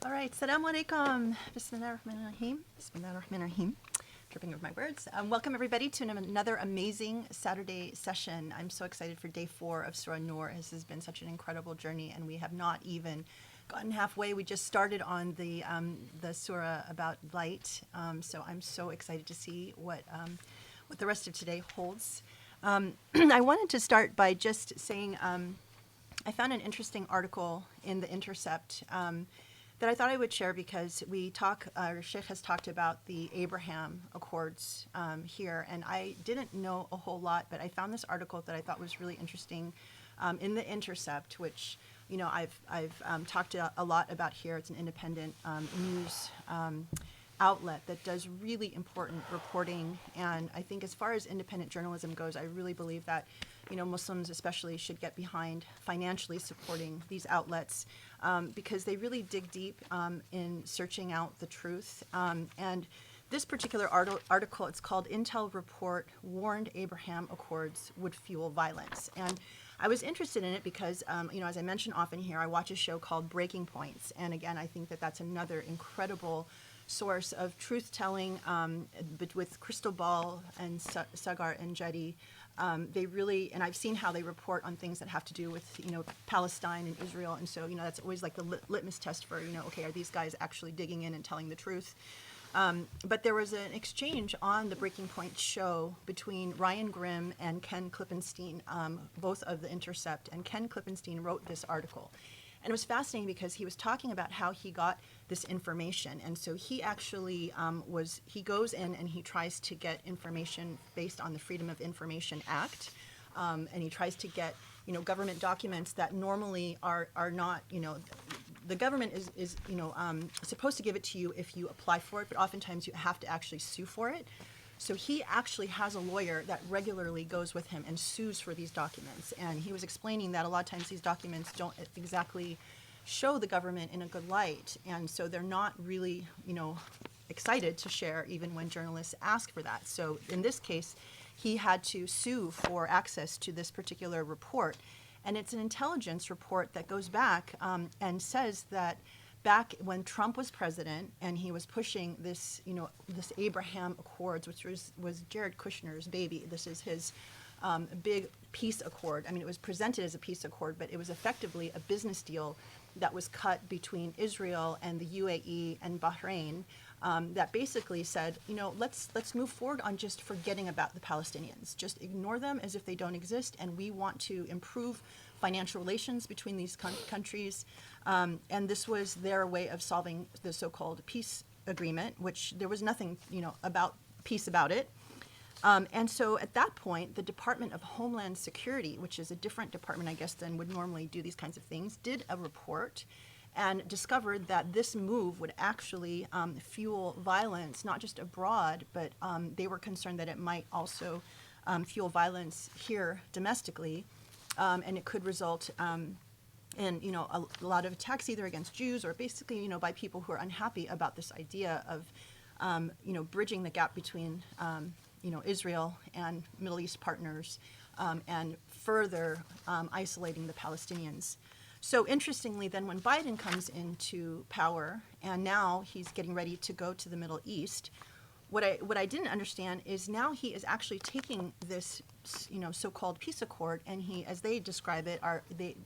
All right, Assalamu alaikum. Bismillahirrahmanirrahim. Bismillahirrahmanirrahim. Tripping over my words. Welcome everybody to another amazing Saturday session. I'm so excited for day 4 of Surah Noor. This has been such an incredible journey, and we have not even gotten halfway. We just started on the surah about light, so I'm so excited to see what the rest of today holds. I wanted to start by just saying I found an interesting article in The Intercept that I thought I would share because our Sheikh has talked about the Abraham Accords here, and I didn't know a whole lot, but I found this article that I thought was really interesting in The Intercept, which I've talked a lot about here. It's an independent news outlet that does really important reporting, and I think as far as independent journalism goes, I really believe that Muslims especially should get behind financially supporting these outlets because they really dig deep in searching out the truth. And this particular article, it's called Intel Report Warned Abraham Accords Would Fuel Violence. And I was interested in it because, as I mention often here, I watch a show called Breaking Points. And again, I think that that's another incredible source of truth-telling, but with Crystal Ball and Sagar and Jedi. They really, and I've seen how they report on things that have to do with, Palestine and Israel. And so, that's always like the litmus test for, okay, are these guys actually digging in and telling the truth? But there was an exchange on the Breaking Point show between Ryan Grimm and Ken Klippenstein, both of The Intercept. And Ken Klippenstein wrote this article. And it was fascinating because he was talking about how he got this information. And so he actually he goes in and he tries to get information based on the Freedom of Information Act. And he tries to get, government documents that normally are not, the government is supposed to give it to you if you apply for it, but oftentimes you have to actually sue for it. So he actually has a lawyer that regularly goes with him and sues for these documents. And he was explaining that a lot of times these documents don't exactly show the government in a good light. And so they're not really, excited to share even when journalists ask for that. So in this case, he had to sue for access to this particular report. And it's an intelligence report that goes back and says that back when Trump was president and he was pushing this, this Abraham Accords, which was Jared Kushner's baby. This is his big peace accord. I mean, it was presented as a peace accord, but it was effectively a business deal that was cut between Israel and the UAE and Bahrain that basically said, let's move forward on just forgetting about the Palestinians. Just ignore them as if they don't exist, and we want to improve financial relations between these countries. And this was their way of solving the so-called peace agreement, which there was nothing, about peace about it. And so at that point, the Department of Homeland Security, which is a different department, I guess, than would normally do these kinds of things, did a report and discovered that this move would actually fuel violence, not just abroad, but they were concerned that it might also fuel violence here domestically. And it could result in, a lot of attacks either against Jews or basically, by people who are unhappy about this idea of, bridging the gap between, Israel and Middle East partners and further isolating the Palestinians. So interestingly, then when Biden comes into power and now he's getting ready to go to the Middle East, what I didn't understand is now he is actually taking this, so-called peace accord, and he, as they describe it,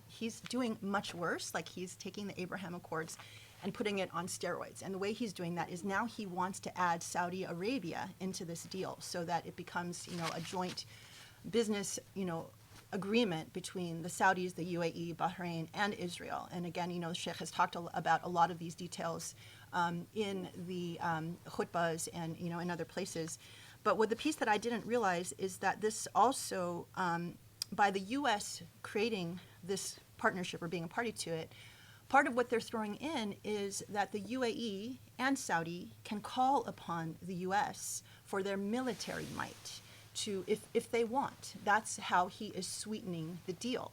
he's doing much worse. Like he's taking the Abraham Accords and putting it on steroids. And the way he's doing that is now he wants to add Saudi Arabia into this deal so that it becomes, a joint business, agreement between the Saudis, the UAE, Bahrain, and Israel. And again, the Sheikh has talked about a lot of these details in the khutbahs and, in other places. But the piece that I didn't realize is that this also, by the U.S. creating this partnership or being a party to it, part of what they're throwing in is that the UAE and Saudi can call upon the U.S. for their military might to, if they want. That's how he is sweetening the deal.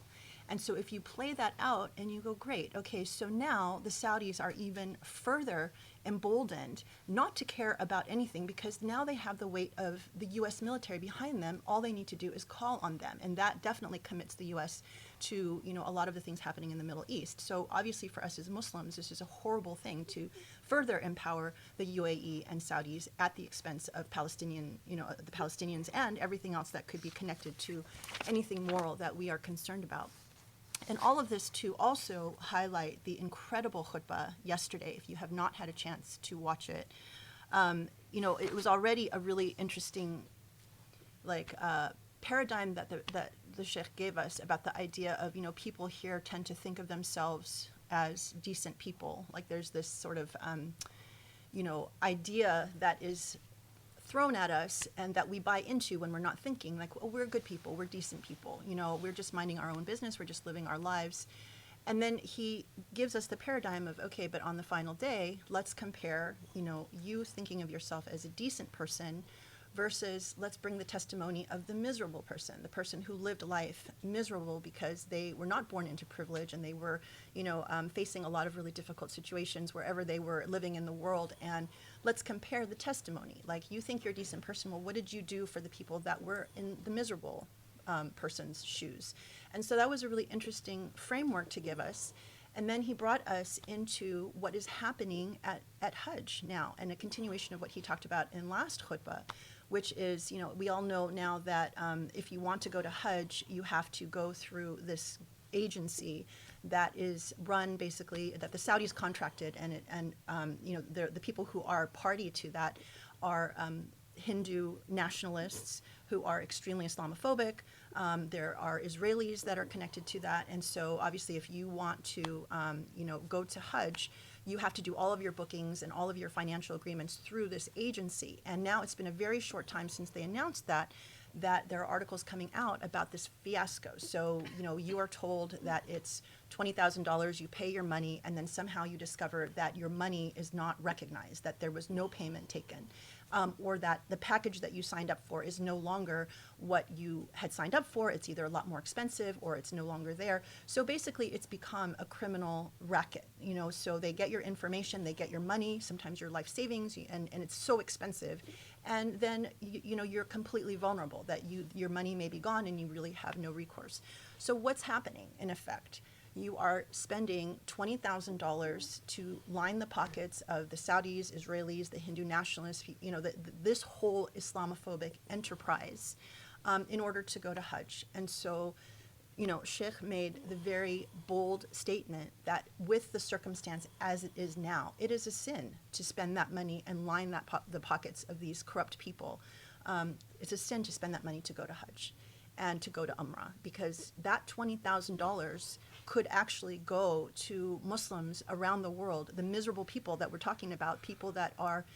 And so if you play that out and you go, great, okay, so now the Saudis are even further emboldened not to care about anything because now they have the weight of the U.S. military behind them. All they need to do is call on them. And that definitely commits the U.S. to, a lot of the things happening in the Middle East. So obviously for us as Muslims, this is a horrible thing to further empower the UAE and Saudis at the expense of the Palestinians and everything else that could be connected to anything moral that we are concerned about. And all of this to also highlight the incredible khutbah yesterday. If you have not had a chance to watch it, it was already a really interesting, paradigm that the Sheikh gave us about the idea of, people here tend to think of themselves as decent people. Like there's this sort of, idea that is thrown at us and that we buy into when we're not thinking, like, oh, we're good people, we're decent people, we're just minding our own business, we're just living our lives. And then he gives us the paradigm of, okay, but on the final day, let's compare, you thinking of yourself as a decent person versus let's bring the testimony of the miserable person, the person who lived life miserable because they were not born into privilege and they were, facing a lot of really difficult situations wherever they were living in the world. And let's compare the testimony. Like, you think you're a decent person, well, what did you do for the people that were in the miserable person's shoes? And so that was a really interesting framework to give us. And then he brought us into what is happening at Hajj now, and a continuation of what he talked about in last khutbah, which is, we all know now that if you want to go to Hajj, you have to go through this agency that is run basically, that the Saudis contracted, and the people who are party to that are Hindu nationalists who are extremely Islamophobic. There are Israelis that are connected to that. And so obviously if you want to, go to Hajj, you have to do all of your bookings and all of your financial agreements through this agency. And now it's been a very short time since they announced that there are articles coming out about this fiasco. So, you are told that it's $20,000, you pay your money, and then somehow you discover that your money is not recognized, that there was no payment taken. Or that the package that you signed up for is no longer what you had signed up for. It's either a lot more expensive or it's no longer there. So basically it's become a criminal racket, so they get your information, they get your money, sometimes your life savings, and it's so expensive. And then, you're completely vulnerable, that your money may be gone and you really have no recourse. So what's happening in effect? You are spending $20,000 to line the pockets of the Saudis, Israelis, the Hindu nationalists, this whole Islamophobic enterprise in order to go to Hajj. And so, Sheikh made the very bold statement that with the circumstance as it is now, it is a sin to spend that money and line the pockets of these corrupt people. It's a sin to spend that money to go to Hajj and to go to Umrah, because that $20,000 could actually go to Muslims around the world, the miserable people that we're talking about, people that are,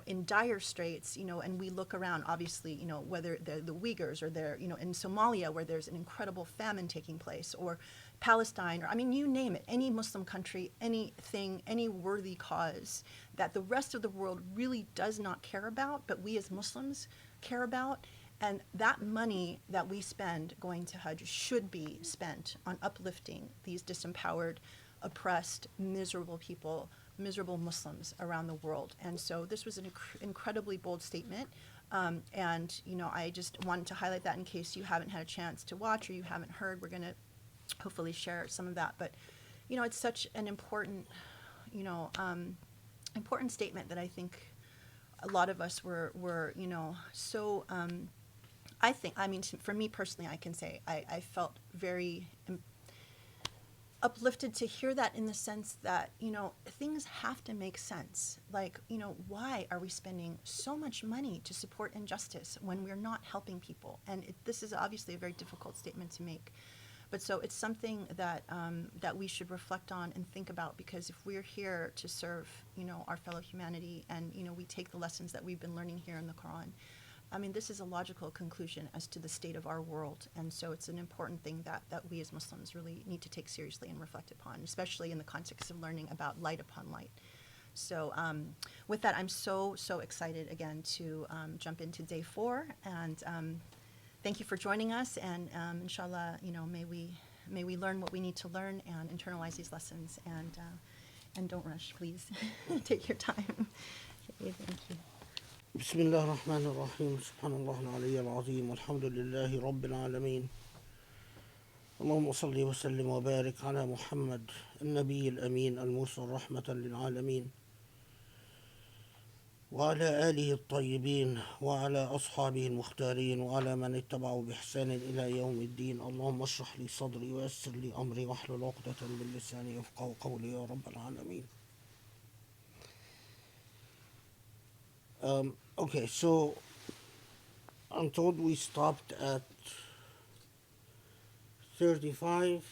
in dire straits, and we look around, obviously, whether they're the Uyghurs or they're, in Somalia where there's an incredible famine taking place, or Palestine, or, you name it, any Muslim country, anything, any worthy cause that the rest of the world really does not care about, but we as Muslims care about. And that money that we spend going to Hajj should be spent on uplifting these disempowered, oppressed, miserable people, miserable Muslims around the world. And so this was an incredibly bold statement. And, I just wanted to highlight that in case you haven't had a chance to watch or you haven't heard. We're going to hopefully share some of that. But, it's such an important, important statement that I think a lot of us were so... for me personally, I can say I felt very uplifted to hear that, in the sense that, things have to make sense. Like, why are we spending so much money to support injustice when we're not helping people? And this is obviously a very difficult statement to make. But so it's something that that we should reflect on and think about, because if we're here to serve, our fellow humanity, and, we take the lessons that we've been learning here in the Quran, this is a logical conclusion as to the state of our world. And so it's an important thing that we as Muslims really need to take seriously and reflect upon, especially in the context of learning about light upon light. So with that, I'm so excited again to jump into day 4. And thank you for joining us. And inshallah, may we learn what we need to learn and internalize these lessons. And don't rush, please. Take your time. Okay, thank you. بسم الله الرحمن الرحيم سبحان الله العلي العظيم والحمد لله رب العالمين اللهم صل وسلم وبارك على محمد النبي الأمين المرسل رحمة للعالمين وعلى آله الطيبين وعلى أصحابه المختارين وعلى من اتبعوا بإحسان إلى يوم الدين. اللهم اشرح لي صدري ويسر لي أمري واحلل عقدة من لساني يفقهوا قولي يا رب العالمين. Okay, so I'm told we stopped at 35.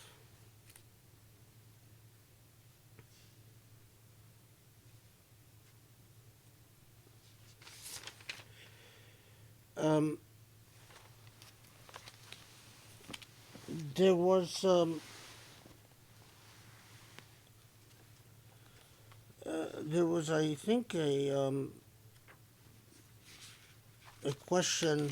There was I think a question.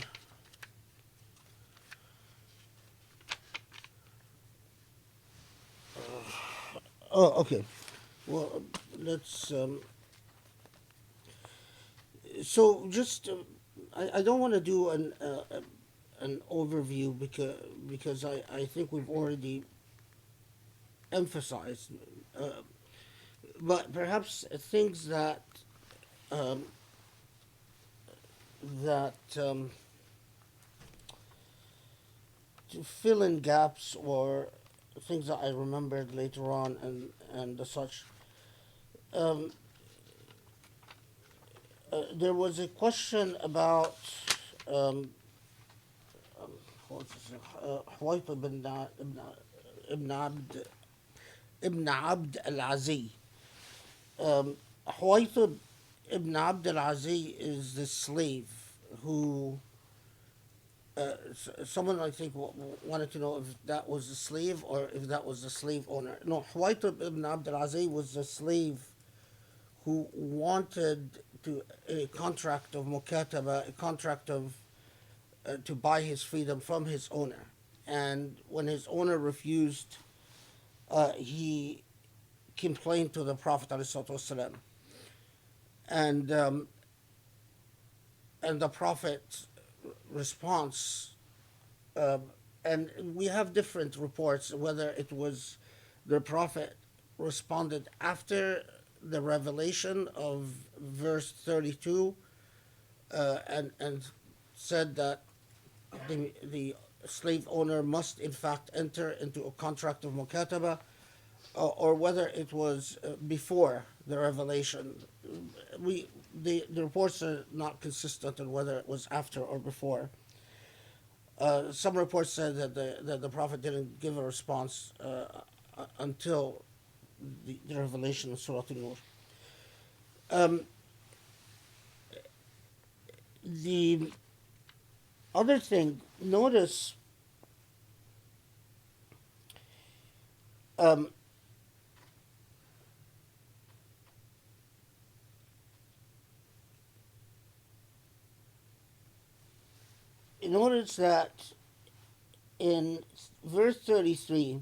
Okay. Well, let's. So just, I don't want to do an overview because I think we've already emphasized, but perhaps things that um, to fill in gaps or things that I remembered later on and such. Um, there was a question about um, Huwayt ibn Abd al-Aziz. Huwayt ibn Abd al-Aziz is the slave who someone I think wanted to know if that was the slave or if that was the slave owner. No, Huwayt ibn Abd al-Aziz was the slave who wanted a contract of mukataba, a contract of to buy his freedom from his owner. And when his owner refused, he complained to the Prophet ﷺ. And the Prophet's response, and we have different reports whether it was the Prophet responded after the revelation of verse 32 and said that the slave owner must in fact enter into a contract of mukataba, or whether it was before the revelation. The reports are not consistent on whether it was after or before. Some reports said that the Prophet didn't give a response until the revelation of Surah Noor. The other thing, notice notice that in verse 33,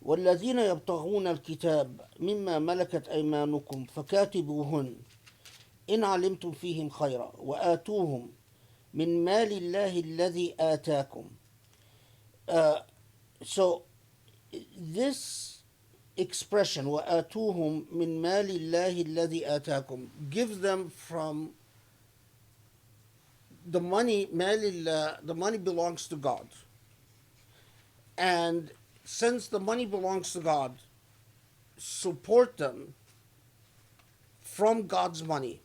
والذين يبتغون الكتاب مما ملكت أيمانكم فكاتبوهن إن علمتم فيهم خيرا وآتوهم من مال الله الذي آتاكم. So this expression وآتوهم من مال الله الذي آتاكم, give them from the money. The money belongs to God, and since the money belongs to God, support them from God's money.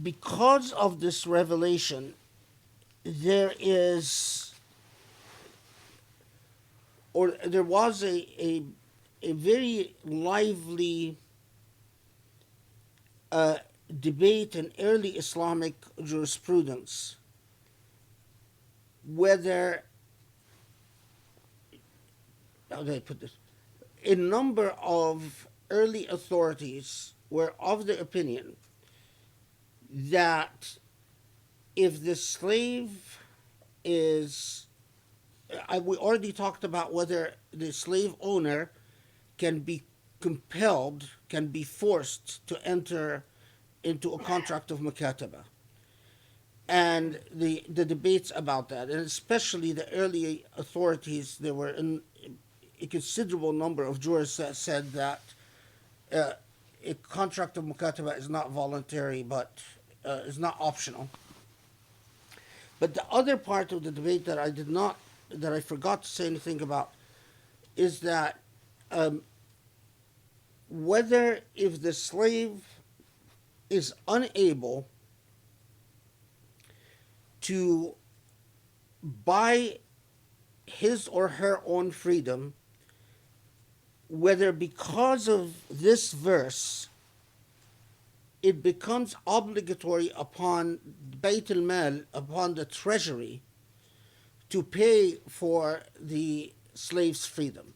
Because of this revelation, there was a very lively debate in early Islamic jurisprudence whether, how do I put this? A number of early authorities were of the opinion that if the slave is, we already talked about whether the slave owner can be compelled, can be forced to enter into a contract of mukataba, and the debates about that, and especially the early authorities. There were a considerable number of jurists that said that a contract of mukataba is not voluntary, but is not optional. But the other part of the debate that I forgot to say anything about is that whether if the slave is unable to buy his or her own freedom, whether because of this verse it becomes obligatory upon Bayt al-Mal, upon the treasury, to pay for the slave's freedom.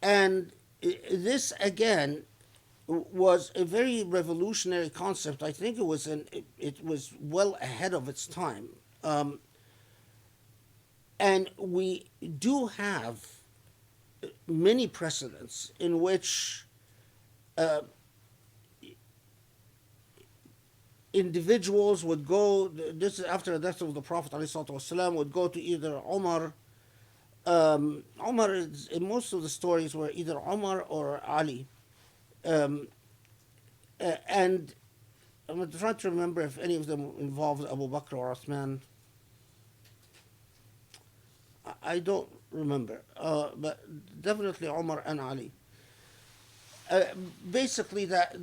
And this, again, was a very revolutionary concept. I think it was well ahead of its time. And we do have many precedents in which individuals would go, this is after the death of the Prophet ﷺ, would go to either Umar. Umar, in most of the stories, were either Umar or Ali. And I'm trying to remember if any of them involved Abu Bakr or Uthman. I don't remember, but definitely Umar and Ali. Basically, that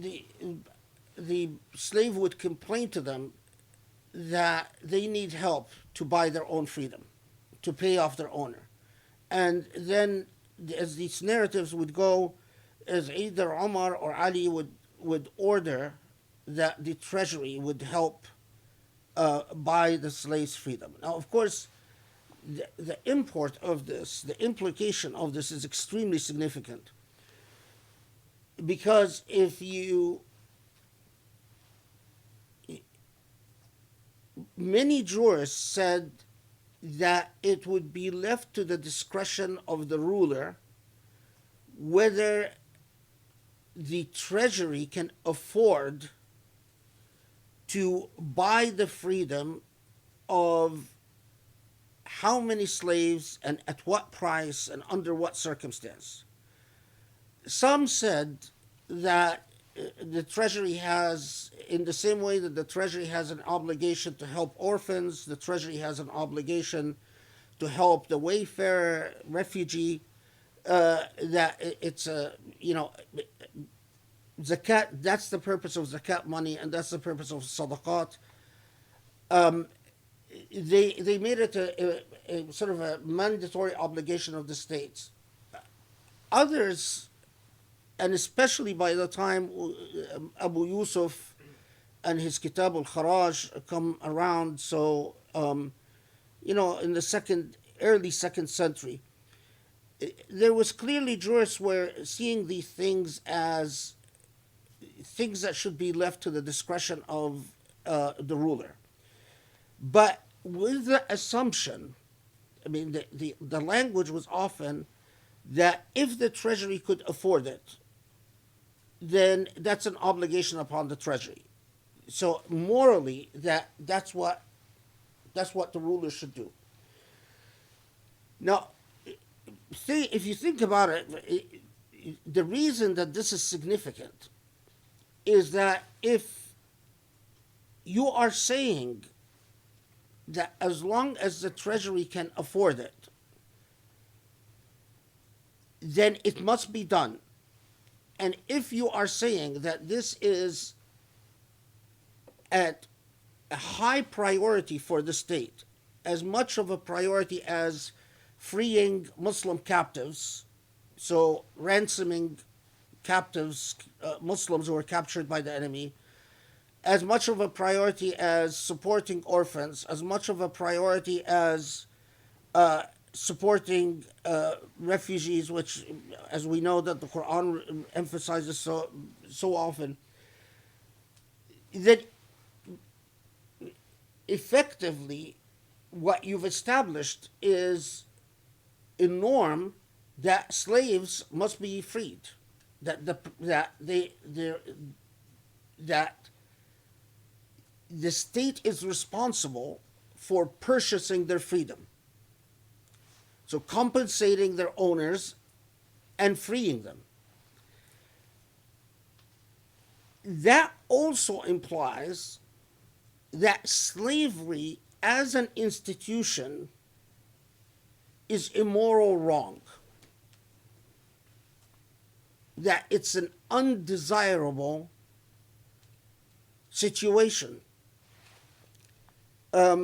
the slave would complain to them that they need help to buy their own freedom, to pay off their owner. And then, as these narratives would go, as either Umar or Ali would order that the treasury would help buy the slave's freedom. Now, of course, the import of this, the implication of this is extremely significant. Because many jurists said that it would be left to the discretion of the ruler whether the treasury can afford to buy the freedom of how many slaves and at what price and under what circumstance. Some said that the treasury has, in the same way that the treasury has an obligation to help orphans, the treasury has an obligation to help the wayfarer, refugee, that it's a, zakat, that's the purpose of zakat money, and that's the purpose of sadaqat. They made it a sort of a mandatory obligation of the states. Others, and especially by the time Abu Yusuf and his Kitab al-Kharaj come around, so in the early second century, there was clearly jurists were seeing these things as things that should be left to the discretion of the ruler. But with the assumption, the language was often that if the treasury could afford it, then that's an obligation upon the treasury. So morally, that's what the ruler should do. Now, if you think about it, the reason that this is significant is that if you are saying that as long as the treasury can afford it, then it must be done. And if you are saying that this is at a high priority for the state, as much of a priority as freeing Muslim captives, so ransoming captives, Muslims who were captured by the enemy, as much of a priority as supporting orphans, as much of a priority as supporting refugees, which, as we know, that the Quran emphasizes so often, that effectively what you've established is a norm that slaves must be freed, that that the state is responsible for purchasing their freedom. So compensating their owners and freeing them. That also implies that slavery as an institution is immoral wrong. That it's an undesirable situation. I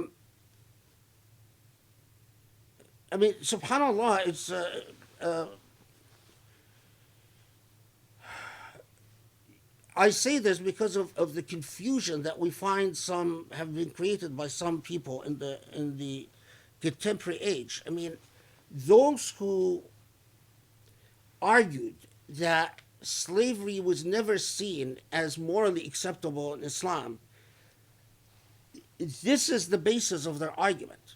mean, subhanAllah, it's I say this because of the confusion that we find some have been created by some people in the contemporary age. I mean, those who argued that slavery was never seen as morally acceptable in Islam, this is the basis of their argument,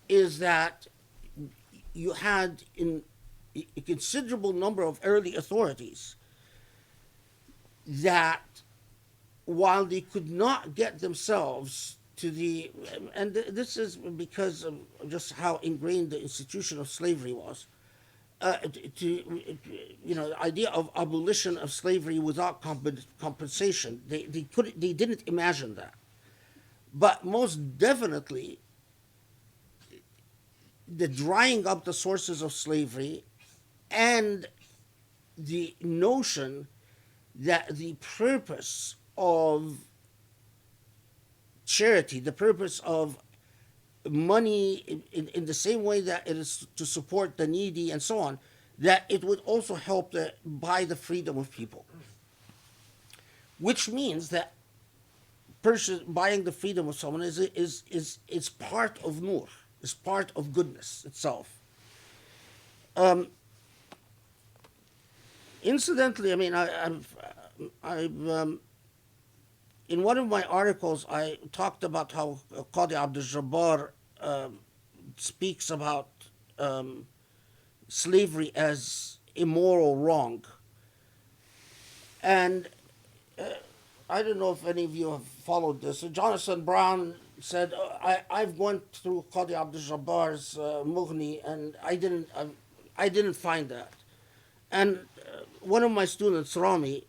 is that you had in a considerable number of early authorities that while they could not get themselves to the, and this is because of just how ingrained the institution of slavery was, the idea of abolition of slavery without compensation, they didn't imagine that. But most definitely, the drying up the sources of slavery and the notion that the purpose of charity, the purpose of money in the same way that it is to support the needy and so on, that it would also help buy the freedom of people. Which means that buying the freedom of someone is part of Noor, is part of goodness itself. Incidentally, I mean, I've in one of my articles, I talked about how Qadi Abdul Jabbar speaks about slavery as immoral wrong. And I don't know if any of you have followed this. Jonathan Brown said, I've gone through Qadi Abdul Jabbar's Mughni, and I didn't find that. And one of my students, Rami,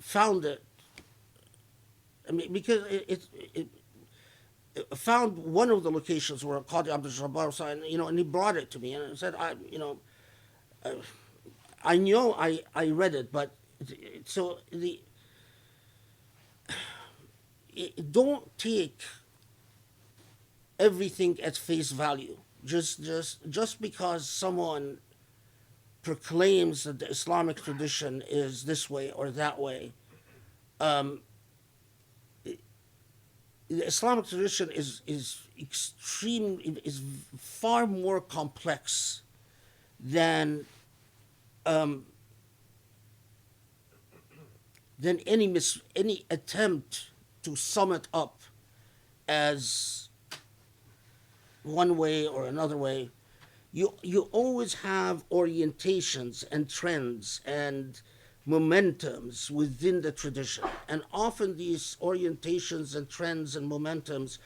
found it. I mean, because it found one of the locations where Qadi Abdul Jabbar was, and he brought it to me and said, I know I read it, but so don't take everything at face value. Just because someone proclaims that the Islamic tradition is this way or that way, the Islamic tradition is far more complex than any attempt to sum it up as one way or another way. You always have orientations and trends and momentums within the tradition. And often these orientations and trends and momentums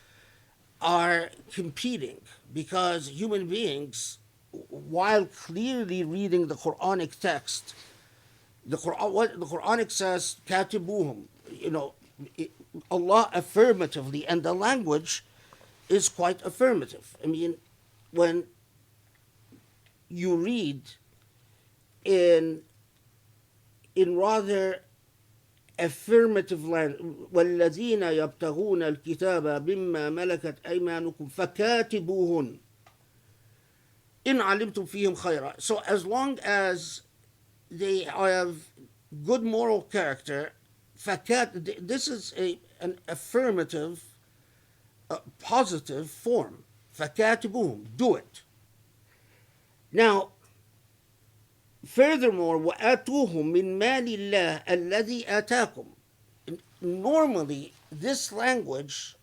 are competing, because human beings, while clearly reading the Quranic text, what the Quranic says, katibuhum, Allah affirmatively, and the language is quite affirmative. I mean, when you read in rather affirmative language, وَالَّذِينَ يَبْتَغُونَ الْكِتَابَ مِمَّا مَلَكَتْ أَيْمَانُكُمْ فَكَاتِبُوهُنْ إِنْ عَلِمْتُمْ فِيهِمْ خَيْرًا. So as long as they have good moral character, this is an affirmative, positive form. فَكَاتِبُوهُمْ, do it. Now, furthermore, وَآتُوهُمْ مِنْ مَالِ اللَّهِ الَّذِي آتَاكُمْ. Normally, this language,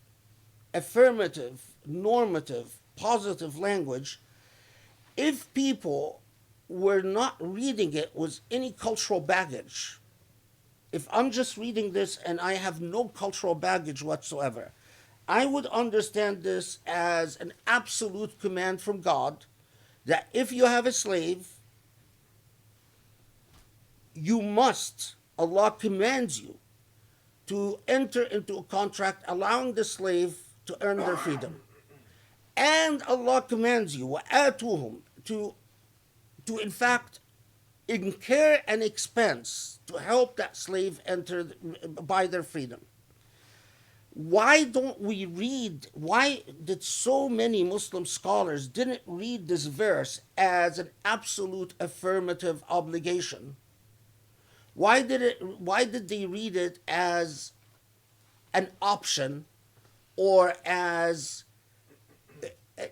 affirmative, normative, positive language, if people were not reading it with any cultural baggage, if I'm just reading this and I have no cultural baggage whatsoever, I would understand this as an absolute command from God that if you have a slave, you must, Allah commands you to enter into a contract allowing the slave to earn their freedom. And Allah commands you, وَآتُوهُمْ, to in fact incur an expense to help that slave buy their freedom. Why did so many Muslim scholars didn't read this verse as an absolute affirmative obligation? Why did they read it as an option or as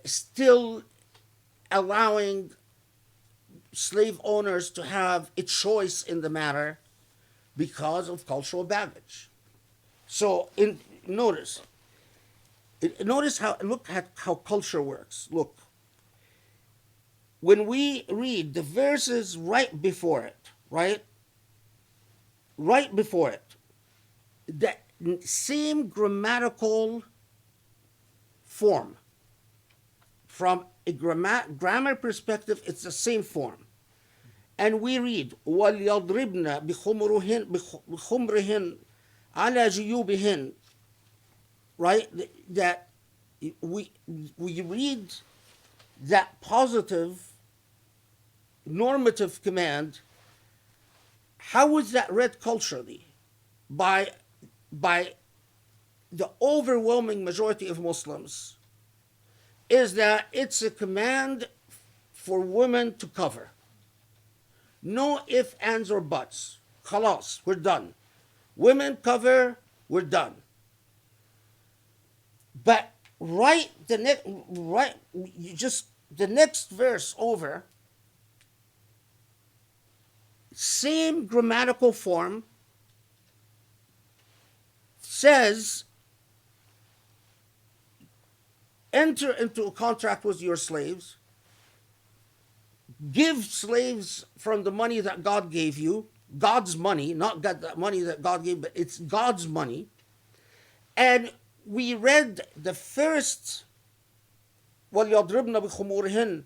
still allowing slave owners to have a choice in the matter because of cultural baggage? So notice look at how culture works. Look, when we read the verses right before it, the same grammatical form, from a grammar perspective, it's the same form. And we read, وَلْيَضْرِبْنَ بِخُمْرِهِنْ عَلَى جُيُوبِهِنْ, right? That we read that positive normative command. How is that read culturally? By the overwhelming majority of Muslims, is that it's a command for women to cover. No ifs, ands, or buts. Khalas, we're done. Women cover, we're done. But the next verse over, same grammatical form, says, enter into a contract with your slaves, give slaves from the money that God gave you, God's money, not that money that God gave, but it's God's money. And we read the first, وَلْيَضْرِبْنَ بِخُمُورِهِنْ,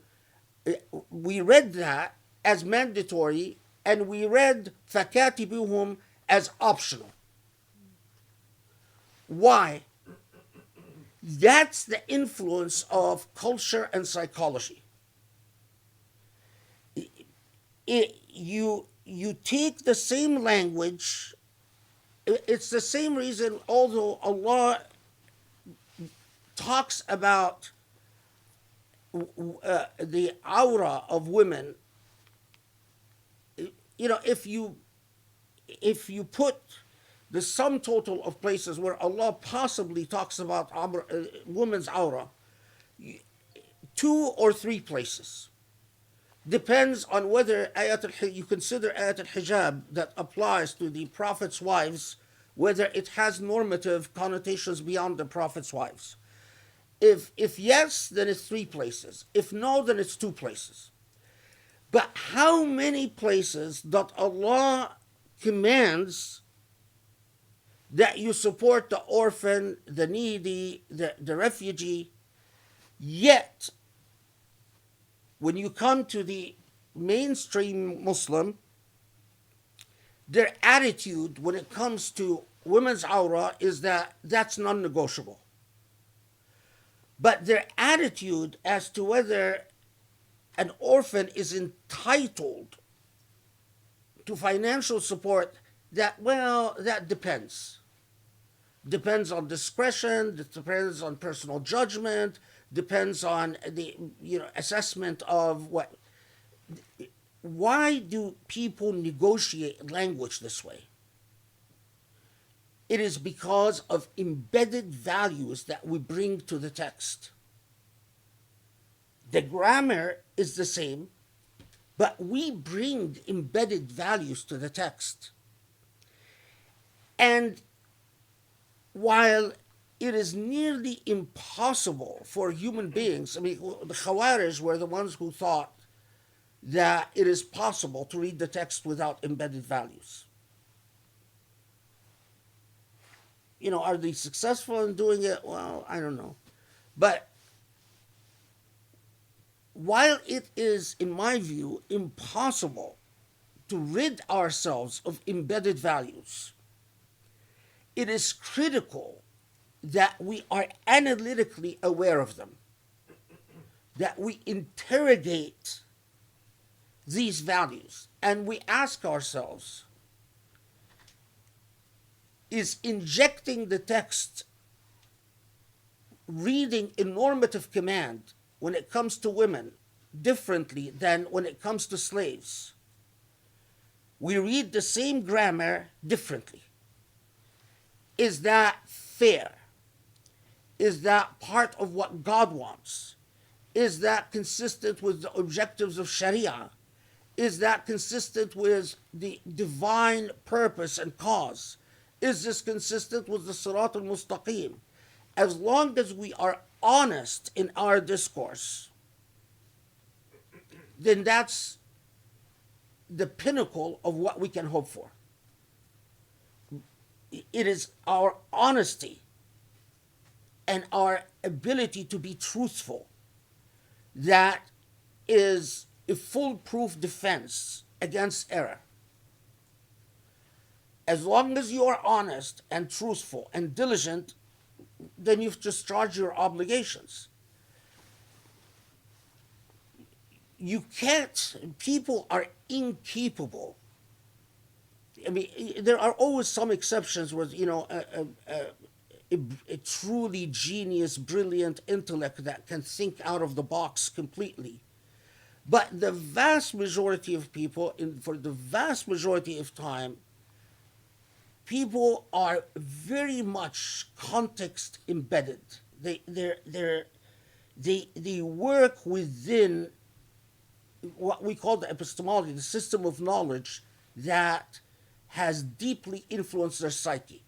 we read that as mandatory, and we read فَكَاتِبُوهُمْ as optional. Why? That's the influence of culture and psychology. You take the same language. It's the same reason, although Allah talks about the aura of women, if you put the sum total of places where Allah possibly talks about woman's aura, 2 or 3 places. Depends on whether you consider ayat al-hijab that applies to the Prophet's wives, whether it has normative connotations beyond the Prophet's wives. If yes, then it's 3 places. If no, then it's 2 places. But how many places that Allah commands that you support the orphan, the needy, the refugee, yet when you come to the mainstream Muslim, their attitude when it comes to women's aura is that that's non-negotiable. But their attitude as to whether an orphan is entitled to financial support, that depends. Depends on discretion, depends on personal judgment, depends on the assessment of what. Why do people negotiate language this way? It is because of embedded values that we bring to the text. The grammar is the same, but we bring embedded values to the text. And while it is nearly impossible for human beings, the Khawarij were the ones who thought that it is possible to read the text without embedded values. are they successful in doing it? Well, I don't know. But while it is, in my view, impossible to rid ourselves of embedded values, it is critical that we are analytically aware of them, that we interrogate these values, and we ask ourselves, is injecting the text, reading a normative command when it comes to women differently than when it comes to slaves? We read the same grammar differently. Is that fair? Is that part of what God wants? Is that consistent with the objectives of Sharia? Is that consistent with the divine purpose and cause? Is this consistent with the Sirat al-Mustaqim? As long as we are honest in our discourse, then that's the pinnacle of what we can hope for. It is our honesty and our ability to be truthful that is a foolproof defense against error. As long as you are honest and truthful and diligent, then you've discharged your obligations. You can't, people are incapable. I mean, there are always some exceptions where, a truly genius, brilliant intellect that can think out of the box completely. But the vast majority of people, for the vast majority of time, people are very much context embedded. They work within what we call the epistemology, the system of knowledge that has deeply influenced their psyche.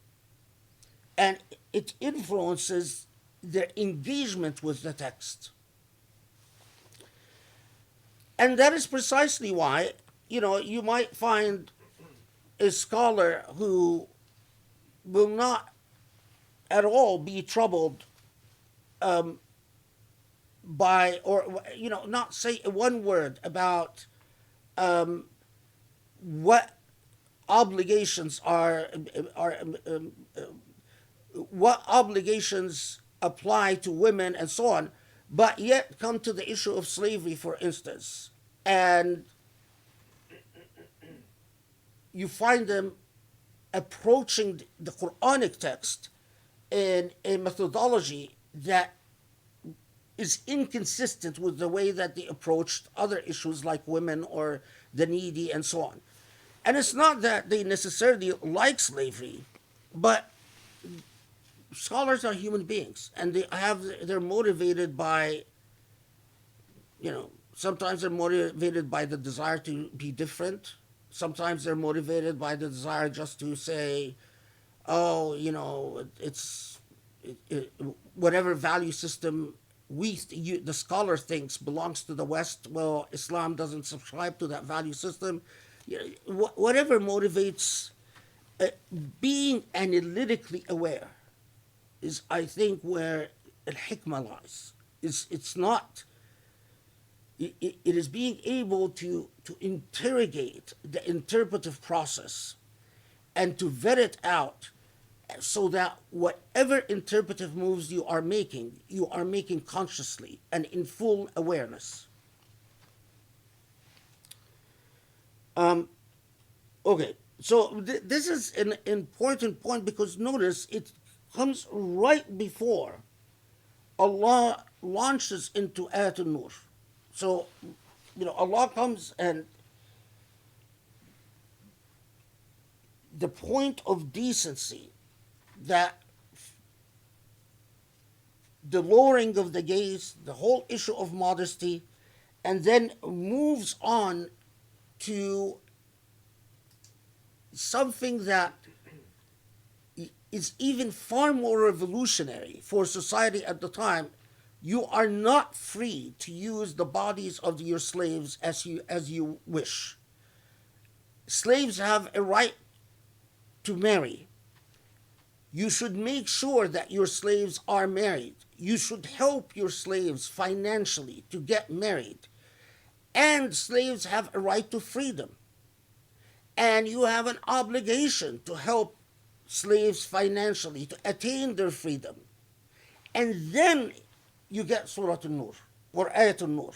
And it influences their engagement with the text. And that is precisely why, you might find a scholar who will not at all be troubled by, or, not say one word about what obligations what obligations apply to women and so on, but yet come to the issue of slavery, for instance, and you find them approaching the Quranic text in a methodology that is inconsistent with the way that they approached other issues like women or the needy and so on. And it's not that they necessarily like slavery, but scholars are human beings, and they're motivated by, sometimes they're motivated by the desire to be different. Sometimes they're motivated by the desire just to say, whatever value system the scholar thinks belongs to the West, well, Islam doesn't subscribe to that value system. Whatever motivates, being analytically aware is, I think, where al-hikmah lies. It is being able to interrogate the interpretive process and to vet it out so that whatever interpretive moves you are making consciously and in full awareness. Okay, so this is an important point, because notice it comes right before Allah launches into Ayat al-Nur. So, Allah comes, and the point of decency, that the lowering of the gaze, the whole issue of modesty, and then moves on to something that is even far more revolutionary for society at the time. You are not free to use the bodies of your slaves as you wish. Slaves have a right to marry. You should make sure that your slaves are married. You should help your slaves financially to get married. And slaves have a right to freedom. And you have an obligation to help slaves financially to attain their freedom. And then you get Surah An-Nur or Ayat An-Nur.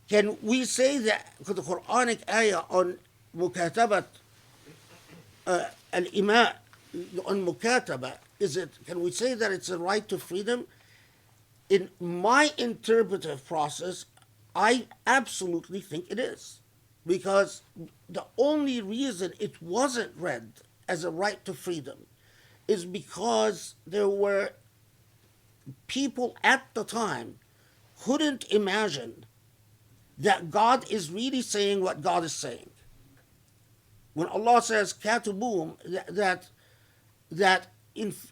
Can we say that the Quranic ayah on mukatabat al-ima, on mukataba, can we say that it's a right to freedom? In my interpretive process, I absolutely think it is. Because the only reason it wasn't read as a right to freedom is because there were people at the time couldn't imagine that God is really saying what God is saying. When Allah says katubum,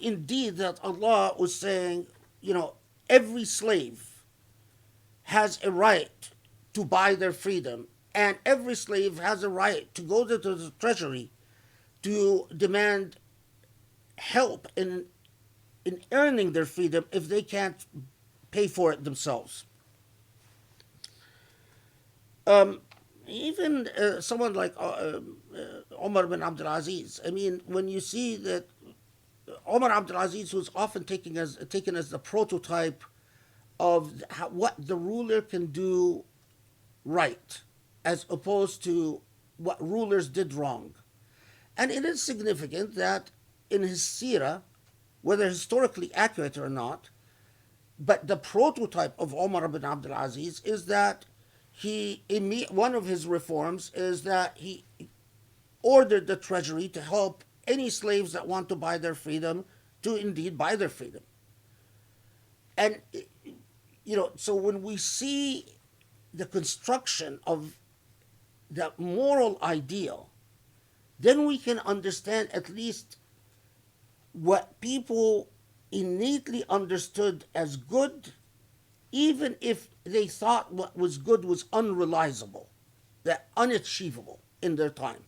indeed that Allah was saying, every slave has a right to buy their freedom, and every slave has a right to go to the treasury to demand help in earning their freedom if they can't pay for it themselves. Even someone like Omar bin Abdul Aziz, when you see that Omar Abdul Aziz, who's often taken as the prototype of what the ruler can do right, as opposed to what rulers did wrong. And it is significant that in his seerah, whether historically accurate or not, but the prototype of Omar bin Abdul Aziz is that one of his reforms is that he ordered the treasury to help any slaves that want to buy their freedom to indeed buy their freedom. And, so when we see the construction of the moral ideal, then we can understand at least what people innately understood as good, even if they thought what was good was unrealizable, that unachievable in their time.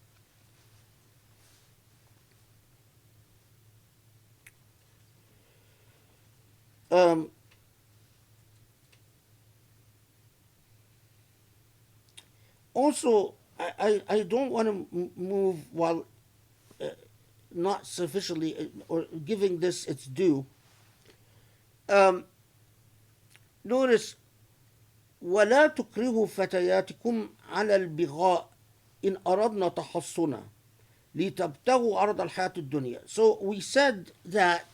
Also, I don't want to move while not sufficiently or giving this its due. Notice, ولا تكرهوا فتياتكم على البغاء إن أردنا تحصنا لتبتغوا عرض الحياة الدنيا. So we said that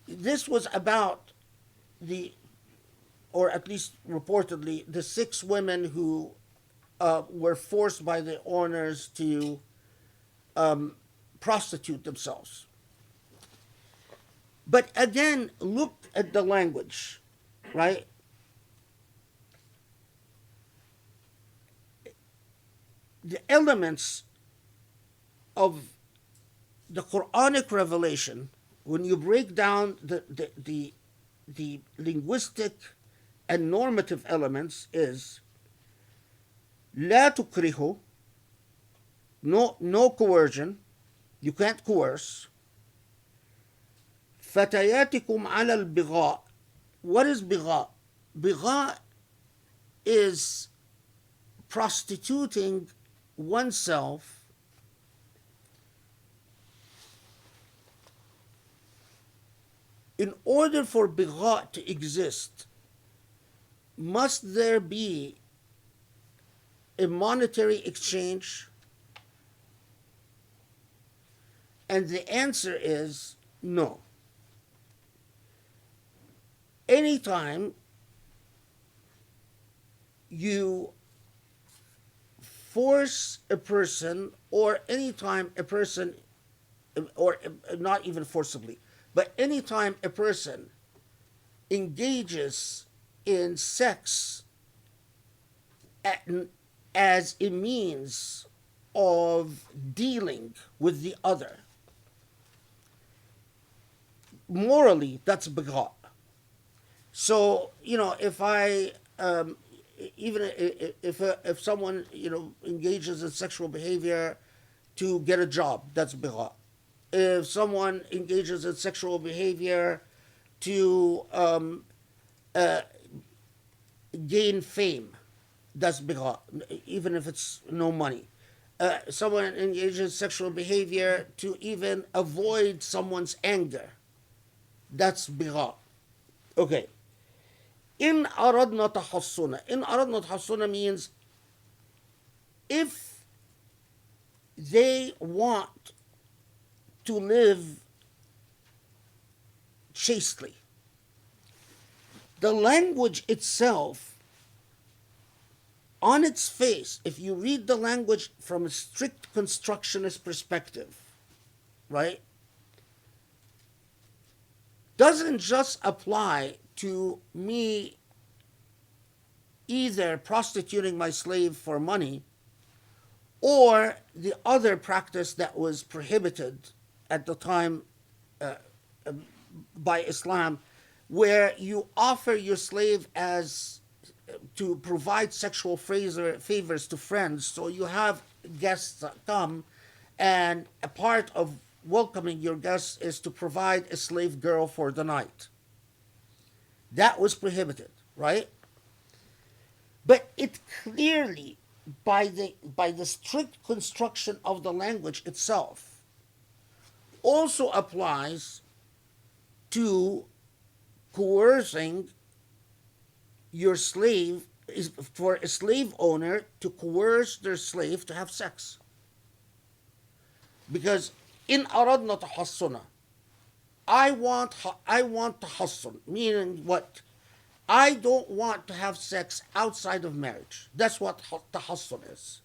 this was about or at least reportedly, the 6 women who were forced by the owners to prostitute themselves. But again, look at the language, right? The elements of the Quranic revelation, when you break down the linguistic and normative elements, is لا تكرهوا, no coercion, you can't coerce. فتياتكم على البغاء. What is بغاء? بغاء is prostituting oneself in order for bigha to exist. Must there be a monetary exchange? And the answer is no. Anytime you force a person, or anytime a person, or not even forcibly, but anytime a person engages in sex as a means of dealing with the other, morally, that's bigha. So, if I, even if someone, engages in sexual behavior to get a job, that's bigha. If someone engages in sexual behavior to gain fame, that's bigha, even if it's no money. Someone engages in sexual behavior to even avoid someone's anger, that's bigha. Okay. In aradna tahassuna. In aradna tahassuna means if they want to live chastely. The language itself, on its face, if you read the language from a strict constructionist perspective, right, doesn't just apply to me either prostituting my slave for money or the other practice that was prohibited at the time by Islam, where you offer your slave as to provide sexual favors to friends. So you have guests that come, and a part of welcoming your guests is to provide a slave girl for the night. That was prohibited, right? But it clearly, by the strict construction of the language itself, also applies to coercing your slave, is for a slave owner to coerce their slave to have sex. Because in aradna tahassuna, I want tahassun, meaning what? I don't want to have sex outside of marriage. That's what tahassun is.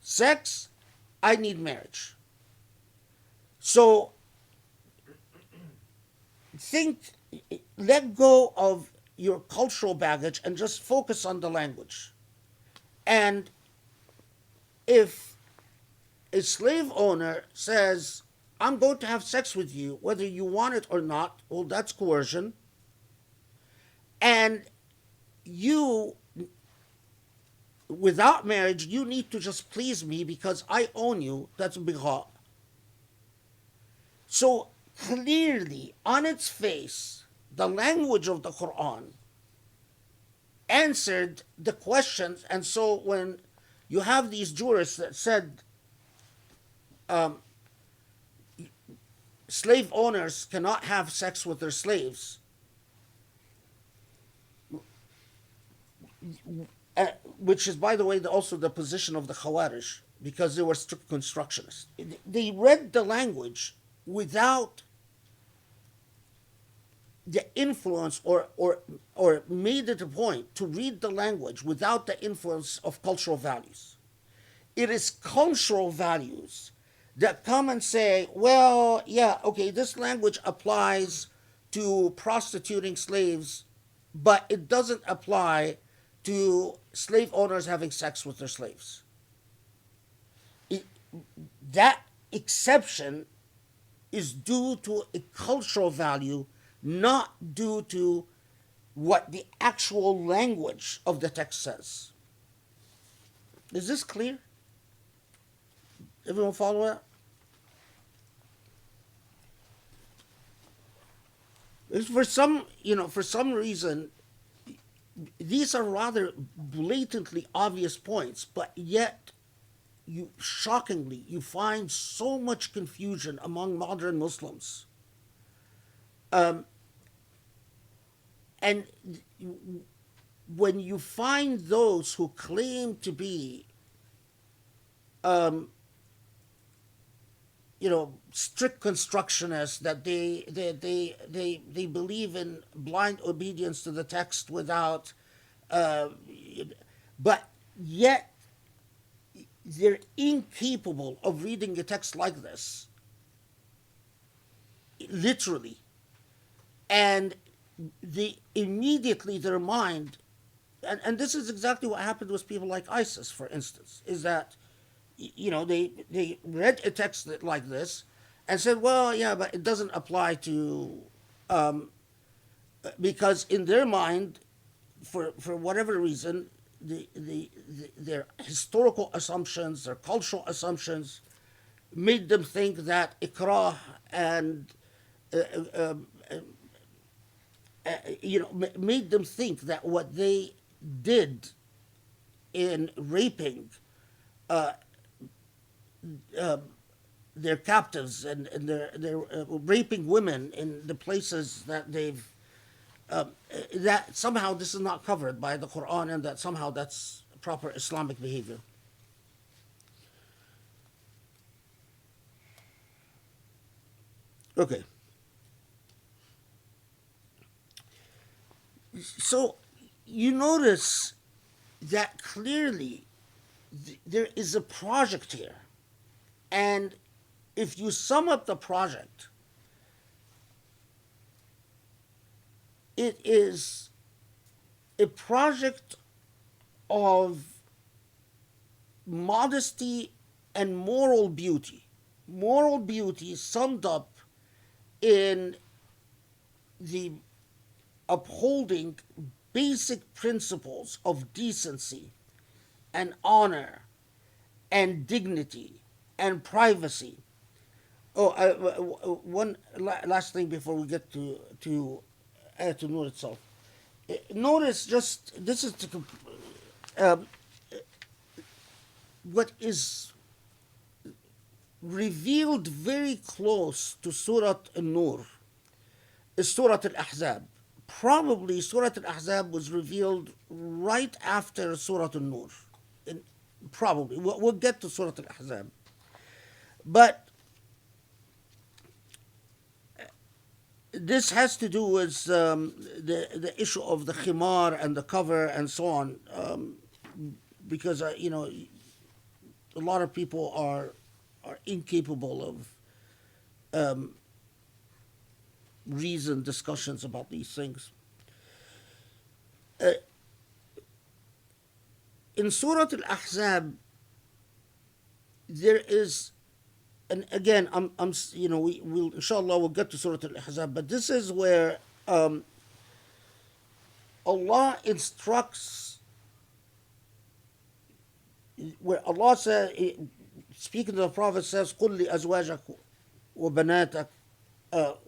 Sex, I need marriage. So let go of your cultural baggage and just focus on the language. And if a slave owner says, I'm going to have sex with you, whether you want it or not, well, that's coercion. And you, without marriage, you need to just please me because I own you, that's bigha. So clearly, on its face, the language of the Quran answered the questions. And so when you have these jurists that said slave owners cannot have sex with their slaves, which is, by the way, also the position of the Khawarij, because they were strict constructionists. They read the language without the influence, or made it a point to read the language without the influence of cultural values. It is cultural values that come and say, well, yeah, okay, this language applies to prostituting slaves, but it doesn't apply to slave owners having sex with their slaves. That exception is due to a cultural value, not due to what the actual language of the text says. Is this clear? Everyone follow that? For some reason, these are rather blatantly obvious points, but yet shockingly, you find so much confusion among modern Muslims. And when you find those who claim to be, strict constructionists, that they believe in blind obedience to the text without, but yet they're incapable of reading a text like this, literally, and immediately their mind, and this is exactly what happened with people like ISIS, for instance, is that they read a text like this and said, well, yeah, but it doesn't apply to, because in their mind, for whatever reason, their historical assumptions, their cultural assumptions, made them think that ikrah and made them think that what they did in raping their captives and their raping women in the places that they've that somehow this is not covered by the Quran and that somehow that's proper Islamic behavior. Okay. So you notice that clearly there is a project here. And if you sum up the project, it is a project of modesty and moral beauty. Moral beauty summed up in the upholding basic principles of decency and honor and dignity and privacy. One last thing before we get to Noor itself. Notice just this is what is revealed very close to Surah Noor is Surah Al-Ahzab. Probably Surah Al-Ahzab was revealed right after Surah Noor. Probably. We'll get to Surah Al-Ahzab. But this has to do with the issue of the khimar and the cover and so on, because a lot of people are incapable of reasoned discussions about these things. In Surah Al-Ahzab, there is, and again, we'll inshallah we'll get to Surah Al-Ahzab, but this is where Allah instructs, where Allah says, speaking to the Prophet, says, قُلْ لِأَزْوَاجَكَ وَبَنَاتَكَ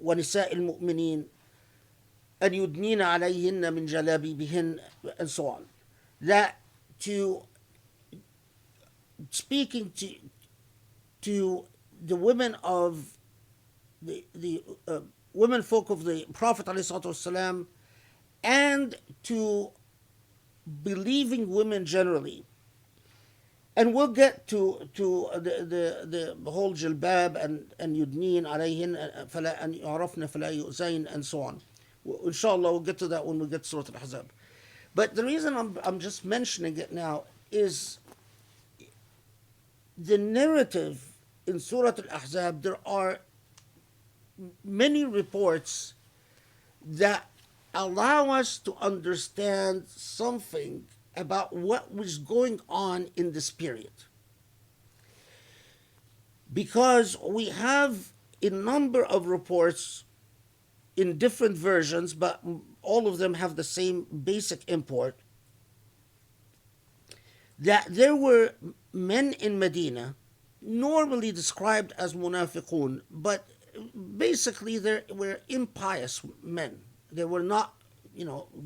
وَنِسَاءِ الْمُؤْمِنِينَ أَنْ يُدْنِينَ عَلَيْهِنَّ مِنْ جَلَابِيبِهِنَّ, and so on. That speaking to the women of the women folk of the Prophet ﷺ, and to believing women generally. And we'll get to the whole jilbab and yudneen alayhin and yu'rafna fala yu'zayn and so on. Inshallah, we'll get to that when we get to Surah Al-Ahzab. But the reason I'm just mentioning it now is the narrative in Surah Al-Ahzab. There are many reports that allow us to understand something about what was going on in this period. Because we have a number of reports in different versions, but all of them have the same basic import, that there were men in Medina, normally described as munafiqun, but basically they were impious men. They were not,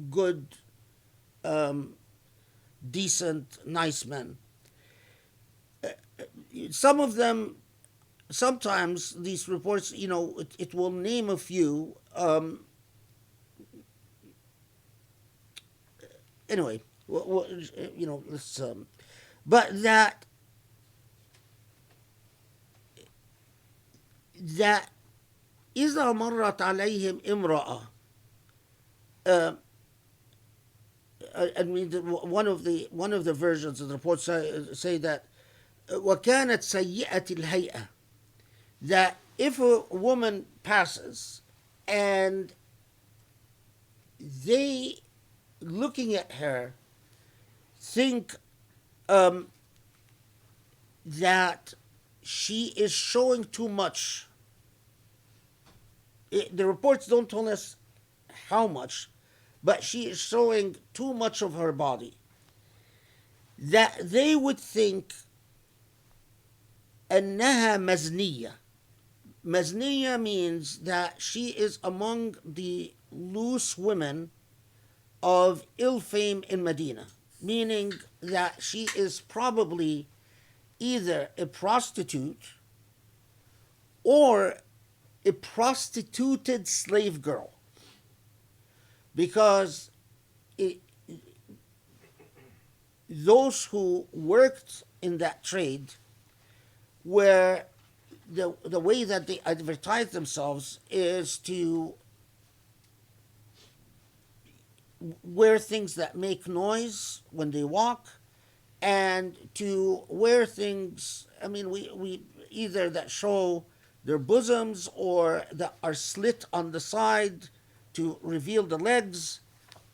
good, decent, nice men. Some of them, sometimes these reports, it will name a few. Anyway, let's. But that إذا مرت عليهم امرأة. I mean, one of the versions of the report say that وكانت سيئة الهيئة, that if a woman passes and they, looking at her, think that she is showing too much. The reports don't tell us how much, but she is showing too much of her body. that they would think أنها مزنية. Mazniya means that she is among the loose women of ill fame in Medina, meaning that she is probably either a prostitute or a prostituted slave girl, because those who worked in that trade were the way that they advertise themselves is to wear things that make noise when they walk, and to wear things, I mean, we either that show their bosoms or that are slit on the side to reveal the legs,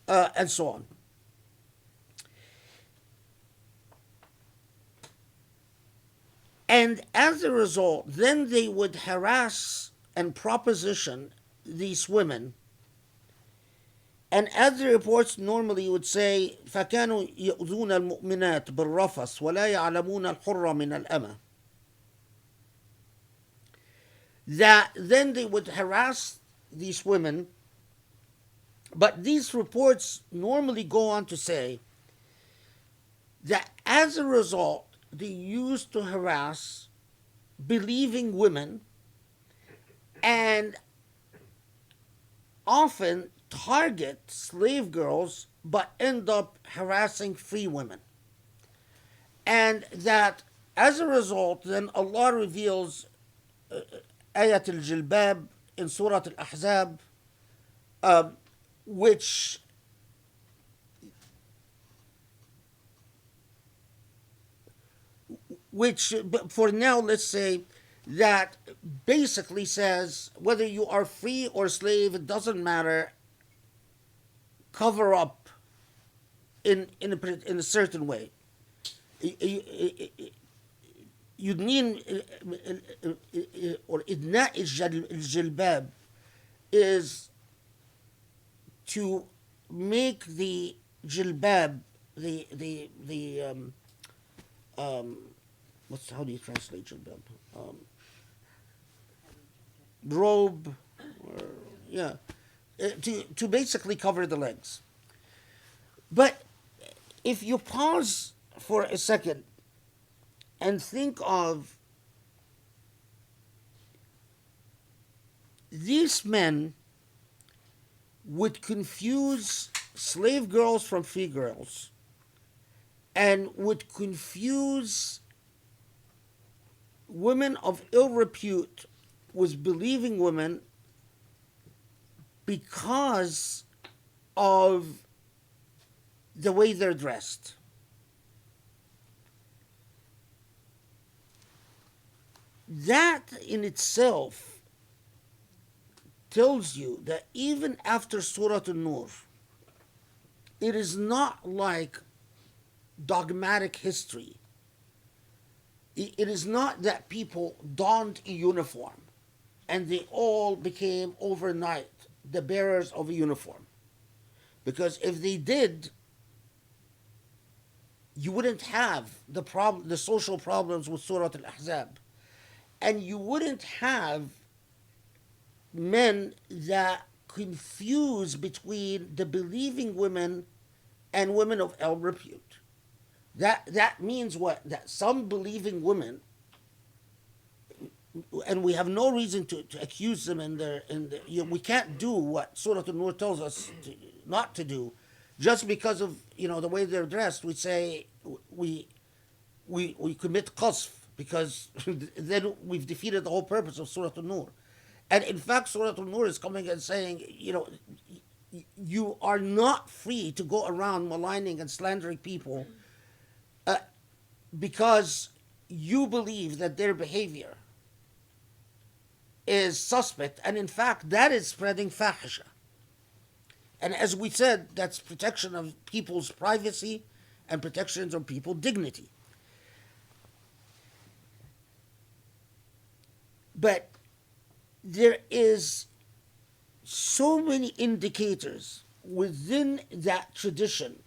and so on. And as a result, then they would harass and proposition these women. And as the reports normally would say, فَكَانُوا يُؤْذُونَ الْمُؤْمِنَاتِ بِالرَّفَثِ وَلَا يَعْلَمُونَ الْحُرَّ مِنَ الْأَمَةِ. That then they would harass these women, but these reports normally go on to say that as a result, they used to harass believing women and often target slave girls but end up harassing free women. And that as a result, then Allah reveals ayat al-jilbab in Surah al-Ahzab, which for now, let's say, that basically says whether you are free or slave, it doesn't matter, cover up in a certain way. Yudnin or idna al-jilbab is to make the jilbab, how do you translate jilbab? Robe, or, yeah, to basically cover the legs. But if you pause for a second and think of these men would confuse slave girls from free girls and would confuse women of ill repute with believing women because of the way they're dressed. That in itself tells you that even after Surah Noor, it is not like dogmatic history. It is not that people donned a uniform and they all became overnight the bearers of a uniform. Because if they did, you wouldn't have the social problems with Surah Al-Ahzab. And you wouldn't have men that confuse between the believing women and women of ill repute. That means what? That some believing women, and we have no reason to accuse them we can't do what Surah An-Nur tells us not to do, just because of the way they're dressed. We say we commit qasf, because then we've defeated the whole purpose of Surah An-Nur. And in fact, Surah An-Nur is coming and saying, you are not free to go around maligning and slandering people because you believe that their behavior is suspect, and in fact that is spreading fahisha. And as we said, that's protection of people's privacy and protection of people's dignity. But there is so many indicators within that tradition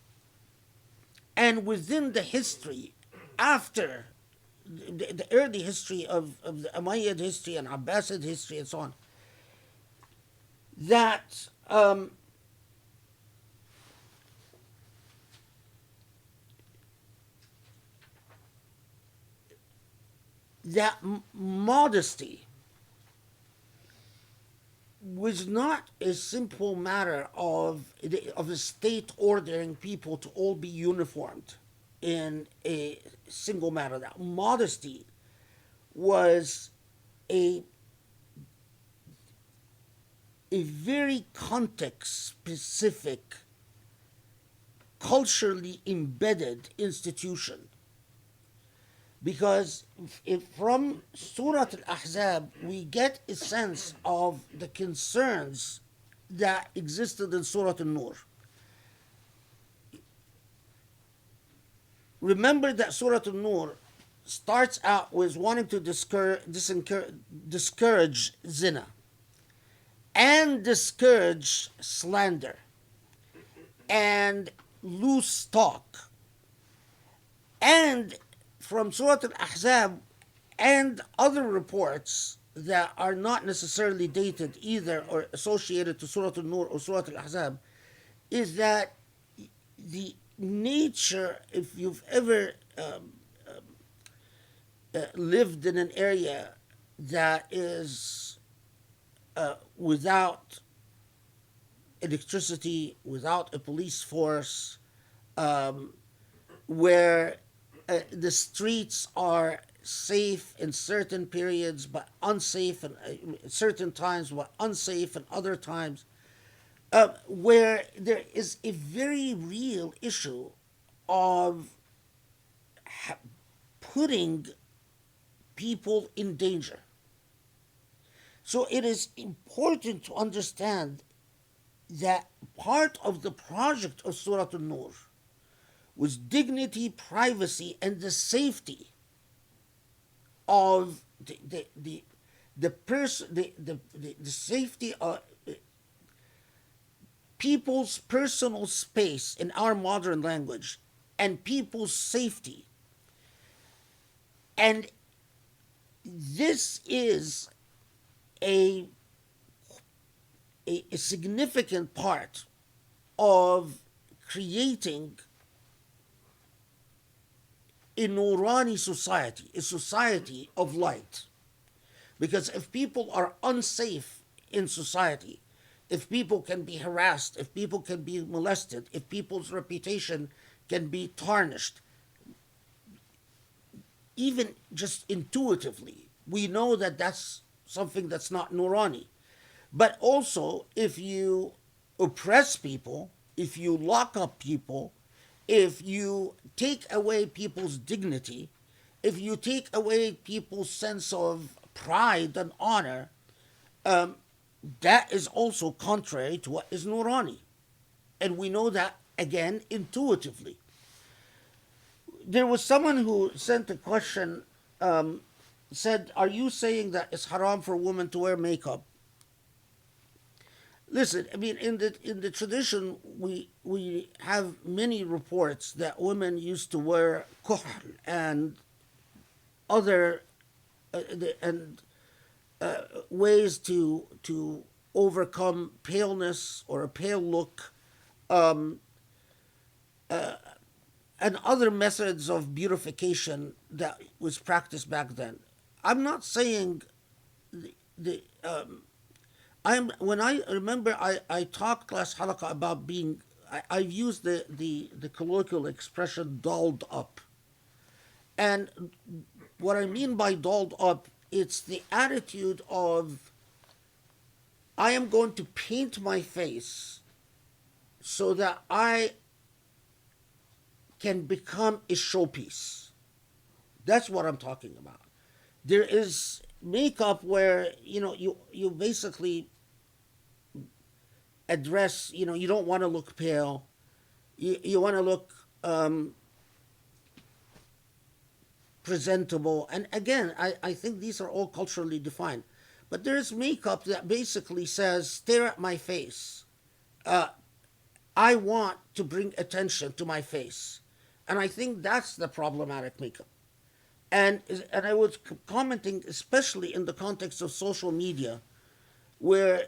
And within the history, after the early history of the Umayyad history and Abbasid history and so on, that modesty was not a simple matter of a state ordering people to all be uniformed in a single matter. That modesty was a very context-specific, culturally embedded institution. Because if from Surah Al-Ahzab we get a sense of the concerns that existed in Surah An-Nur. Remember that Surah An-Nur starts out with wanting to discourage zina and discourage slander and loose talk. And from Surah Al-Ahzab and other reports that are not necessarily dated either or associated to Surah An-Nur or Surah Al-Ahzab, is that the nature, if you've ever lived in an area that is without electricity, without a police force, where the streets are safe in certain periods but unsafe in certain times, but unsafe in other times, where there is a very real issue of putting people in danger. So it is important to understand that part of the project of Surah An-Nur was dignity, privacy, and the safety of the safety of people's personal space in our modern language, and people's safety. And this is a significant part of creating a Noorani society, a society of light. Because if people are unsafe in society, if people can be harassed, if people can be molested, if people's reputation can be tarnished, even just intuitively, we know that that's something that's not Noorani. But also, if you oppress people, if you lock up people, if you take away people's dignity, if you take away people's sense of pride and honor, that is also contrary to what is Noorani. And we know that, again, intuitively. There was someone who sent a question, said, are you saying that it's haram for women to wear makeup? Listen, I mean, in the tradition, we have many reports that women used to wear kuhl and other ways to overcome paleness or a pale look, and other methods of beautification that was practiced back then. I'm not saying when I remember I talked last halaqah about being, I've used the colloquial expression dolled up. And what I mean by dolled up, it's the attitude of I am going to paint my face so that I can become a showpiece. That's what I'm talking about. There is makeup where, you basically address, you don't want to look pale. You want to look presentable. And again, I think these are all culturally defined. But there is makeup that basically says, stare at my face. I want to bring attention to my face. And I think that's the problematic makeup. And I was commenting, especially in the context of social media, where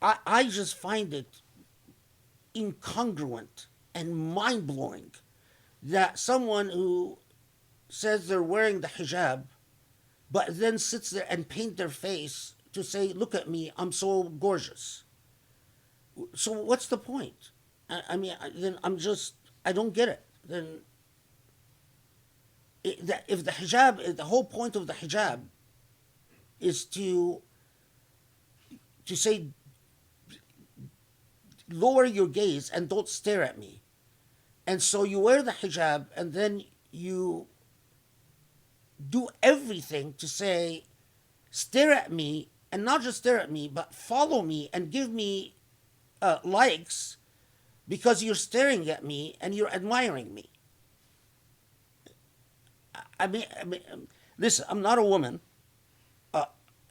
I just find it incongruent and mind blowing that someone who says they're wearing the hijab, but then sits there and paint their face to say, "Look at me, I'm so gorgeous." So what's the point? I mean, then I don't get it. Then if the hijab, the whole point of the hijab is to say, lower your gaze and don't stare at me. And so you wear the hijab and then you do everything to say, stare at me, and not just stare at me, but follow me and give me likes because you're staring at me and you're admiring me. I mean, listen, I'm not a woman.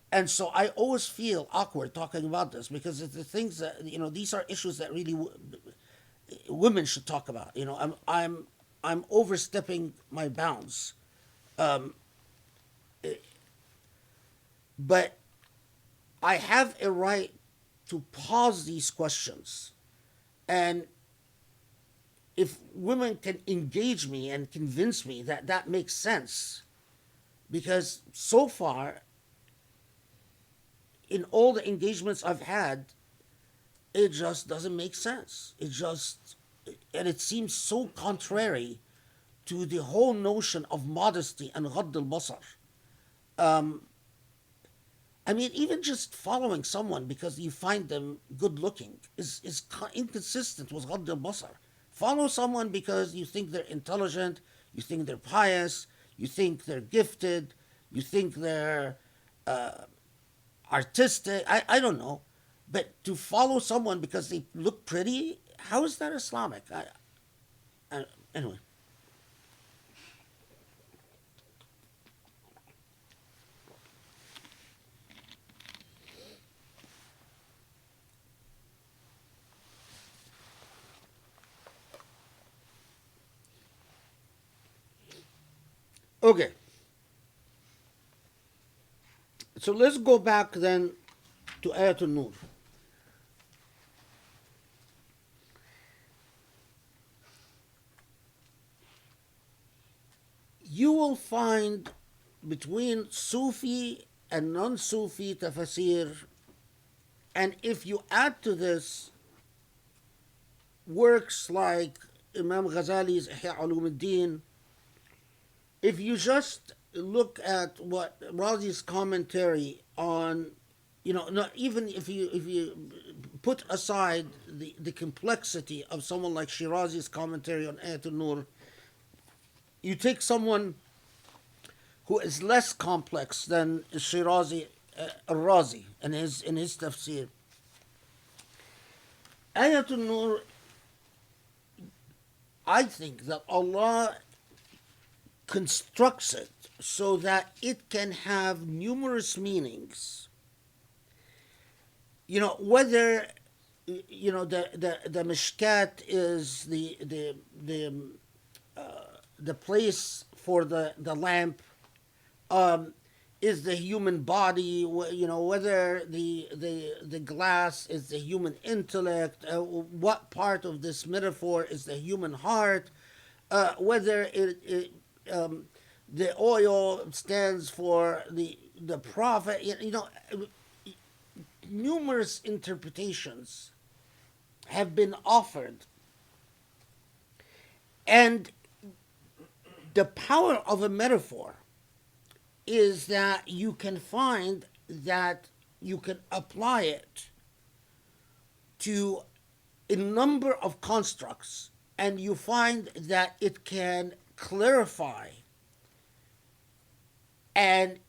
And so I always feel awkward talking about this because it's the things that, these are issues that really women should talk about. I'm overstepping my bounds. But I have a right to pause these questions. And if women can engage me and convince me that that makes sense, because so far, in all the engagements I've had, it just doesn't make sense. And it seems so contrary to the whole notion of modesty and ghadd al-basar. I mean, even just following someone because you find them good looking is inconsistent with ghadd al-basar. Follow someone because you think they're intelligent, you think they're pious, you think they're gifted, you think they're artistic. I don't know. But to follow someone because they look pretty, how is that Islamic? Anyway. Okay. So let's go back then to Ayat al-Nur. You will find between Sufi and non-Sufi tafsir, and if you add to this works like Imam Ghazali's Ihya Ulumuddin, if you just look at what Razi's commentary on, not even if you put aside the complexity of someone like Shirazi's commentary on Ayat al-Nur, you take someone who is less complex than Shirazi, al-Razi in his tafsir. Ayat al-Nur, I think that Allah constructs it so that it can have numerous meanings. Whether the mishkat is the place for the lamp, is the human body, whether the glass is the human intellect, what part of this metaphor is the human heart, whether the oil stands for the prophet, numerous interpretations have been offered. And the power of a metaphor is that you can find that you can apply it to a number of constructs, and you find that it can clarify and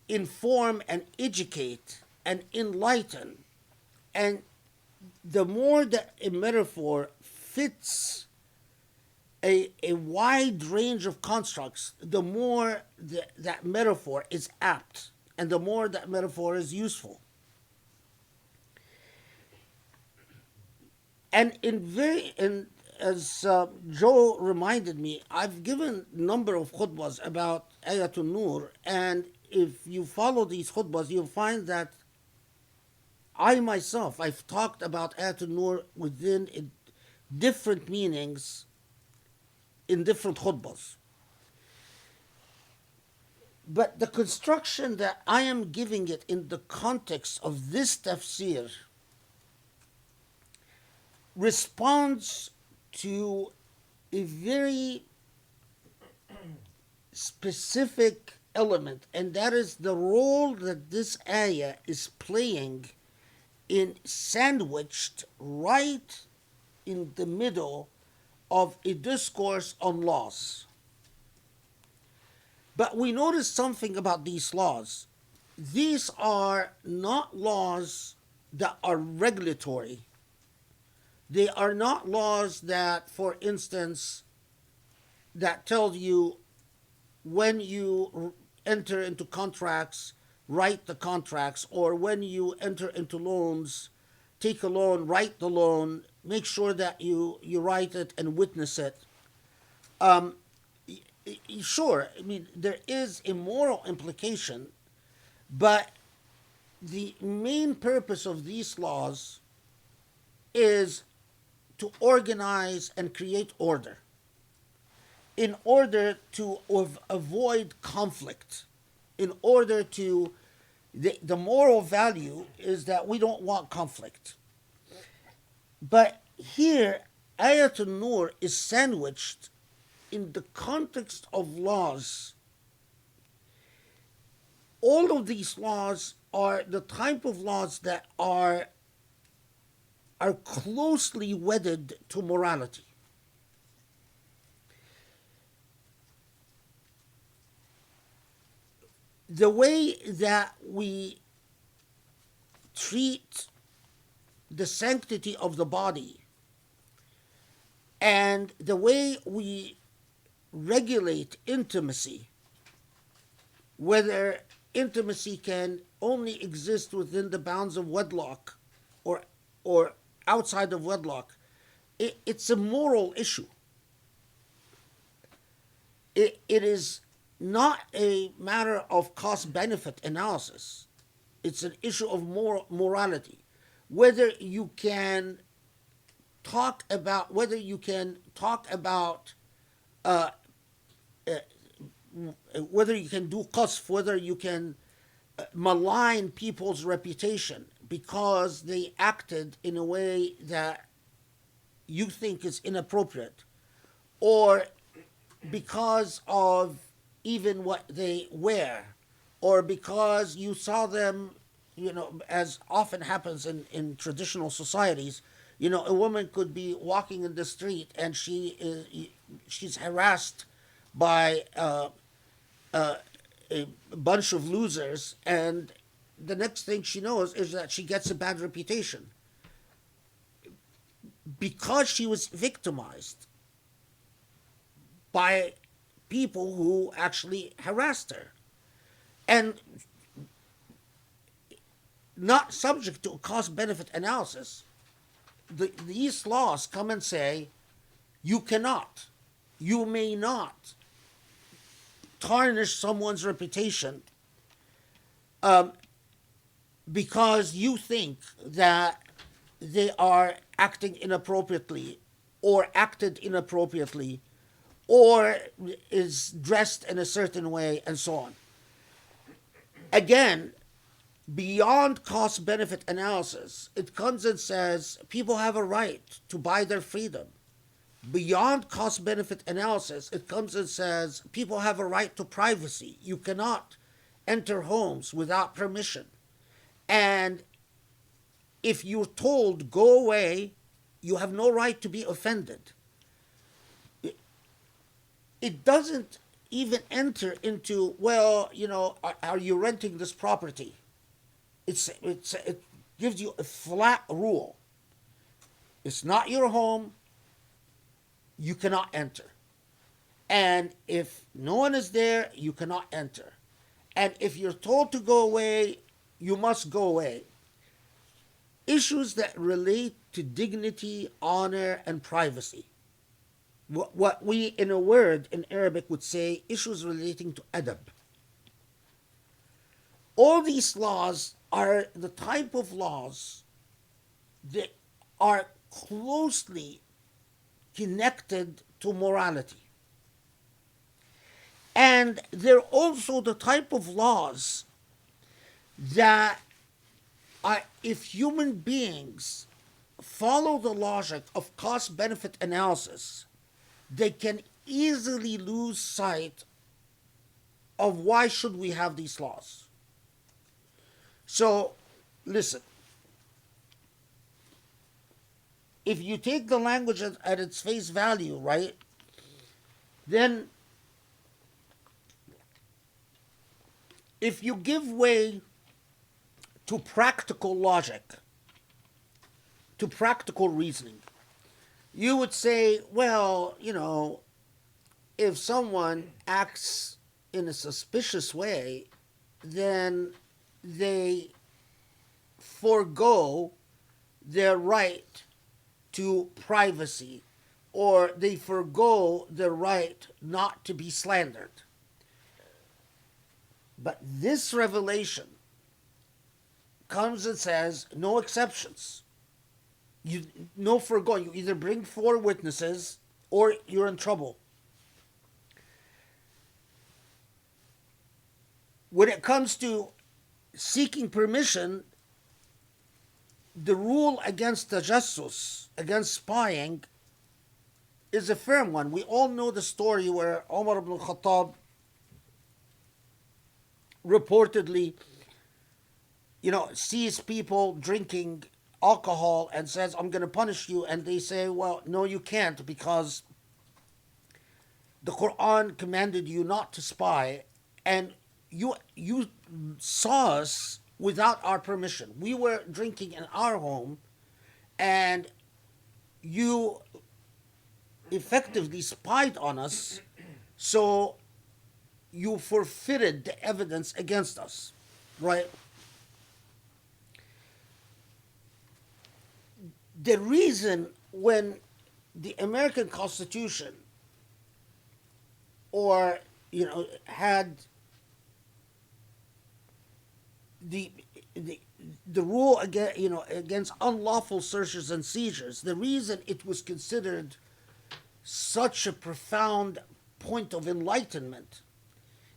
inform and educate and enlighten. And the more that a metaphor fits a wide range of constructs, the more that metaphor is apt and the more that metaphor is useful. And as Joe reminded me, I've given a number of khutbahs about Ayatul Noor, and if you follow these khutbahs, you'll find that I myself, I've talked about Ayatul Noor within different meanings in different khutbahs. But the construction that I am giving it in the context of this tafsir responds to a very specific element, and that is the role that this ayah is playing in sandwiched right in the middle of a discourse on laws. But we notice something about these laws. These are not laws that are regulatory. They are not laws that, for instance, that tell you when you enter into contracts, write the contracts, or when you enter into loans, take a loan, write the loan, make sure that you write it and witness it. Sure, I mean, there is a moral implication, but the main purpose of these laws is to organize and create order in order to avoid conflict, in order to, the moral value is that we don't want conflict. But here, Ayatul Noor is sandwiched in the context of laws. All of these laws are the type of laws that are closely wedded to morality. The way that we treat the sanctity of the body and the way we regulate intimacy, whether intimacy can only exist within the bounds of wedlock or outside of wedlock, it's a moral issue. It is not a matter of cost-benefit analysis. It's an issue of morality. Whether you can talk about whether you can do qasf, whether you can malign people's reputation because they acted in a way that you think is inappropriate, or because of even what they wear, or because you saw them, as often happens in traditional societies, a woman could be walking in the street and she's harassed by a bunch of losers, and the next thing she knows is that she gets a bad reputation because she was victimized by people who actually harassed her and not subject to a cost-benefit analysis. These laws come and say, you may not tarnish someone's reputation because you think that they are acting inappropriately or acted inappropriately or is dressed in a certain way and so on. Again, beyond cost-benefit analysis, it comes and says people have a right to buy their freedom. Beyond cost-benefit analysis, it comes and says people have a right to privacy. You cannot enter homes without permission. And if you're told, go away, you have no right to be offended. It doesn't even enter into, are you renting this property? It gives you a flat rule. It's not your home. You cannot enter. And if no one is there, you cannot enter. And if you're told to go away, you must go away. Issues that relate to dignity, honor, and privacy. what we in a word in Arabic would say issues relating to adab. All these laws are the type of laws that are closely connected to morality. And they're also the type of laws that are, if human beings follow the logic of cost benefit analysis, they can easily lose sight of why should we have these laws. So, listen. If you take the language at its face value, right, then if you give way to practical logic, to practical reasoning, you would say, well, if someone acts in a suspicious way, then they forego their right to privacy, or they forego their right not to be slandered. But this revelation comes and says no exceptions. No foregoing. You either bring 4 witnesses or you're in trouble. When it comes to seeking permission, the rule against tajassus, against spying, is a firm one. We all know the story where Umar ibn al-Khattab reportedly, sees people drinking alcohol and says, I'm going to punish you. And they say, well, no, you can't, because the Quran commanded you not to spy, and you saw us without our permission. We were drinking in our home, and you effectively spied on us, so you forfeited the evidence against us, right? The reason when the American Constitution had the rule against unlawful searches and seizures, the reason it was considered such a profound point of enlightenment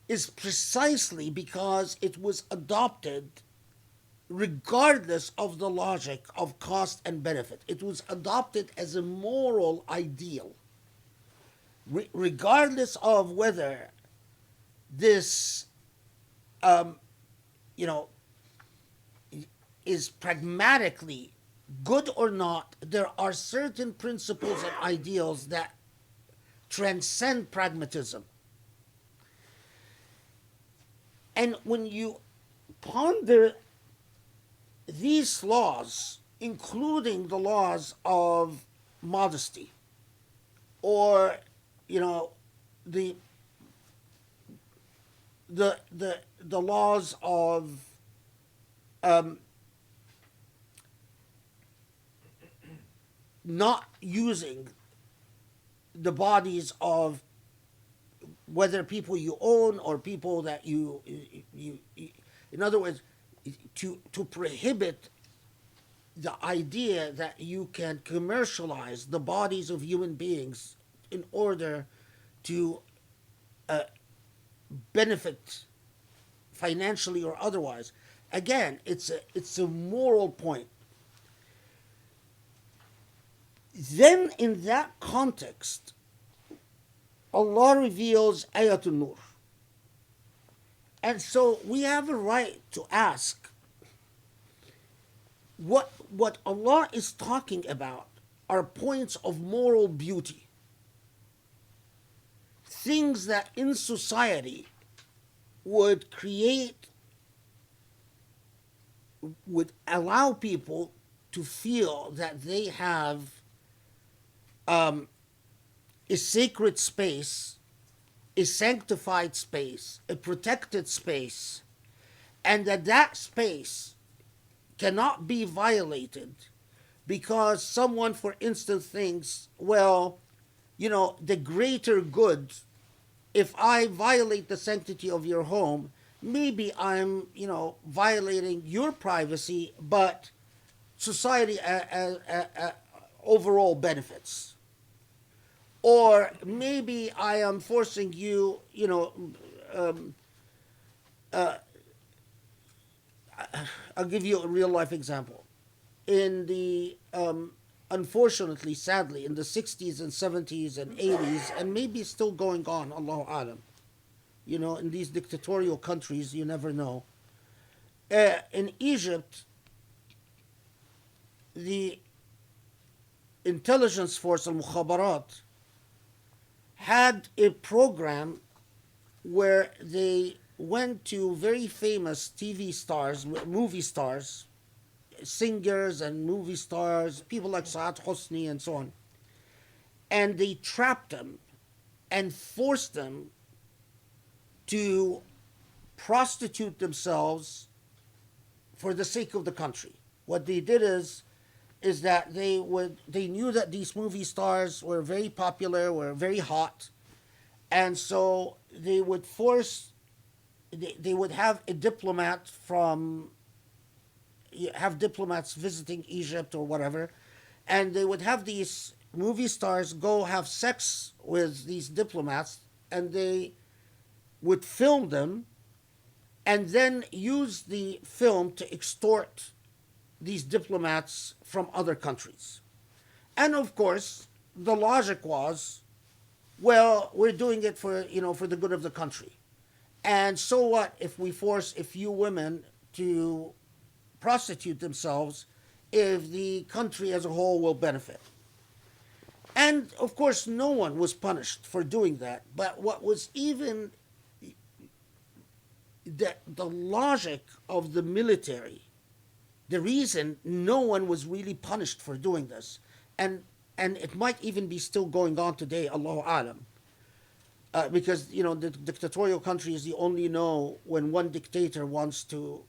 is precisely because it was adopted regardless of the logic of cost and benefit. It was adopted as a moral ideal, regardless of whether this is pragmatically good or not. There are certain principles and ideals that transcend pragmatism. And when you ponder these laws, including the laws of modesty, or the laws of not using the bodies of whether people you own or people that you in other words, to prohibit the idea that you can commercialize the bodies of human beings in order to benefit financially or otherwise. Again, it's a moral point. Then in that context, Allah reveals Ayatul Noor. And so we have a right to ask, what Allah is talking about are points of moral beauty. Things that in society would allow people to feel that they have a sacred space, a sanctified space, a protected space, and that space cannot be violated because someone, for instance, thinks, well, the greater good. If I violate the sanctity of your home, maybe I'm, violating your privacy, but society overall benefits. Or maybe I am forcing you, um, I'll give you a real life example. In the, unfortunately, sadly, in the 60s and 70s and 80s, and maybe still going on, Allahu Alam, in these dictatorial countries, you never know. In Egypt, the intelligence force, al-Mukhabarat, had a program where they went to very famous TV stars, movie stars, singers and movie stars, people like Saad Hosni and so on, and they trapped them and forced them to prostitute themselves for the sake of the country. What they did is that they knew that these movie stars were very popular, were very hot, and so they would have a diplomat have diplomats visiting Egypt or whatever, and they would have these movie stars go have sex with these diplomats, and they would film them and then use the film to extort these diplomats from other countries. And of course, the logic was, well, we're doing it for the good of the country. And so what if we force a few women to prostitute themselves if the country as a whole will benefit? And of course, no one was punished for doing that. But what was even the logic of the military, the reason no one was really punished for doing this, and it might even be still going on today, Allahu Alam, because the dictatorial countries, you only know when one dictator wants to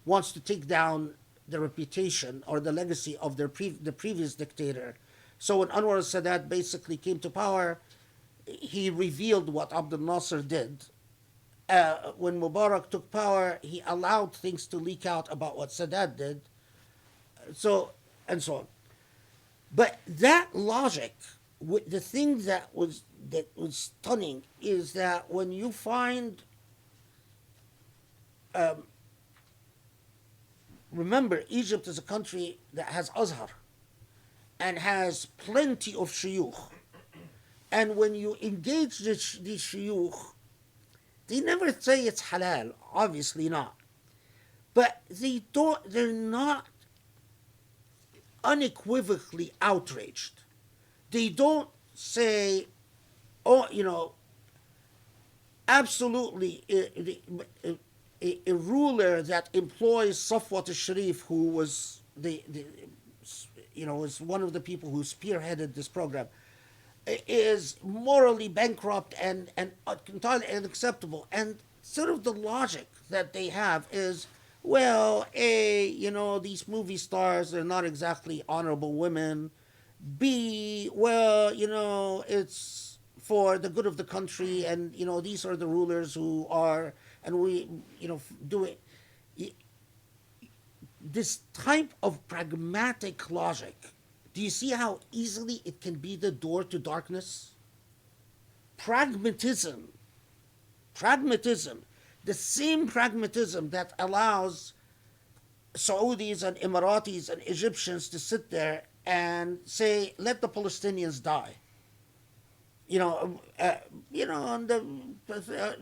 wants to take down the reputation or the legacy of the previous dictator. So when Anwar al-Sadat basically came to power, he revealed what Abdel Nasser did. When Mubarak took power, he allowed things to leak out about what Sadat did, so and so on. But that logic, the thing that was stunning is that when you find, remember, Egypt is a country that has Azhar and has plenty of shuyukh. And when you engage these shuyukh, they never say it's halal, obviously not. But they're not unequivocally outraged. They don't say, oh, absolutely, a ruler that employs Safwat al-Sharif, who was was one of the people who spearheaded this program, is morally bankrupt and entirely unacceptable. And sort of the logic that they have is, well, A, these movie stars are not exactly honorable women. B, well, it's for the good of the country, and, these are the rulers who are, and we, do it. This type of pragmatic logic, do you see how easily it can be the door to darkness? Pragmatism, the same pragmatism that allows Saudis and Emiratis and Egyptians to sit there and say, let the Palestinians die.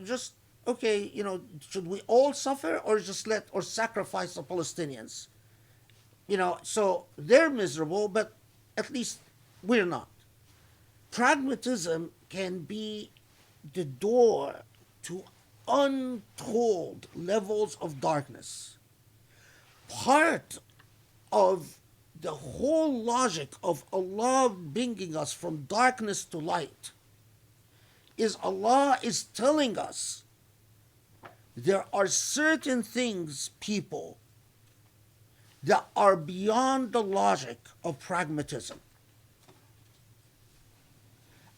Just, okay, should we all suffer or just sacrifice the Palestinians? So they're miserable, but at least we're not. Pragmatism can be the door to untold levels of darkness. Part of the whole logic of Allah bringing us from darkness to light is Allah is telling us there are certain things, people, that are beyond the logic of pragmatism.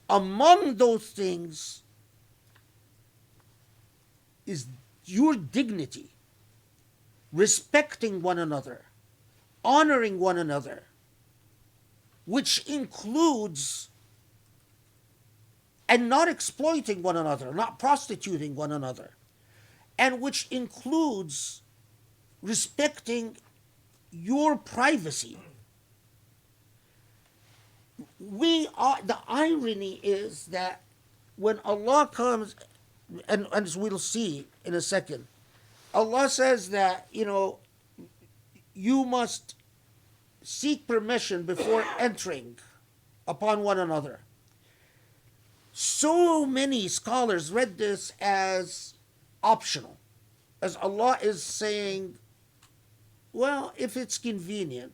Among those things is your dignity, respecting one another, honoring one another, which includes and not exploiting one another, not prostituting one another, and which includes respecting your privacy. The irony is that when Allah comes, and as we'll see in a second, Allah says that, you must seek permission before entering upon one another. So many scholars read this as optional, as Allah is saying, well, if it's convenient.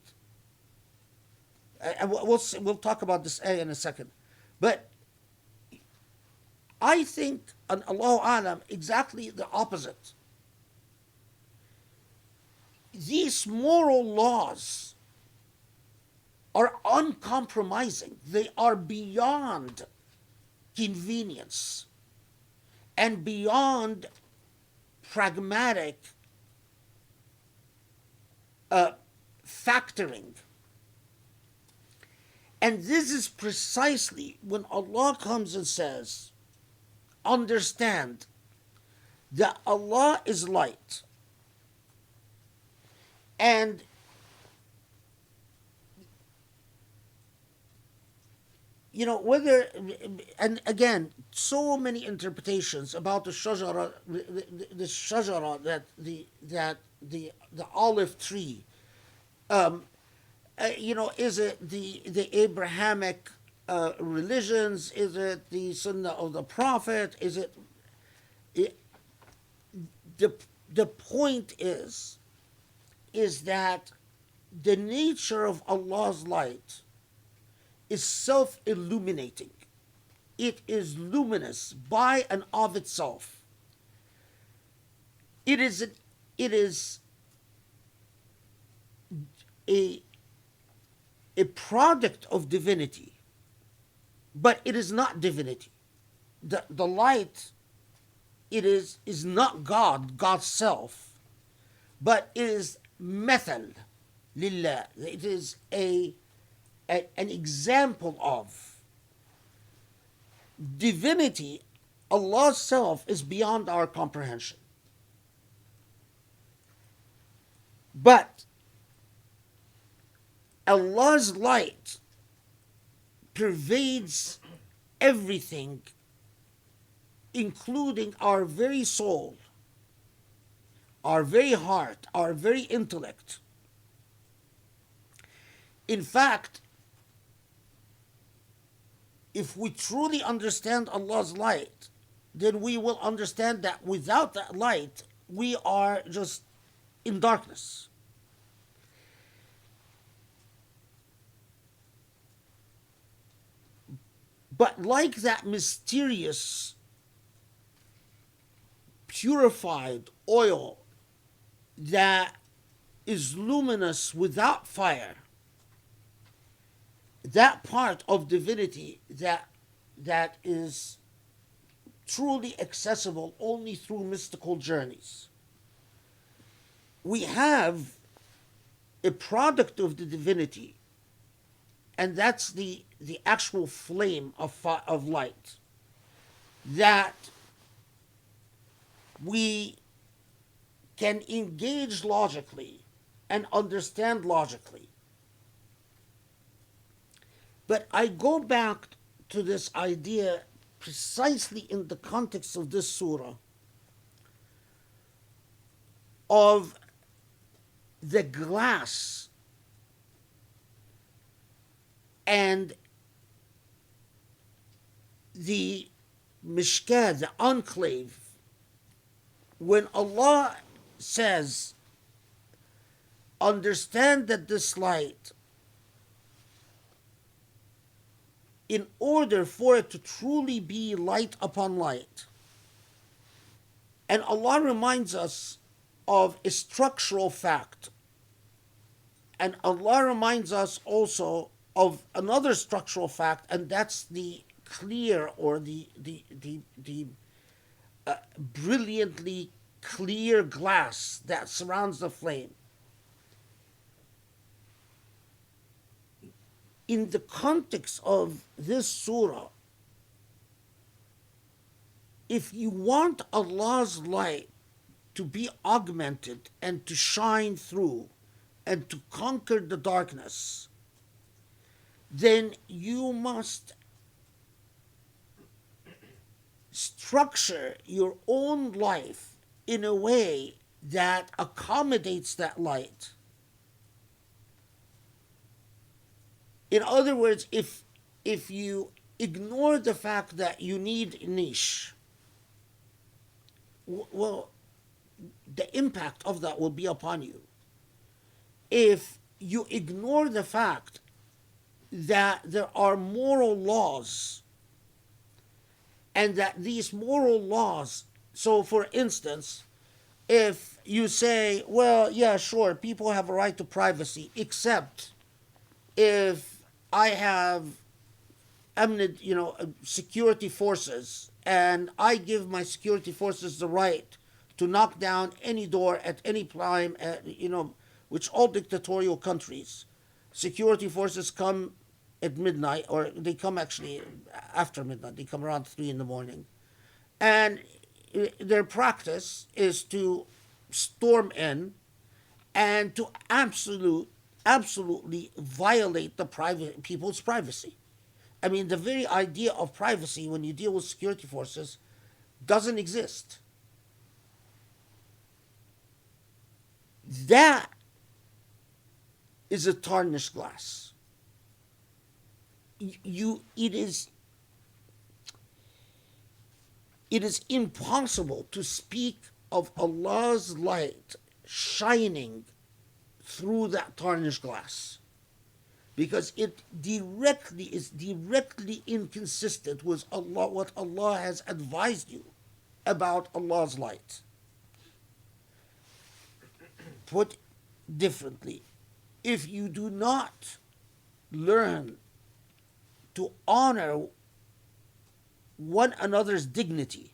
And we'll talk about this ayah in a second. But I think, and Allahu Alam, exactly the opposite. These moral laws are uncompromising. They are beyond convenience and beyond pragmatic factoring. And this is precisely when Allah comes and says, understand that Allah is light. And whether, and again, so many interpretations about the shajara, the shajara, that the olive tree. Is it the Abrahamic religions? Is it the Sunnah of the Prophet? Is it the point is that the nature of Allah's light is self-illuminating. It is luminous by and of itself. It is a product of divinity, but it is not divinity. The light, it is not God's self, but it is methal lillah. It is an example of divinity. Allah's self is beyond our comprehension. But Allah's light pervades everything, including our very soul, our very heart, our very intellect. In fact, if we truly understand Allah's light, then we will understand that without that light, we are just in darkness. But like that mysterious, purified oil that is luminous without fire, that part of divinity that is truly accessible only through mystical journeys. We have a product of the divinity, and that's the actual flame of light that we can engage logically and understand logically. But I go back to this idea precisely in the context of this surah of the glass and the mishkah, the enclave. When Allah says, understand that this light, in order for it to truly be light upon light, and Allah reminds us of a structural fact, And Allah reminds us also of another structural fact, and that's the clear or the brilliantly clear glass that surrounds the flame. In the context of this surah, if you want Allah's light to be augmented and to shine through and to conquer the darkness, then you must structure your own life in a way that accommodates that light. In other words, if you ignore the fact that you need niche, well, the impact of that will be upon you. If you ignore the fact that there are moral laws and that these moral laws, so for instance, if you say, well, yeah, sure, people have a right to privacy, except if I have security forces, and I give my security forces the right to knock down any door at any time, which all dictatorial countries, security forces come at midnight, or they come actually after midnight, they come around 3 a.m. And their practice is to storm in and to absolutely violate the people's privacy. I mean, the very idea of privacy when you deal with security forces doesn't exist. That is a tarnished glass. It is impossible to speak of Allah's light shining through that tarnished glass, because it is directly inconsistent with Allah, what Allah has advised you about Allah's light. Put differently, if you do not learn to honor one another's dignity,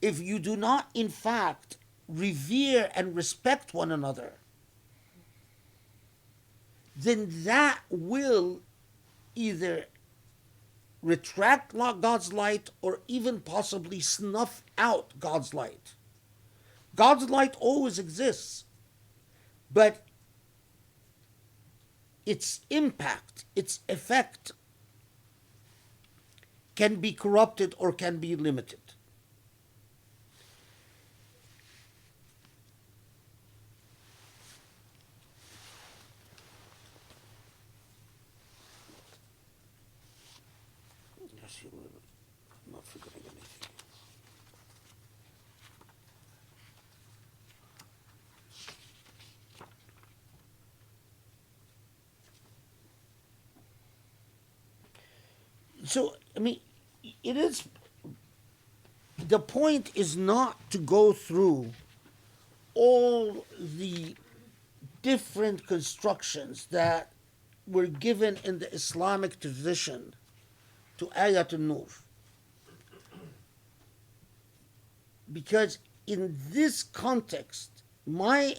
if you do not in fact revere and respect one another, then that will either retract God's light or even possibly snuff out God's light. God's light always exists, but its impact, its effect can be corrupted or can be limited. I'm not forgetting anything. So, I mean, the point is not to go through all the different constructions that were given in the Islamic tradition to Ayat Noor. Because in this context, my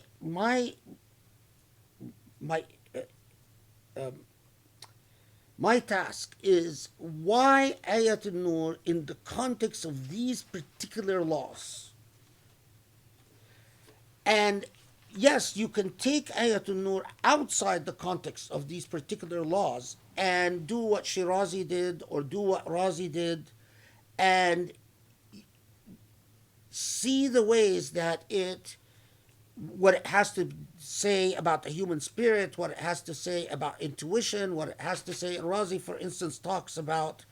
task is why Ayat Noor in the context of these particular laws. And yes, you can take Ayat Noor outside the context of these particular laws and do what Shirazi did or do what Razi did and see the ways that what it has to say about the human spirit, what it has to say about intuition, what it has to say. Razi, for instance, talks about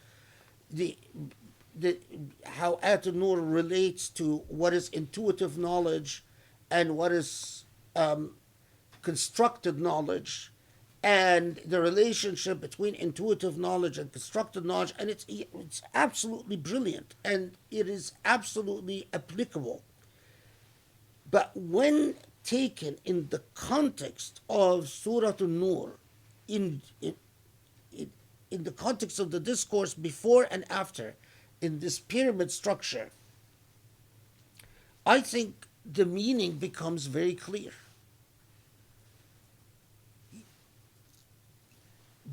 how Ayat Noor relates to what is intuitive knowledge and what is constructed knowledge, and the relationship between intuitive knowledge and constructed knowledge, and it's absolutely brilliant, and it is absolutely applicable. But when taken in the context of Surah Noor, in, in, in the context of the discourse before and after, in this pyramid structure, I think the meaning becomes very clear.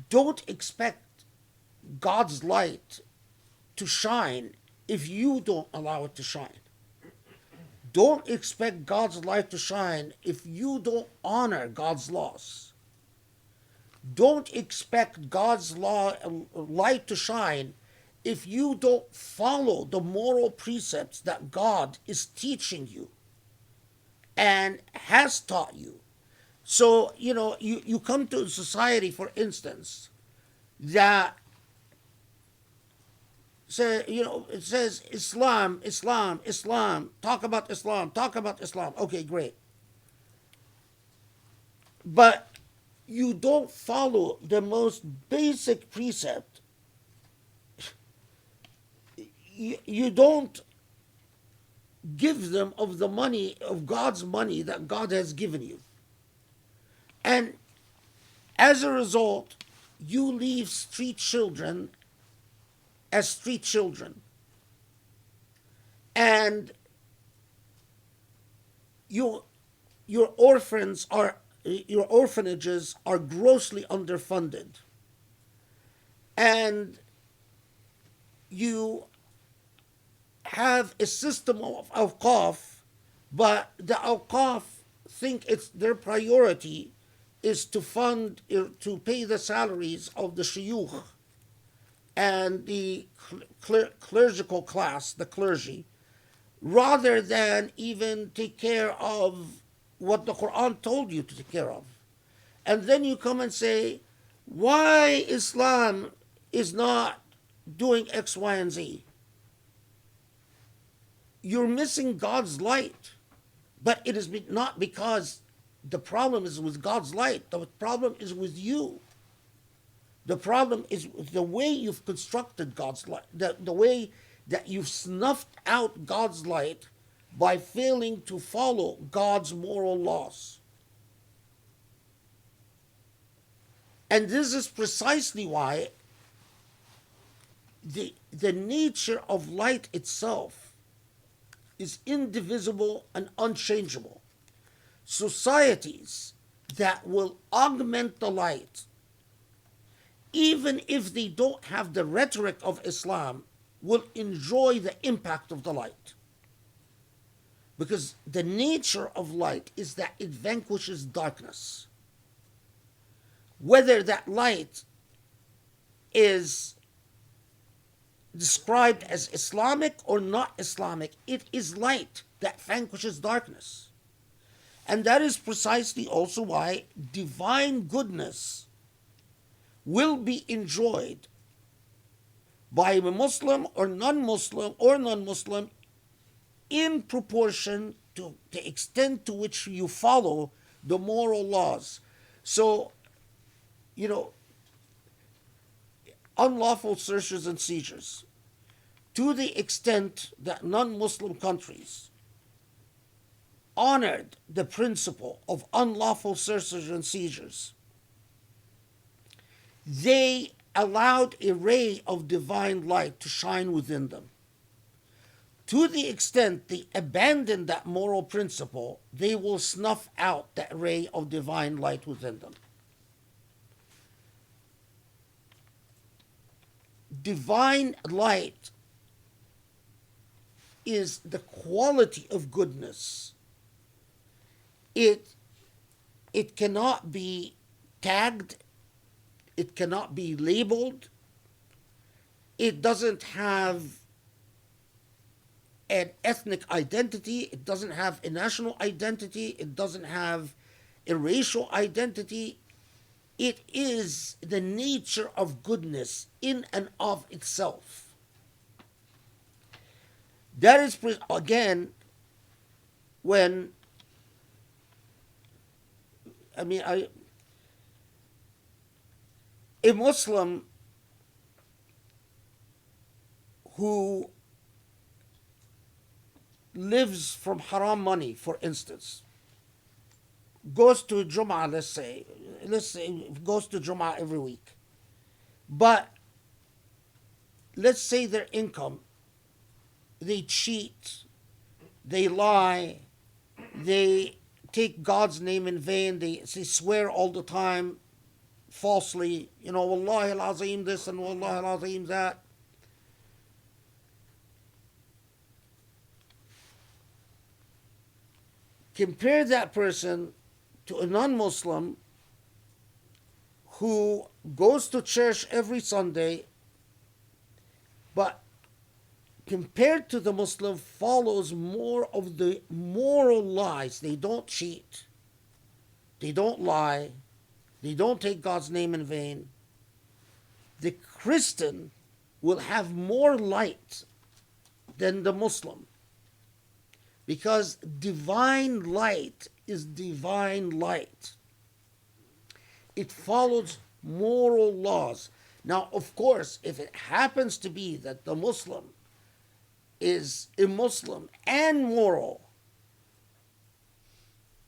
Don't expect God's light to shine if you don't allow it to shine. Don't expect God's light to shine if you don't honor God's laws. Don't expect God's light to shine if you don't follow the moral precepts that God is teaching you and has taught you. So, you come to a society, for instance, that it says Islam, Islam, Islam, talk about Islam, talk about Islam. Okay, great. But you don't follow the most basic precept. You don't give them of the money, of God's money that God has given you. And as a result, you leave street children as street children. And your orphanages are grossly underfunded. And you have a system of awqaf, but the awqaf think it's their priority is to to pay the salaries of the shuyukh and the clerical class, the clergy, rather than even take care of what the Quran told you to take care of. And then you come and say, why Islam is not doing X, Y, and Z? You're missing God's light. But it is not because the problem is with God's light. The problem is with you. The problem is the way you've constructed God's light, the way that you've snuffed out God's light by failing to follow God's moral laws. And this is precisely why the nature of light itself is indivisible and unchangeable. Societies that will augment the light, even if they don't have the rhetoric of Islam, will enjoy the impact of the light. Because the nature of light is that it vanquishes darkness. Whether that light is described as Islamic or not Islamic, it is light that vanquishes darkness. And that is precisely also why divine goodness will be enjoyed by a Muslim or non-Muslim in proportion to the extent to which you follow the moral laws. So, unlawful searches and seizures, to the extent that non-Muslim countries honored the principle of unlawful searches and seizures, they allowed a ray of divine light to shine within them. To the extent they abandon that moral principle, they will snuff out that ray of divine light within them. Divine light is the quality of goodness. It cannot be tagged. It cannot be labeled. It doesn't have an ethnic identity. It doesn't have a national identity. It doesn't have a racial identity. It is the nature of goodness in and of itself. That is, again, when, a Muslim who lives from haram money, for instance, goes to Jum'ah, let's say goes to Jum'ah every week, but let's say their income, they cheat, they lie, they take God's name in vain, they swear all the time falsely, Wallahi al-Azim this and Wallahi al-Azim that. Compare that person to a non-Muslim who goes to church every Sunday, but compared to the Muslim, follows more of the moral lies. They don't cheat, they don't lie, they don't take God's name in vain. The Christian will have more light than the Muslim, because divine light is divine light. It follows moral laws. Now, of course, if it happens to be that the Muslim is a Muslim and moral,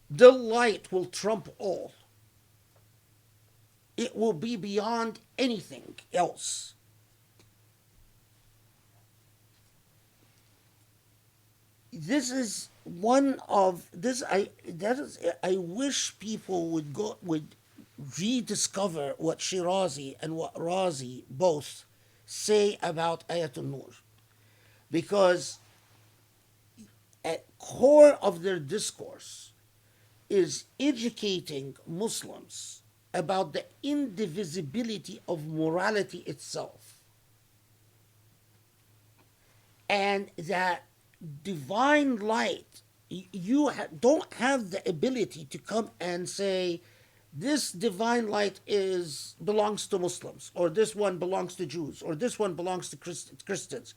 the light will trump all. It will be beyond anything else. This is one of this. I wish people would rediscover what Shirazi and what Razi both say about Ayatul Noor, because at core of their discourse is educating Muslims about the indivisibility of morality itself, and that divine light, don't have the ability to come and say this divine light belongs to Muslims, or this one belongs to Jews, or this one belongs to Christians.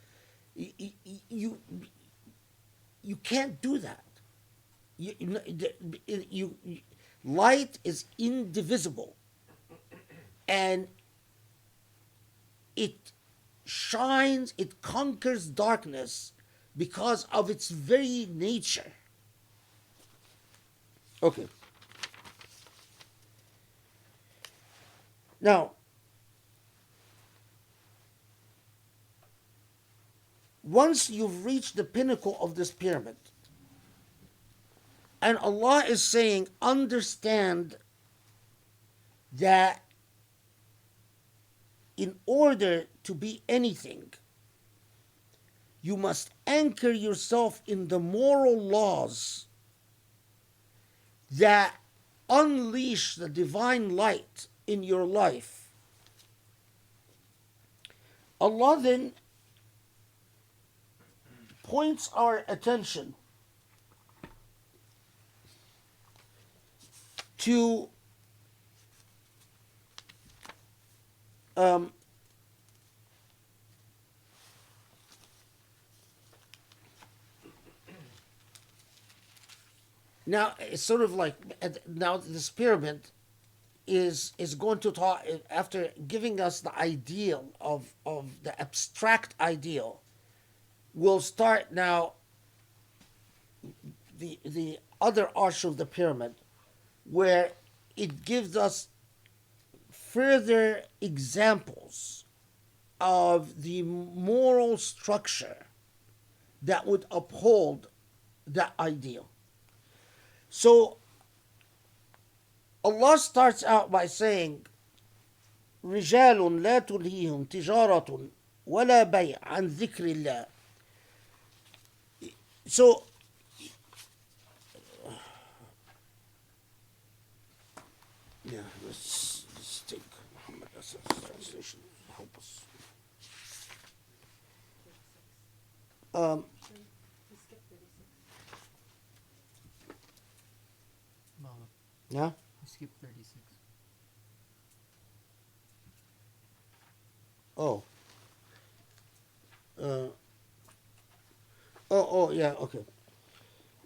You can't do that. Light is indivisible, and it shines, it conquers darkness because of its very nature. Okay. Now, once you've reached the pinnacle of this pyramid, and Allah is saying, understand that in order to be anything, you must anchor yourself in the moral laws that unleash the divine light in your life. Allah then points our attention to now it's sort of like, now this pyramid is going to talk, after giving us the ideal of the abstract ideal, we'll start now the other arch of the pyramid, where it gives us further examples of the moral structure that would uphold that ideal. So Allah starts out by saying, رجال لا تلهيهم تجارة ولا بيع عن ذكر الله. So yeah, let's take Muhammad Assad's translation. Help us. Yeah. Skip 36. Oh. Yeah, okay.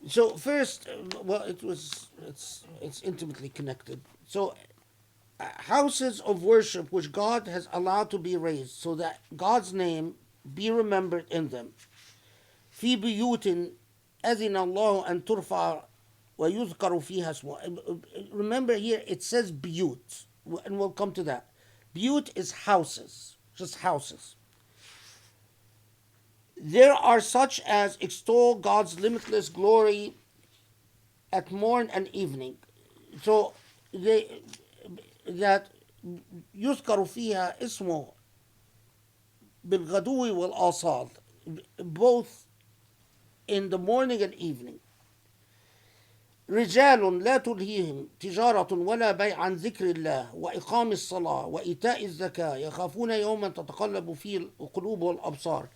So first, it's intimately connected. So, houses of worship which God has allowed to be raised, so that God's name be remembered in them. في بيوت أذن الله أن ترفع ويذكر فيها اسمه. Remember here it says biyut, and we'll come to that. Biyut is houses, just houses. There are such as extol God's limitless glory at morn and evening. So they, that يذكر فيها اسمه بالغدو والآصال, both in the morning and evening. رجال لا تلهيهم تجارة ولا بيع عن ذكر الله وإقام الصلاة وإيتاء الزكاة يخافون يوما تتقلب فيه القلوب والأبصار.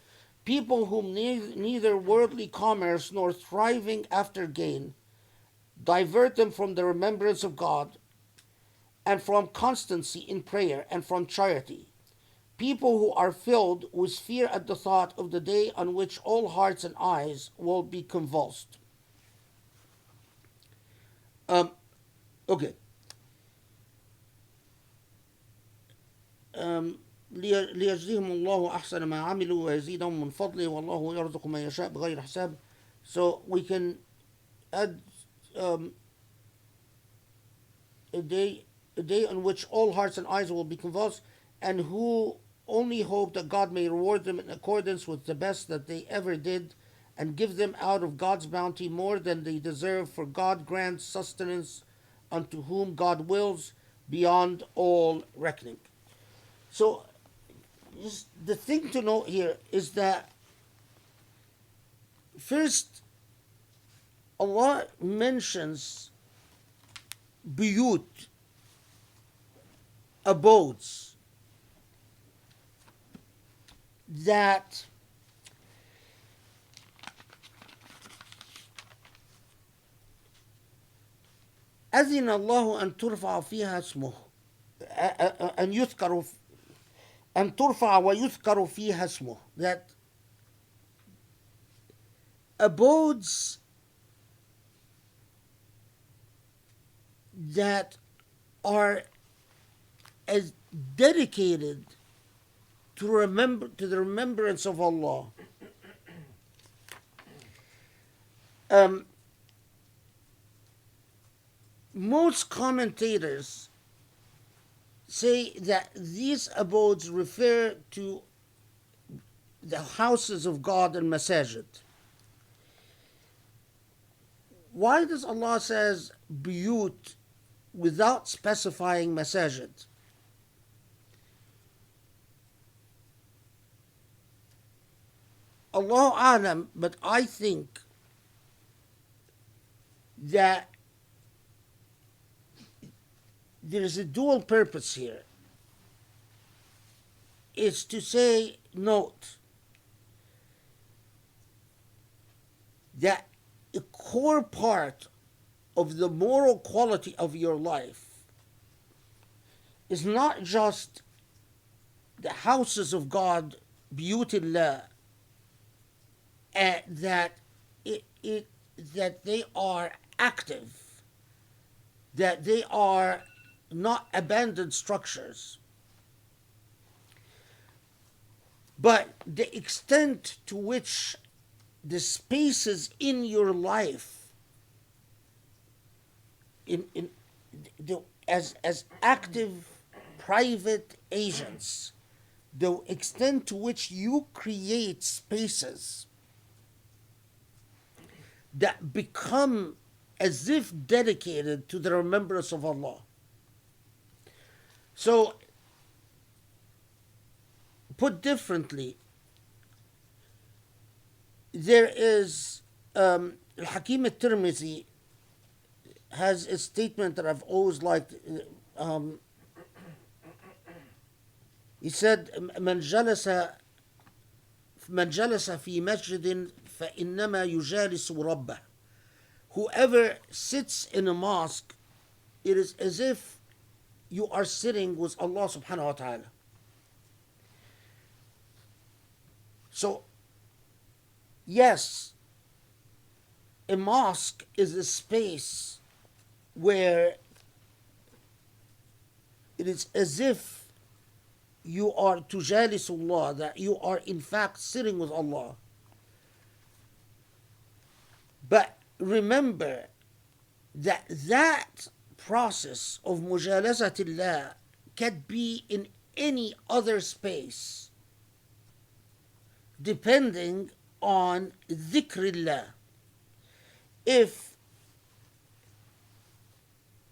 People whom neither worldly commerce nor striving after gain divert them from the remembrance of God and from constancy in prayer and from charity. People who are filled with fear at the thought of the day on which all hearts and eyes will be convulsed. Okay. ليجزيهم الله أحسن ما عملوا ويزيدهم من فضله والله يرزق من يشاء بغير حساب. So we can add a day on which all hearts and eyes will be convulsed, and who only hope that God may reward them in accordance with the best that they ever did, and give them out of God's bounty more than they deserve, for God grants sustenance unto whom God wills beyond all reckoning. So the thing to note here is that first Allah mentions buyut, abodes, that أذن الله أن ترفع فيها اسمه أن يذكر أن ترفع ويذكر فيها اسمه, that abodes that are as dedicated to the remembrance of Allah. Most commentators say that these abodes refer to the houses of God and masajid. Why does Allah says buyut without specifying masajid? Allah alam, but I think that there is a dual purpose here. It's to say, note, that a core part of the moral quality of your life is not just the houses of God, biyutillah, that that they are active, that they are not abandoned structures, but the extent to which the spaces in your life as active private agents, the extent to which you create spaces that become as if dedicated to the remembrance of Allah. So, put differently, there is Al-Hakim al-Tirmizi has a statement that I've always liked. He said, من جلس في مسجد فإنما يجالس ربه. Whoever sits in a mosque, it is as if you are sitting with Allah subhanahu wa ta'ala. So, yes, a mosque is a space where it is as if you are tujalisullah, that you are in fact sitting with Allah. But remember that process of mujalasatullah can be in any other space depending on dhikrillah. If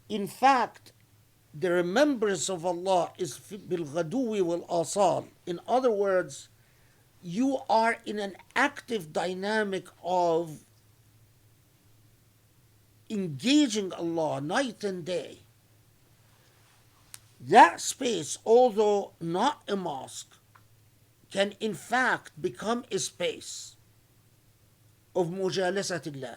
in fact the remembrance of Allah is bil-ghaduwi wal-asal, in other words, you are in an active dynamic of engaging Allah night and day, that space, although not a mosque, can in fact become a space of mujalasatullah.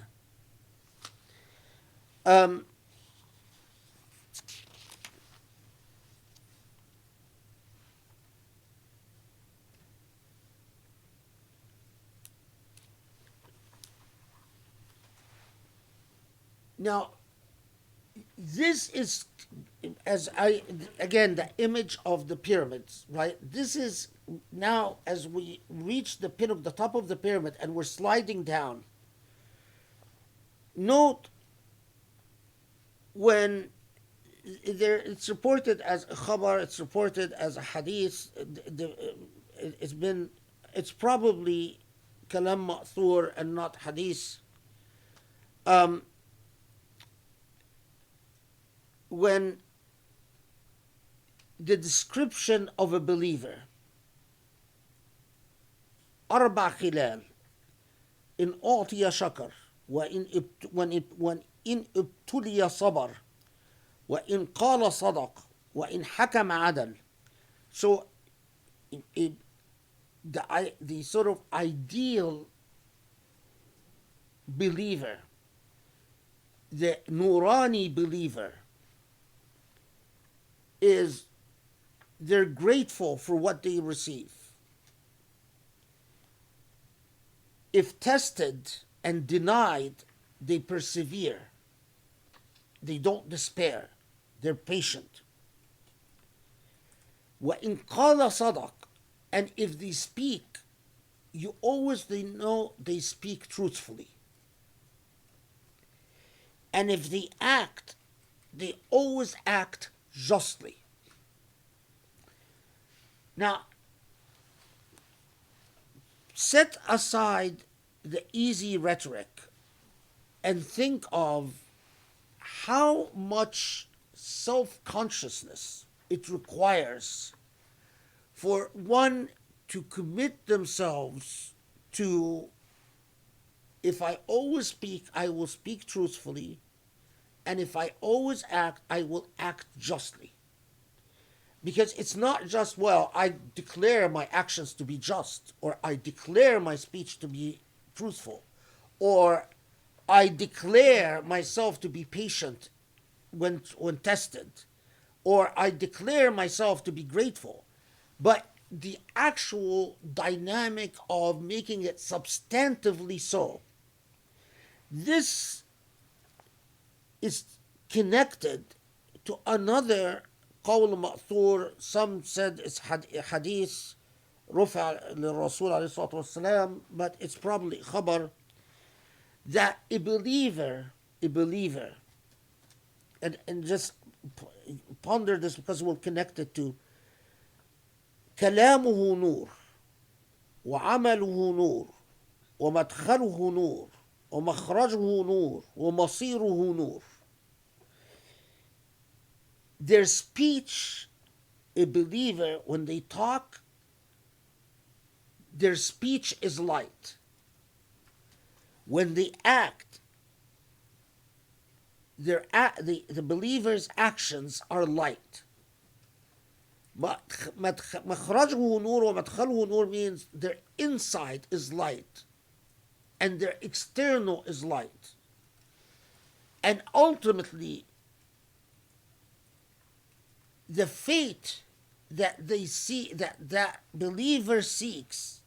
Now, this is, again, the image of the pyramids, right? This is now, as we reach the top of the pyramid and we're sliding down, note when it's reported as a khabar, it's reported as a hadith, it's probably kalam ma'thur and not hadith. When the description of a believer, أربع خلال إن أعطي شكر وإن ابتلي صبر وإن قال صدق وإن حكم عدل. So the sort of ideal believer, the Noorani believer, is they're grateful for what they receive. If tested and denied, they persevere. They don't despair. They're patient. وَإِنْ قَالَ صَدَقَ, and if they speak, they know they speak truthfully. And if they act, they always act justly. Now, set aside the easy rhetoric and think of how much self-consciousness it requires for one to commit themselves to, if I always speak, I will speak truthfully, and if I always act, I will act justly. Because it's not just, well, I declare my actions to be just, or I declare my speech to be truthful, or I declare myself to be patient when tested, or I declare myself to be grateful. But the actual dynamic of making it substantively so, this is connected to another qawl ma'thur. Some said it's hadith رفع للرسول عليه الصلاة والسلام, but it's probably khabar, that a believer, and just ponder this because we'll connect it to كلامه نور وعمله نور ومدخله نور ومخرجه نور ومصيره نور. Their speech, a believer, when they talk, their speech is light. When they act, the believer's actions are light. مخرجه نور ومدخله نور means their inside is light and their external is light. And ultimately, the fate that they see, that believer seeks,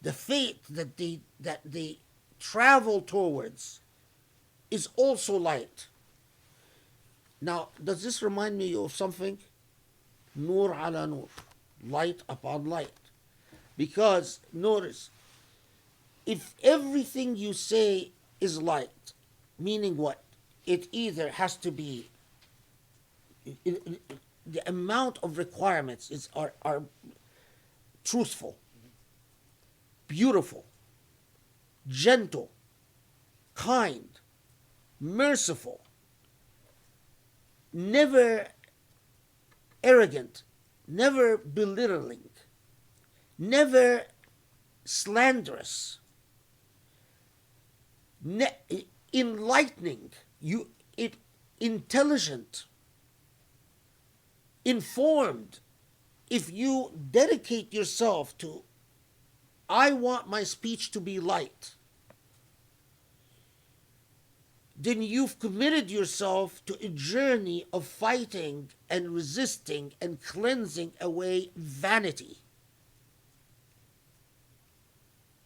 the fate that they travel towards, is also light. Now, does this remind me of something? Noor ala noor, light upon light. Because notice, if everything you say is light, meaning what? it either has to be the amount of requirements are truthful, beautiful, gentle, kind, merciful, never arrogant, never belittling, never slanderous, enlightening, intelligent, informed. If you dedicate yourself to, I want my speech to be light, then you've committed yourself to a journey of fighting and resisting and cleansing away vanity,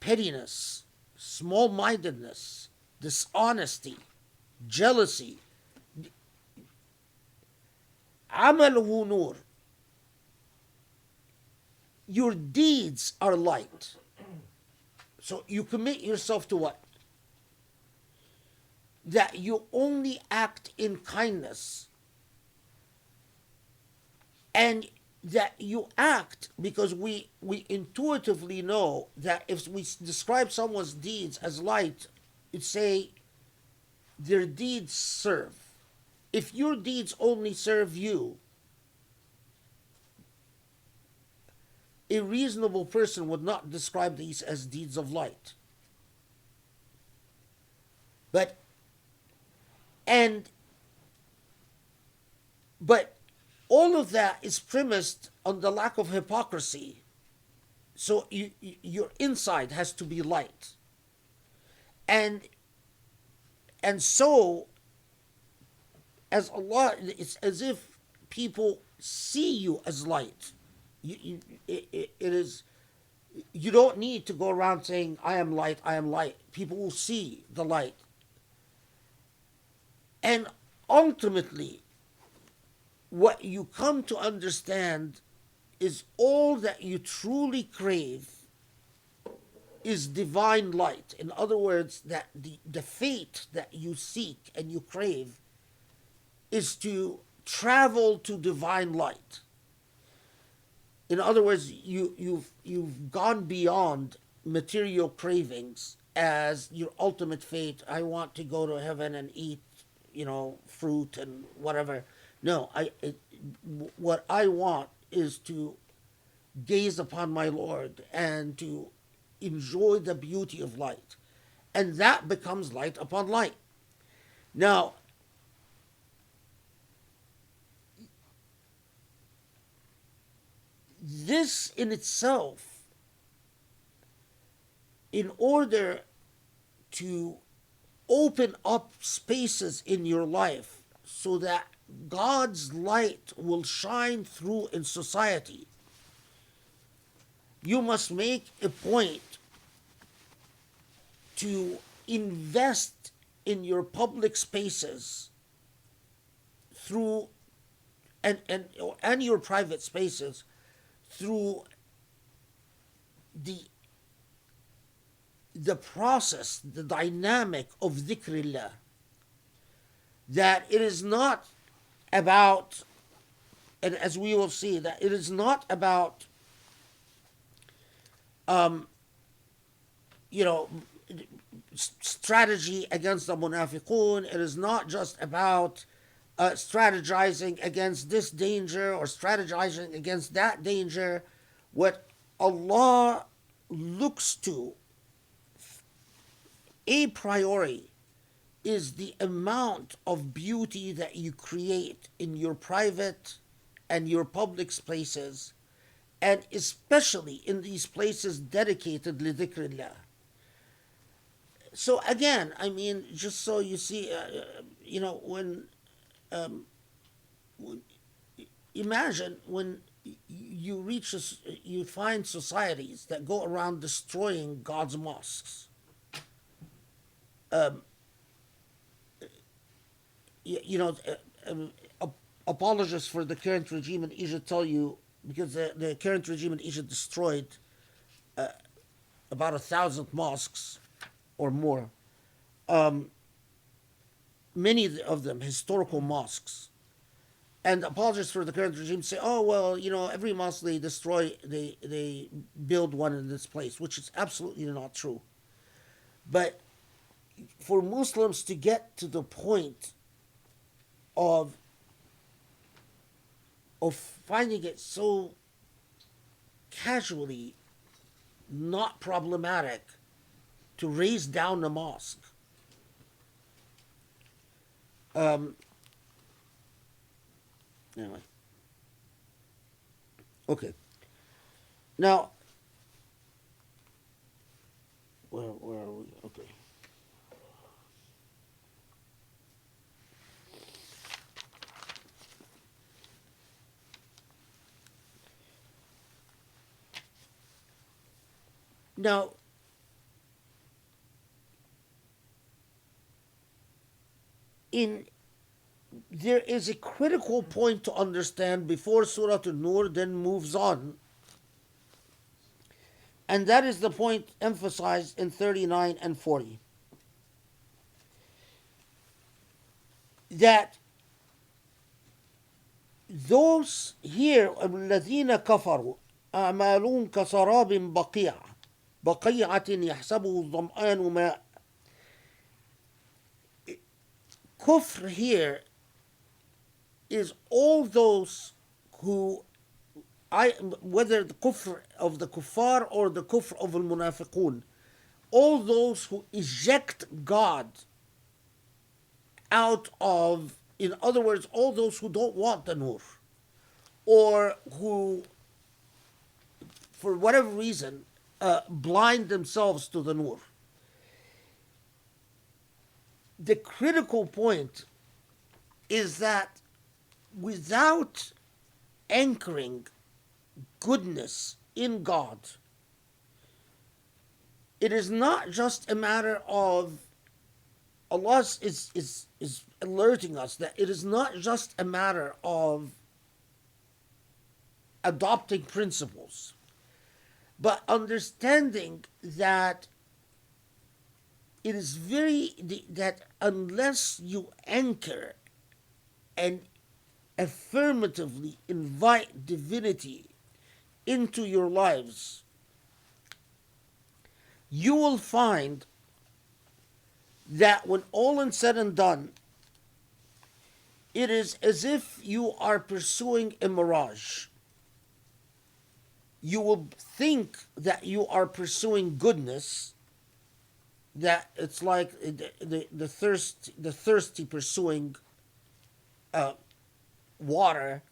pettiness, small-mindedness, dishonesty, jealousy. عمله نور. Your deeds are light. So you commit yourself to what? That you only act in kindness, and that you act because we intuitively know that if we describe someone's deeds as light, it's say their deeds serve. If your deeds only serve you, a reasonable person would not describe these as deeds of light. But all of that is premised on the lack of hypocrisy. So your inside has to be light. And so, as Allah, it's as if people see you as light. It is, you don't need to go around saying, I am light, I am light. People will see the light. And ultimately, what you come to understand is all that you truly crave is divine light. In other words, that the fate that you seek and you crave is to travel to divine light. In other words, you've gone beyond material cravings as your ultimate fate. I want to go to heaven and eat, fruit and whatever. No, what I want is to gaze upon my Lord and to enjoy the beauty of light. And that becomes light upon light. Now, this in itself, in order to open up spaces in your life so that God's light will shine through in society, you must make a point to invest in your public spaces through and your private spaces through the process, the dynamic of dhikrillah. That it is not about, and as we will see, that it is not about strategy against the munafiqun. It is not just about strategizing against this danger or strategizing against that danger. What Allah looks to a priori is the amount of beauty that you create in your private and your public spaces, and especially in these places dedicated li dhikrillah. So again, just so you see, imagine when you find societies that go around destroying God's mosques. Apologists for the current regime in Egypt tell you, because the current regime in Egypt destroyed about 1,000 mosques or more. many of them historical mosques. And apologists for the current regime say, oh, well, every mosque they destroy, they build one in this place, which is absolutely not true. But for Muslims to get to the point of finding it so casually not problematic to raise down a mosque, anyway. Okay. Now, where are we? Okay. Now, there is a critical point to understand before Surah An-Nur then moves on, and that is the point emphasized in 39 and 40. That those here, الذين كفروا أعمالهم كسراب بقيعة يحسبه الظمآن ماء. Kufr here is all those who, whether the kufr of the kuffar or the kufr of the munafiqun, all those who eject God out of, in other words, all those who don't want the Noor, or who, for whatever reason, blind themselves to the Noor. The critical point is that without anchoring goodness in God, it is not just a matter of, Allah is alerting us that it is not just a matter of adopting principles, but understanding that it is that unless you anchor and affirmatively invite divinity into your lives, you will find that when all is said and done, it is as if you are pursuing a mirage. You will think that you are pursuing goodness, that it's like the thirsty pursuing water,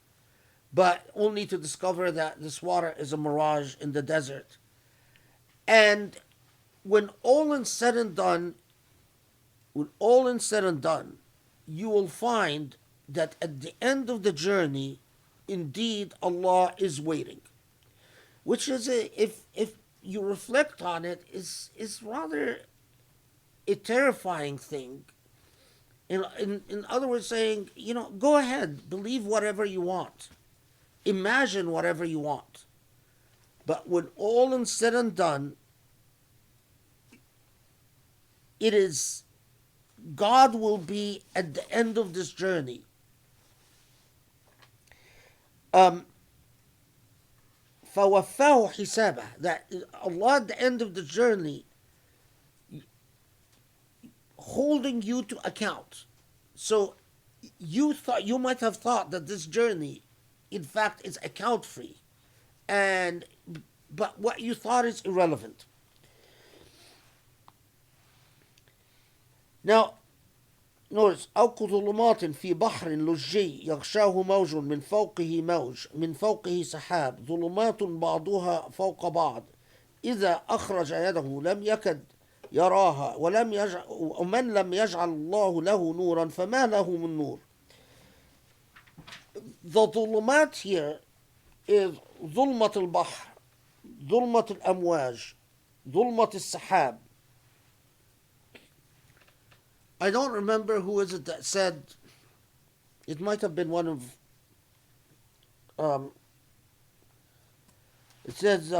but only to discover that this water is a mirage in the desert. And when all is said and done, you will find that at the end of the journey, indeed Allah is waiting, which is if you reflect on it, is rather a terrifying thing. In other words, saying, go ahead, believe whatever you want, imagine whatever you want, but when all is said and done, it is God will be at the end of this journey. فَوَفَّاهُ حِسَابَهُ, that Allah at the end of the journey holding you to account. So you might have thought that this journey, in fact, is account free, but what you thought is irrelevant. Now, notice, أو كظلمات في بحر لجي يغشاه موج من فوقه موج من فوقه سحاب ظلمات بعضها فوق بعض إذا أخرج يده لم يكد يراها ومن لم يجعل الله له نورا فما له من نور. The ظلمات here is ظلمة البحر, ظلمة الأمواج, ظلمة السحاب. I don't remember who is it that said, it might have been one of, it says,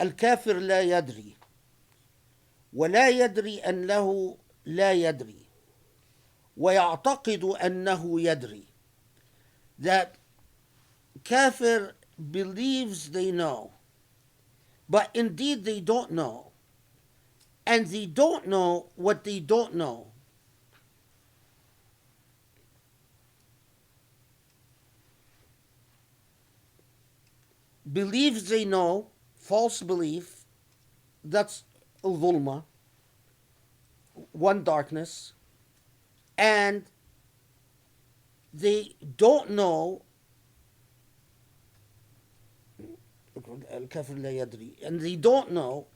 الكافر لا يدري ولا يدري أن له لا يدري ويعتقد أنه يدري. That kafir believes they know, but indeed they don't know. And they don't know what they don't know. Believes they know, false belief, that's dhulma, one darkness. And they don't know, الكافر لا يدري, and they don't know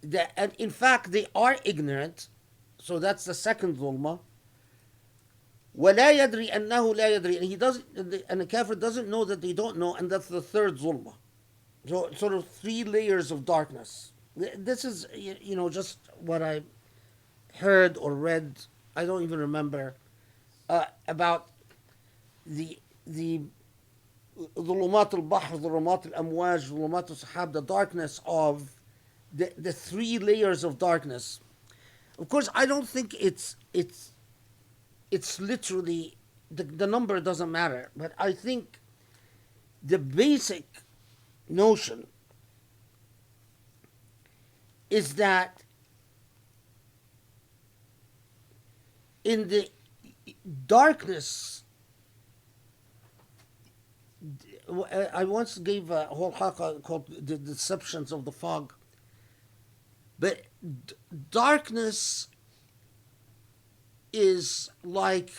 that, and in fact they are ignorant, so that's the second dhulma. ولا يدري أنه لا يدري, and he doesn't, and the kafir doesn't know that they don't know, and that's the third dhulma. So sort of three layers of darkness. This is, just what I heard or read, I don't even remember, about the ظلمات البحر, ظلمات الأمواج, ظلمات السحاب, the darkness of the three layers of darkness. Of course, I don't think it's literally, the number doesn't matter, but I think the basic notion is that in the darkness, I once gave a whole halqa called The Deceptions of the Fog, but darkness is like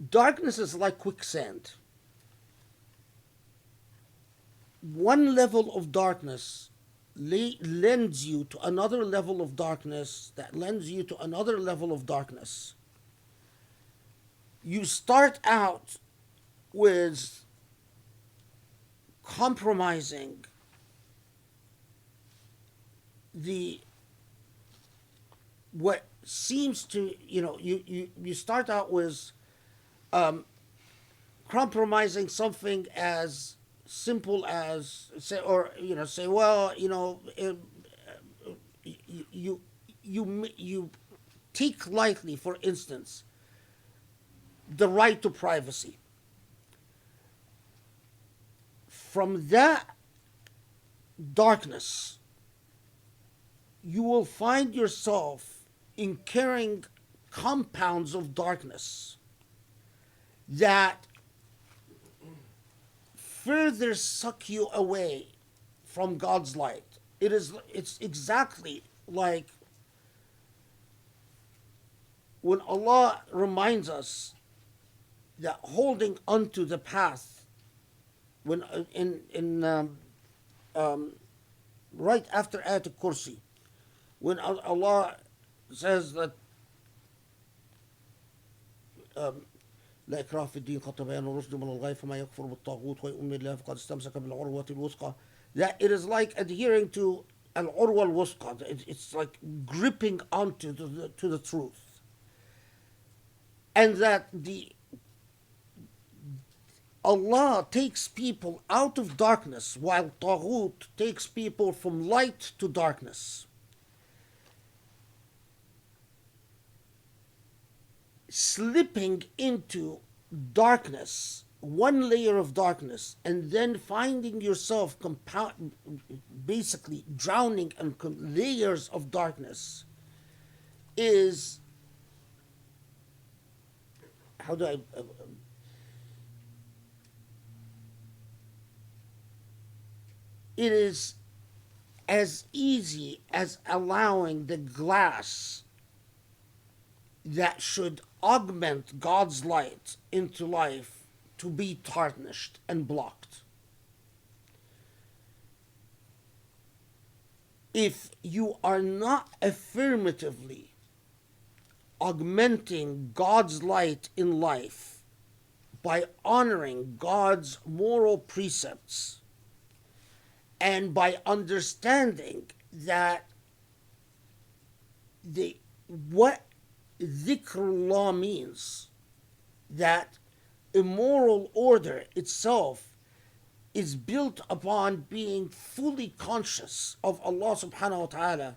darkness is like quicksand. One level of darkness lends you to another level of darkness that lends you to another level of darkness. You start out with compromising what seems to, you start out with compromising something as simple as say, well, you take lightly, for instance, the right to privacy. From that darkness, you will find yourself incurring compounds of darkness that further suck you away from God's light. It's exactly like when Allah reminds us that holding onto the path, when right after Ayat al-Kursi, when Allah says that لا إكراه في الدين قد تبين الرشد من الغي فما يكفر بالطاغوت ويؤمن بالله فقد استمسك بالعروة الوثقى, that it is like adhering to al-urwa al-wusqa. It's like gripping onto the truth, and that Allah takes people out of darkness while taghut takes people from light to darkness. Slipping into darkness, one layer of darkness, and then finding yourself basically drowning in layers of darkness is, how do I it is as easy as allowing the glass that should augment God's light into life to be tarnished and blocked. If you are not affirmatively augmenting God's light in life by honoring God's moral precepts and by understanding that what dhikrullah means, that immoral order itself is built upon being fully conscious of Allah subhanahu wa ta'ala,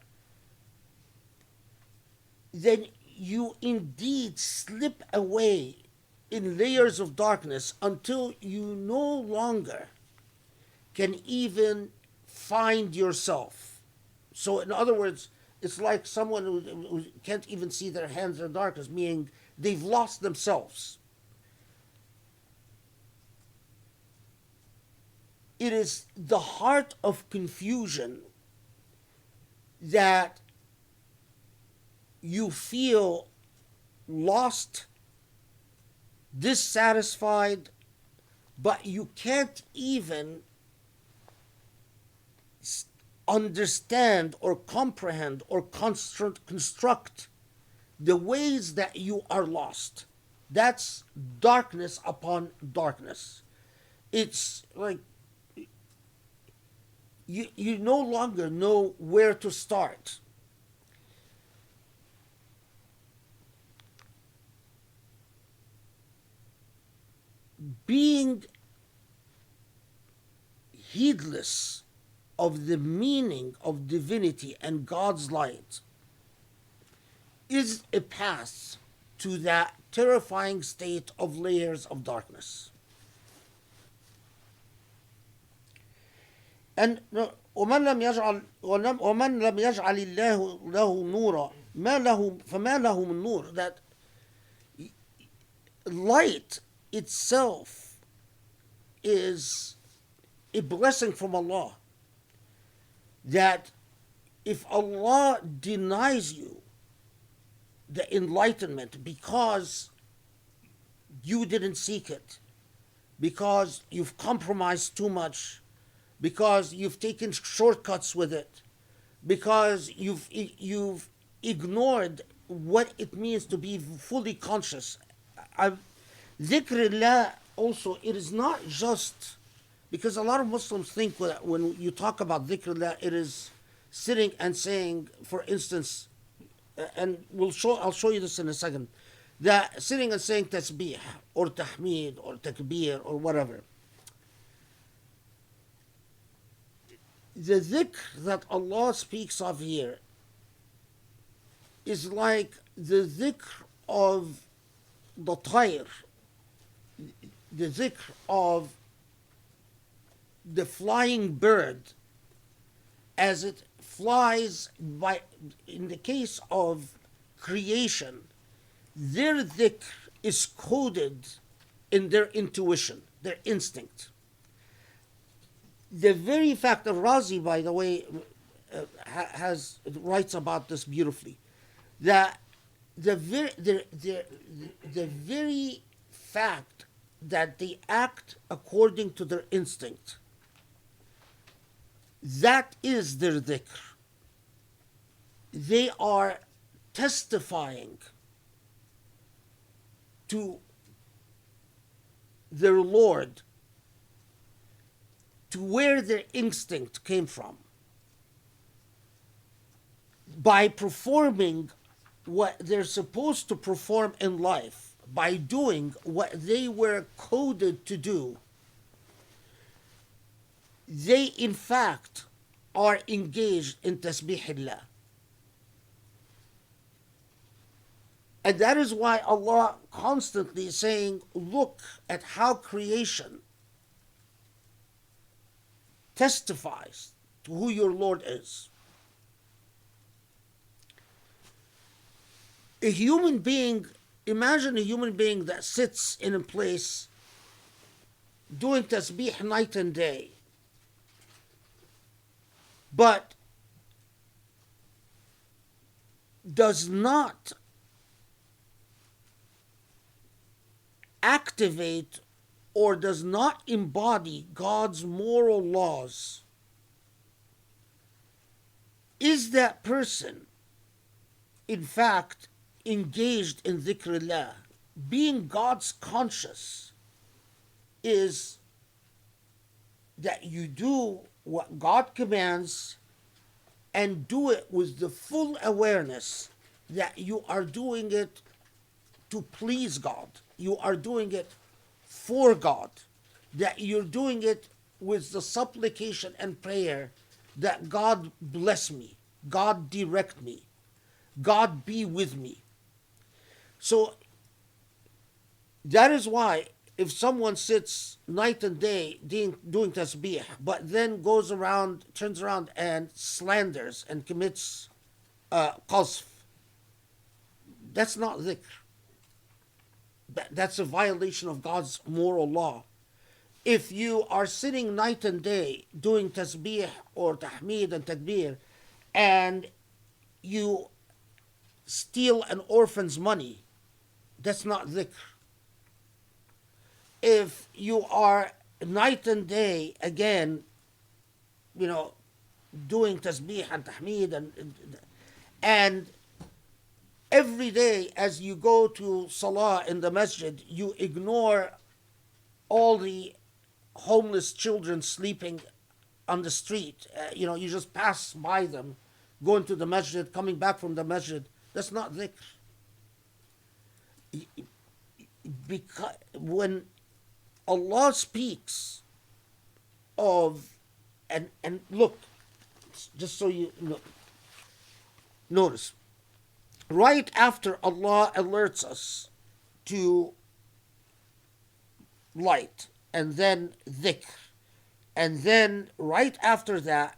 then you indeed slip away in layers of darkness until you no longer can even find yourself. So, in other words, it's like someone who can't even see their hands in the darkness, meaning they've lost themselves. It is the heart of confusion that you feel lost, dissatisfied, but you can't even understand or comprehend or construct the ways that you are lost. That's darkness upon darkness. It's like you no longer know where to start. Being heedless of the meaning of divinity and God's light is a path to that terrifying state of layers of darkness. And ومن لم يجعل الله له نورا فما له من نور, that light itself is a blessing from Allah. That if Allah denies you the enlightenment because you didn't seek it, because you've compromised too much, because you've taken shortcuts with it, because you've ignored what it means to be fully conscious. Dhikrullah also, it is not just, because a lot of Muslims think when you talk about dhikrullah, it is sitting and saying, for instance, and I'll show you this in a second, that sitting and saying tasbih or tahmid or takbir or whatever. The dhikr that Allah speaks of here is like the dhikr of the tayr, the dhikr of the flying bird as it flies by. In the case of creation, their dhikr is coded in their intuition, their instinct. The very fact of Razi, by the way, writes about this beautifully, that the very fact that they act according to their instinct, that is their dhikr. They are testifying to their Lord, to where their instinct came from, by performing what they're supposed to perform in life, by doing what they were coded to do. They in fact are engaged in tasbihillah. And that is why Allah constantly is saying, look at how creation testifies to who your Lord is. A human being, imagine a human being that sits in a place doing tasbih night and day, but does not activate or does not embody God's moral laws. Is that person, in fact, engaged in dhikrullah? Being God's conscious is that you do what God commands and do it with the full awareness that you are doing it to please God. You are doing it for God, that you're doing it with the supplication and prayer that God bless me, God direct me, God be with me. So that is why if someone sits night and day doing tasbih, but then turns around and slanders and commits qasf, that's not dhikr. That's a violation of God's moral law. If you are sitting night and day doing tasbih or tahmid and takbir, and you steal an orphan's money, that's not dhikr. If you are night and day again, doing tasbih and tahmid and every day as you go to salah in the masjid, you ignore all the homeless children sleeping on the street. You just pass by them, going to the masjid, coming back from the masjid. That's not dhikr. Because when Allah speaks of, and look, just so you know, notice, right after Allah alerts us to light, and then dhikr, and then right after that,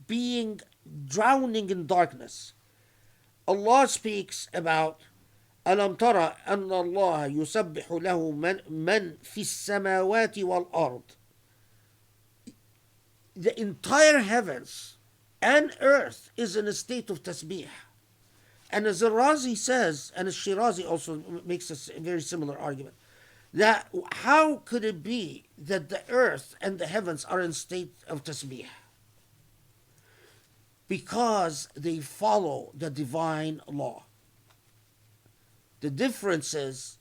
drowning in darkness, Allah speaks about ألم ترى أن الله يسبح له من في السماوات والأرض. The entire heavens and earth is in a state of tasbih. And as Razi says, and as Shirazi also makes a very similar argument, that how could it be that the earth and the heavens are in state of tasbih? Because they follow the divine law. The difference is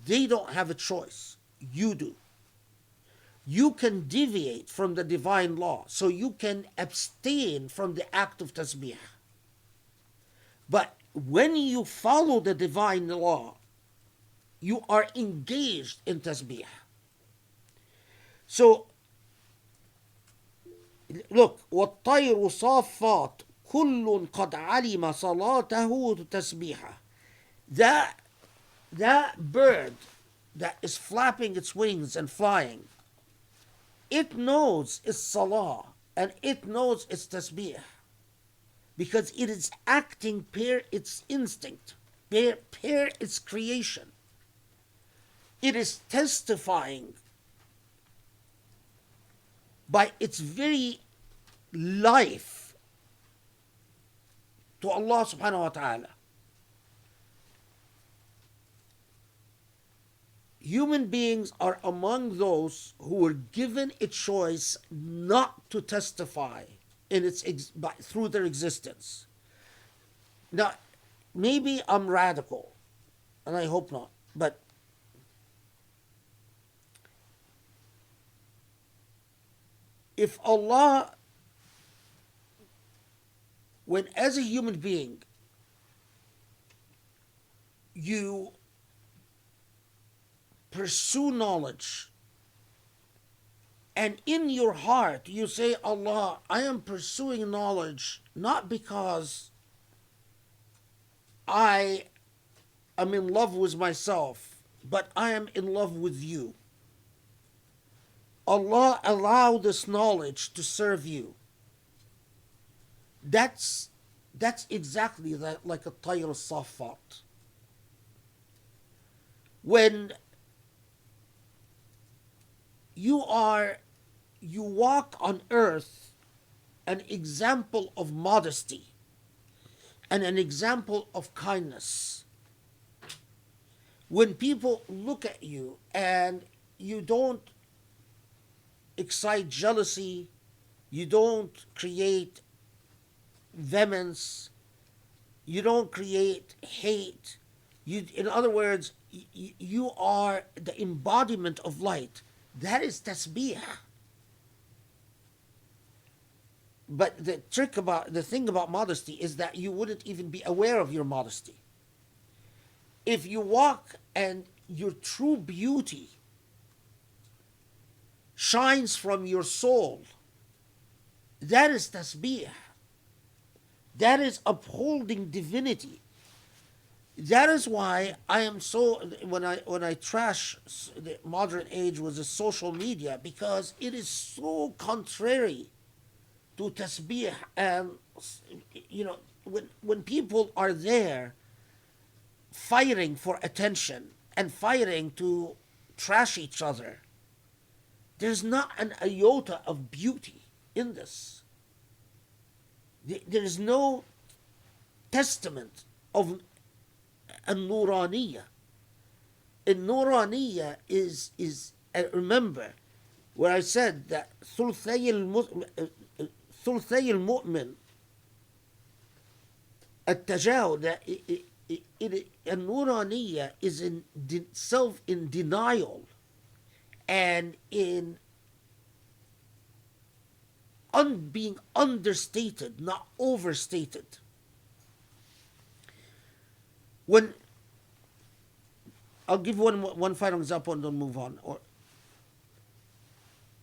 they don't have a choice. You do. You can deviate from the divine law, so you can abstain from the act of tasbih. But when you follow the divine law, you are engaged in tasbih. So, look, وَالطَّيْرُ صَافَّاتٌ كُلٌّ قَدْ عَلِمَ صَلَاتَهُ تَسْبِيحًا. That bird that is flapping its wings and flying, it knows its salah and it knows its tasbih, because it is acting per its instinct, per its creation. It is testifying by its very life to Allah subhanahu wa ta'ala. Human beings are among those who were given a choice not to testify through their existence. Now, maybe I'm radical, and I hope not, but if Allah, when as a human being, you pursue knowledge, and in your heart you say, Allah, I am pursuing knowledge not because I am in love with myself, but I am in love with you. Allah, allow this knowledge to serve you. That's exactly like a tayr al-saffat. When you walk on earth an example of modesty and an example of kindness. When people look at you and you don't excite jealousy, you don't create vehemence, you don't create hate. In other words, you are the embodiment of light. That is tasbih. But the thing about modesty is that you wouldn't even be aware of your modesty. If you walk and your true beauty shines from your soul. That is tasbih. That is upholding divinity. That is why I am so, when I trash the modern age with the social media, because it is so contrary to tasbih. And when people are there fighting for attention and fighting to trash each other, there's not an iota of beauty in this. There is no testament of النورانية. النورانية is remember where I said that ثلثي المؤمن التجاهل, that النورانية is in denial and in being understated, not overstated. When I'll give one final example and then move on. Or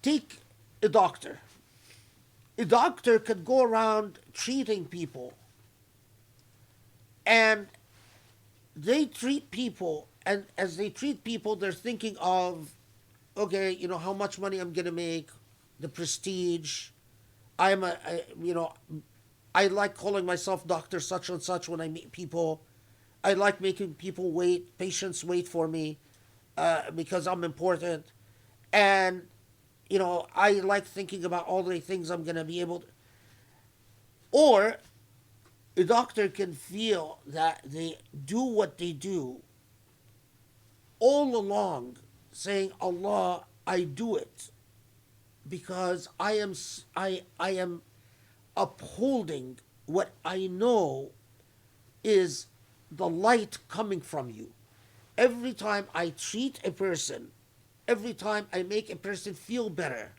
take a doctor. A doctor could go around treating people, and they treat people, and as they treat people, they're thinking of, okay, how much money I'm gonna make, the prestige. I like calling myself Doctor such and such when I meet people. I like making patients wait for me, because I'm important. And, I like thinking about all the things I'm going to be able to. Or a doctor can feel that they do what they do all along, saying, Allah, I do it because I am upholding what I know is the light coming from you. Every time I treat a person, every time I make a person feel better,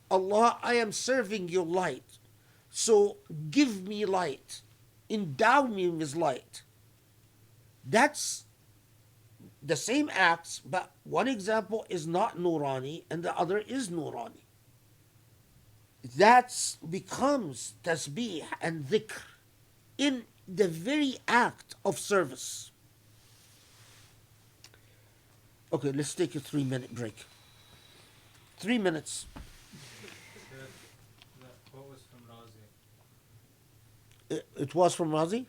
Allah, I am serving your light. So give me light. Endow me with light. That's the same acts, but one example is not Nurani and the other is Nurani. That becomes tasbih and dhikr in the very act of service. Okay, let's take a 3-minute break. 3 minutes. What was from Razi? It was from Razi?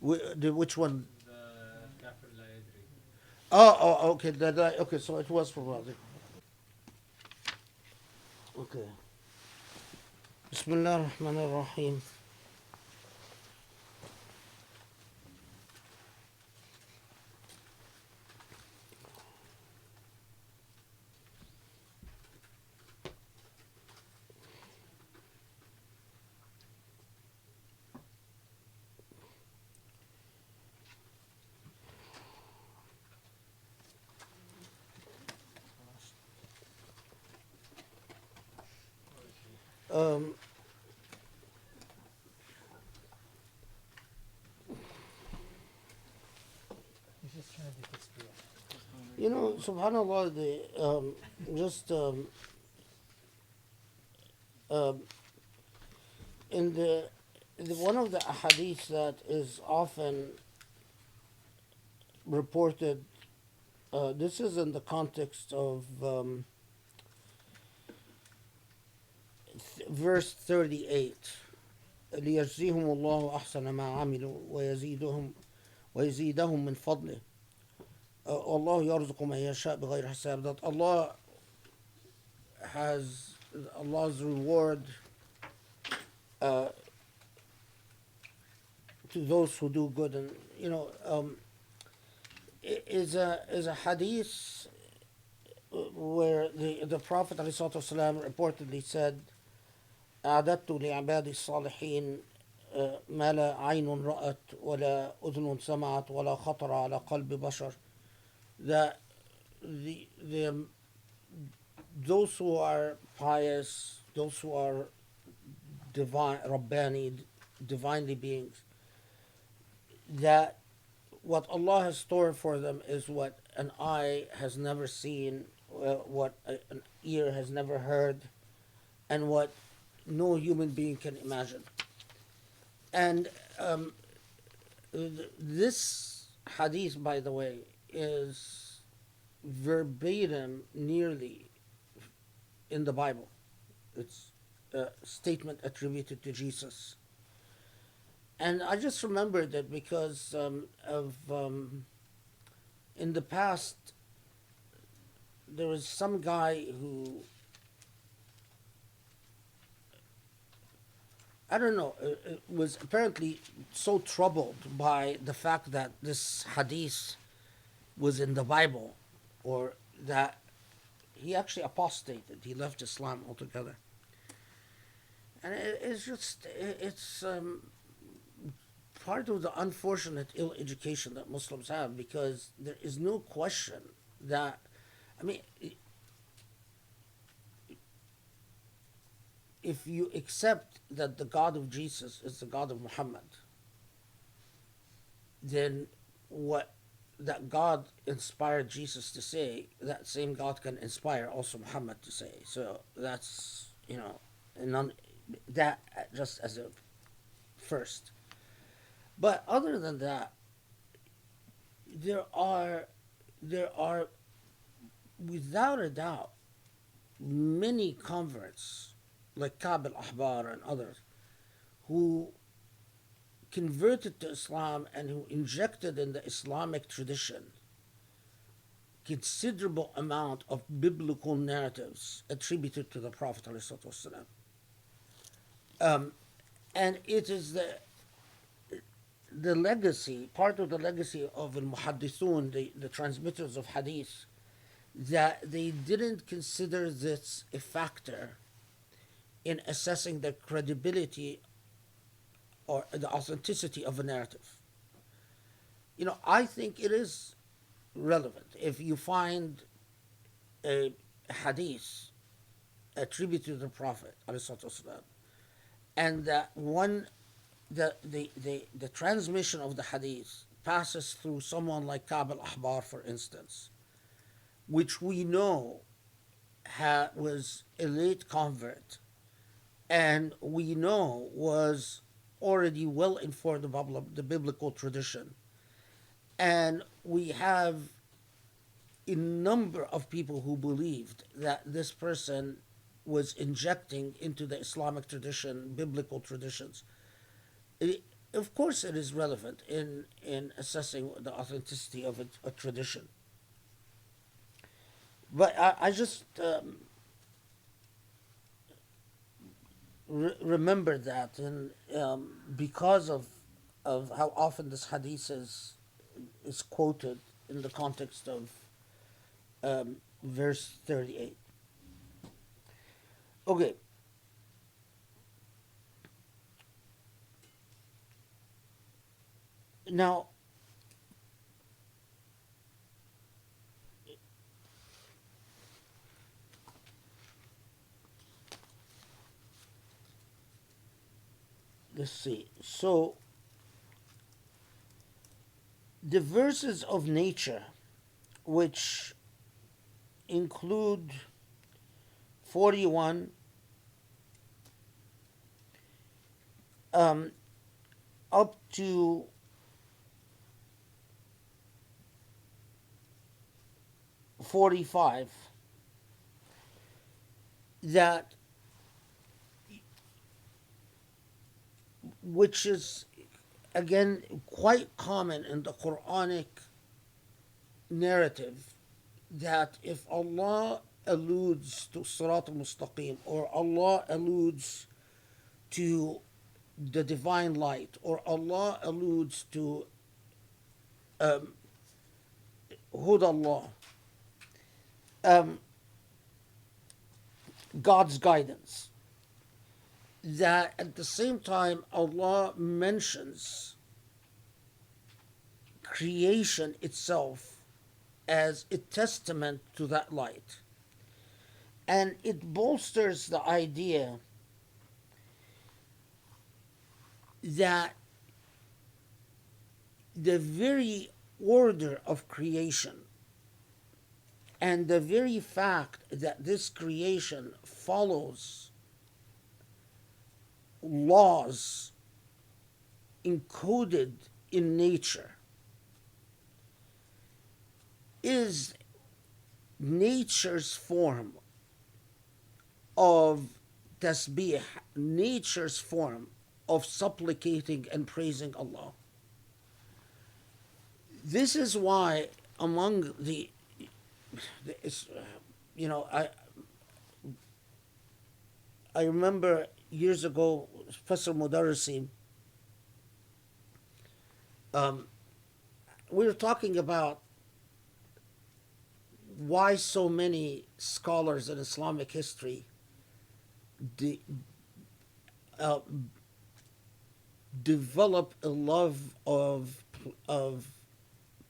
Yeah. Which one? The Kafir La Yadri. Oh, okay. Okay, so it was from Razi. Okay. Bismillah ar-Rahman ar-Rahim. Subhanallah, in the one of the ahadith that is often reported, this is in the context of verse 38. ليجزيهم الله أحسن ما عملوا ويزيدهم من فضله والله يرزق من يشاء بغير حساب. That Allah has Allah's reward to those who do good. And is a hadith where the Prophet ﷺ reportedly said, أعددت لعبادي الصالحين ما لا عين رأت ولا أذن سمعت ولا خطر على قلب بشر. That those who are pious, those who are divine, Rabbani, divinely beings, that what Allah has stored for them is what an eye has never seen what an ear has never heard, and what no human being can imagine. And this hadith, by the way, is verbatim nearly in the Bible. It's a statement attributed to Jesus. And I just remembered it because in the past, there was some guy who, I don't know, was apparently so troubled by the fact that this hadith was in the Bible, or that he actually apostated. He left Islam altogether. And it's part of the unfortunate ill education that Muslims have, because there is no question that, I mean, if you accept that the God of Jesus is the God of Muhammad, then what that God inspired Jesus to say, that same God can inspire also Muhammad to say. So that's, that just as a first. But other than that, there are without a doubt many converts like Ka'b al-Ahbar and others who converted to Islam and who injected in the Islamic tradition considerable amount of biblical narratives attributed to the Prophet ﷺ. And it is the legacy, part of the legacy of al-Muhaddithun, the transmitters of Hadith, that they didn't consider this a factor in assessing the credibility or the authenticity of a narrative. I think it is relevant if you find a hadith attributed to the Prophet ﷺ, and that the transmission of the hadith passes through someone like Ka'b al-Ahbar, for instance, which we know was a late convert, and we know was already well informed about the biblical tradition. And we have a number of people who believed that this person was injecting into the Islamic tradition, biblical traditions. Of course it is relevant in assessing the authenticity of a tradition. But I just remember that, and because of how often this hadith is quoted in the context of verse 38. Okay. Now, let's see. So, the verses of nature, which include 41 up to 45, that which is again quite common in the Quranic narrative, that if Allah alludes to Sirat al-Mustaqim, or Allah alludes to the divine light, or Allah alludes to Hudallah, God's guidance, that at the same time Allah mentions creation itself as a testament to that light. And it bolsters the idea that the very order of creation And the very fact that this creation follows laws encoded in nature is nature's form of tasbih, nature's form of supplicating and praising Allah. This is why among the you know, I remember years ago, Professor Mudarrisi, we were talking about why so many scholars in Islamic history develop a love of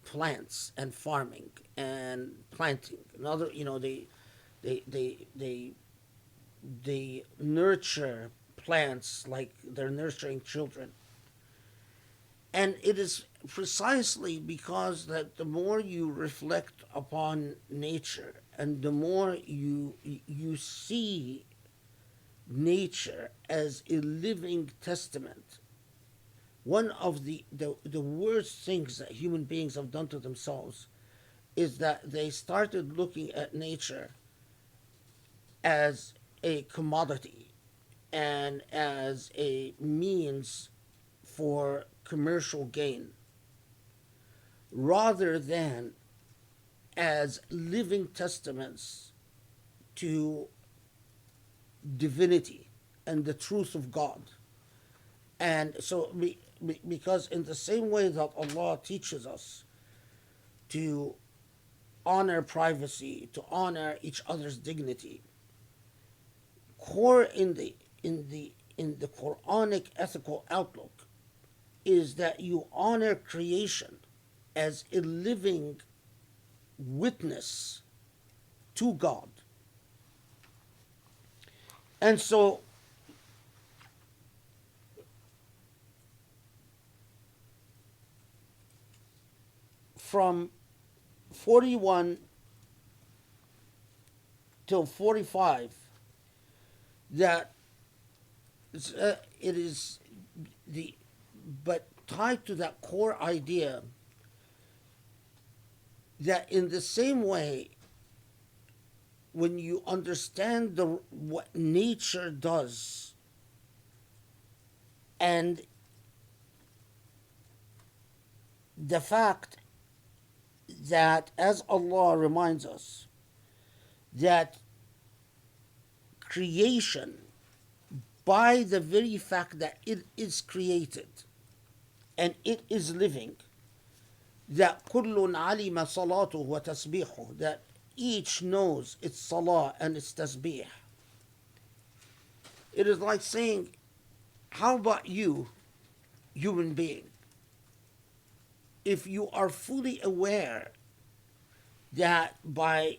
plants and farming and planting. Another, they nurture plants like they're nurturing children. And it is precisely because that the more you reflect upon nature and the more you see nature as a living testament. One of the worst things that human beings have done to themselves is that they started looking at nature as a commodity and as a means for commercial gain rather than as living testaments to divinity and the truth of God. And so, because in the same way that Allah teaches us to honor privacy, to honor each other's dignity, core in the Quranic ethical outlook is that you honor creation as a living witness to God. And so from 41 till 45, that it is the, but tied to that core idea that in the same way, when you understand what nature does, and the fact that, as Allah reminds us, that creation, by the very fact that it is created and it is living, that كُلٌّ عَلِمَ صَلَاتُهُ وَتَسْبِيحُهُ, that each knows its salah and its tasbih. It is like saying, how about you, human being? If you are fully aware that by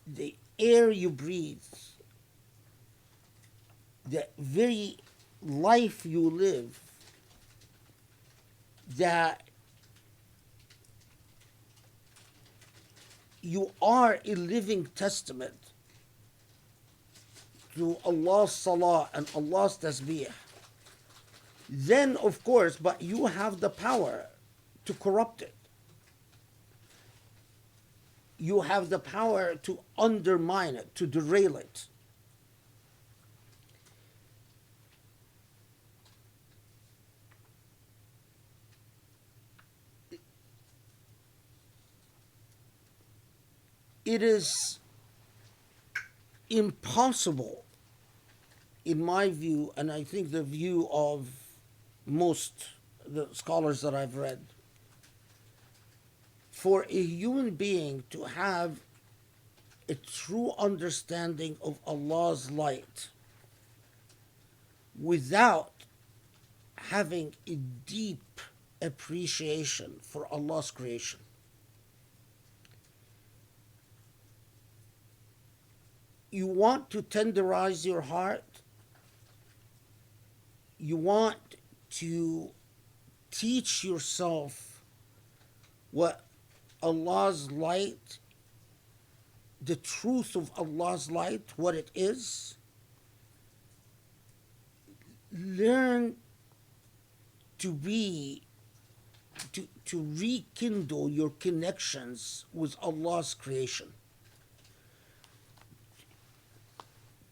the air you breathe, the very life you live, that you are a living testament to Allah's salah and Allah's tasbih, then of course, but you have the power to corrupt it. You have the power to undermine it, to derail it. It is impossible, in my view, and I think the view of most the scholars that I've read, for a human being to have a true understanding of Allah's light without having a deep appreciation for Allah's creation. You want to tenderize your heart. You want to teach yourself what Allah's light, the truth of Allah's light, what it is, learn to rekindle your connections with Allah's creation,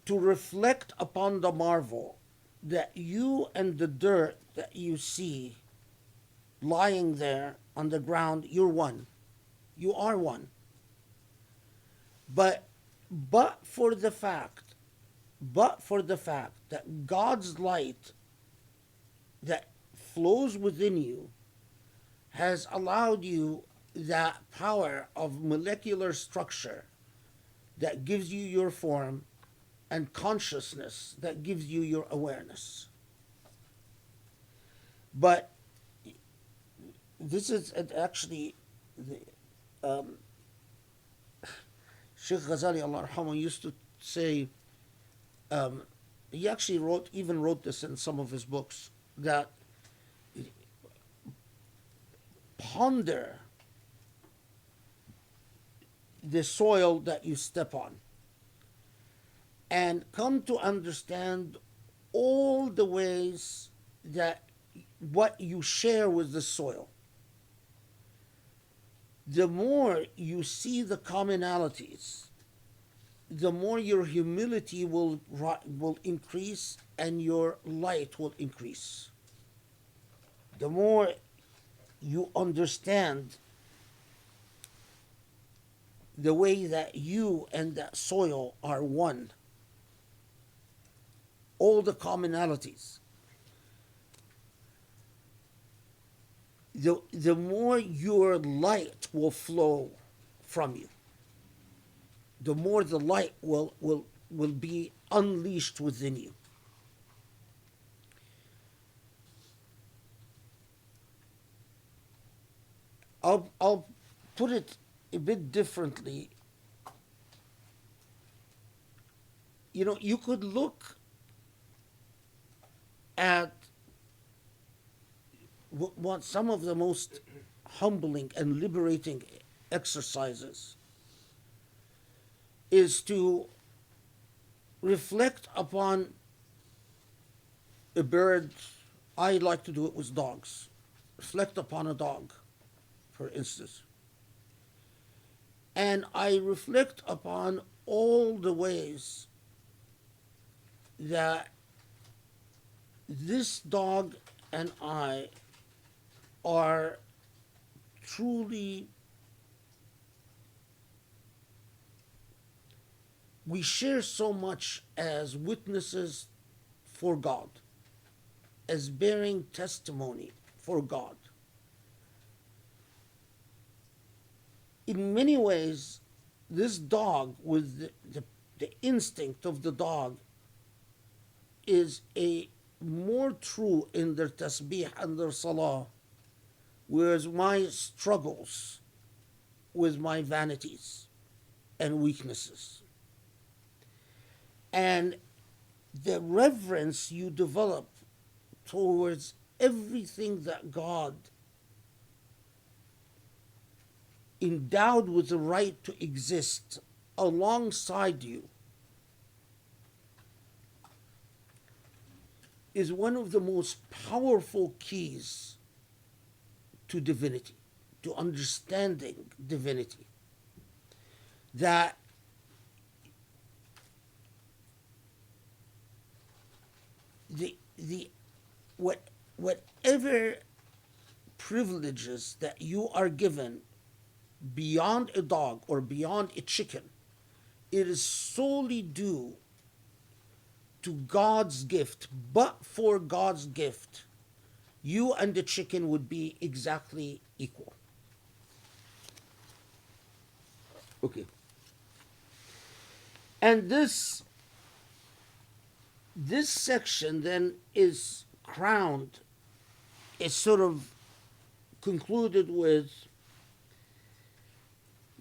to reflect upon the marvel that you and the dirt that you see lying there on the ground, you're one. You are one. But for the fact that God's light that flows within you has allowed you that power of molecular structure that gives you your form and consciousness that gives you your awareness. But this is actually Sheikh Ghazali Allah Arhamu used to say, he actually even wrote this in some of his books, that ponder the soil that you step on and come to understand all the ways that what you share with the soil. The more you see the commonalities, the more your humility will increase and your light will increase. The more you understand the way that you and that soil are one, all the commonalities, the more your light will flow from you, the more the light will be unleashed within you. I'll put it a bit differently. You know, you could look at what some of the most humbling and liberating exercises is to reflect upon a bird. I like to do it with dogs. Reflect upon a dog, for instance. And I reflect upon all the ways that this dog and I are truly, we share so much as witnesses for God, as bearing testimony for God. In many ways, this dog, with the instinct of the dog, is a more true in their tasbih and their salah, whereas my struggles with my vanities and weaknesses. And the reverence you develop towards everything that God endowed with the right to exist alongside you is one of the most powerful keys to divinity, to understanding divinity. That whatever privileges that you are given beyond a dog or beyond a chicken, it is solely due to God's gift. But for God's gift, you and the chicken would be exactly equal. Okay. And this section then is crowned, is sort of concluded with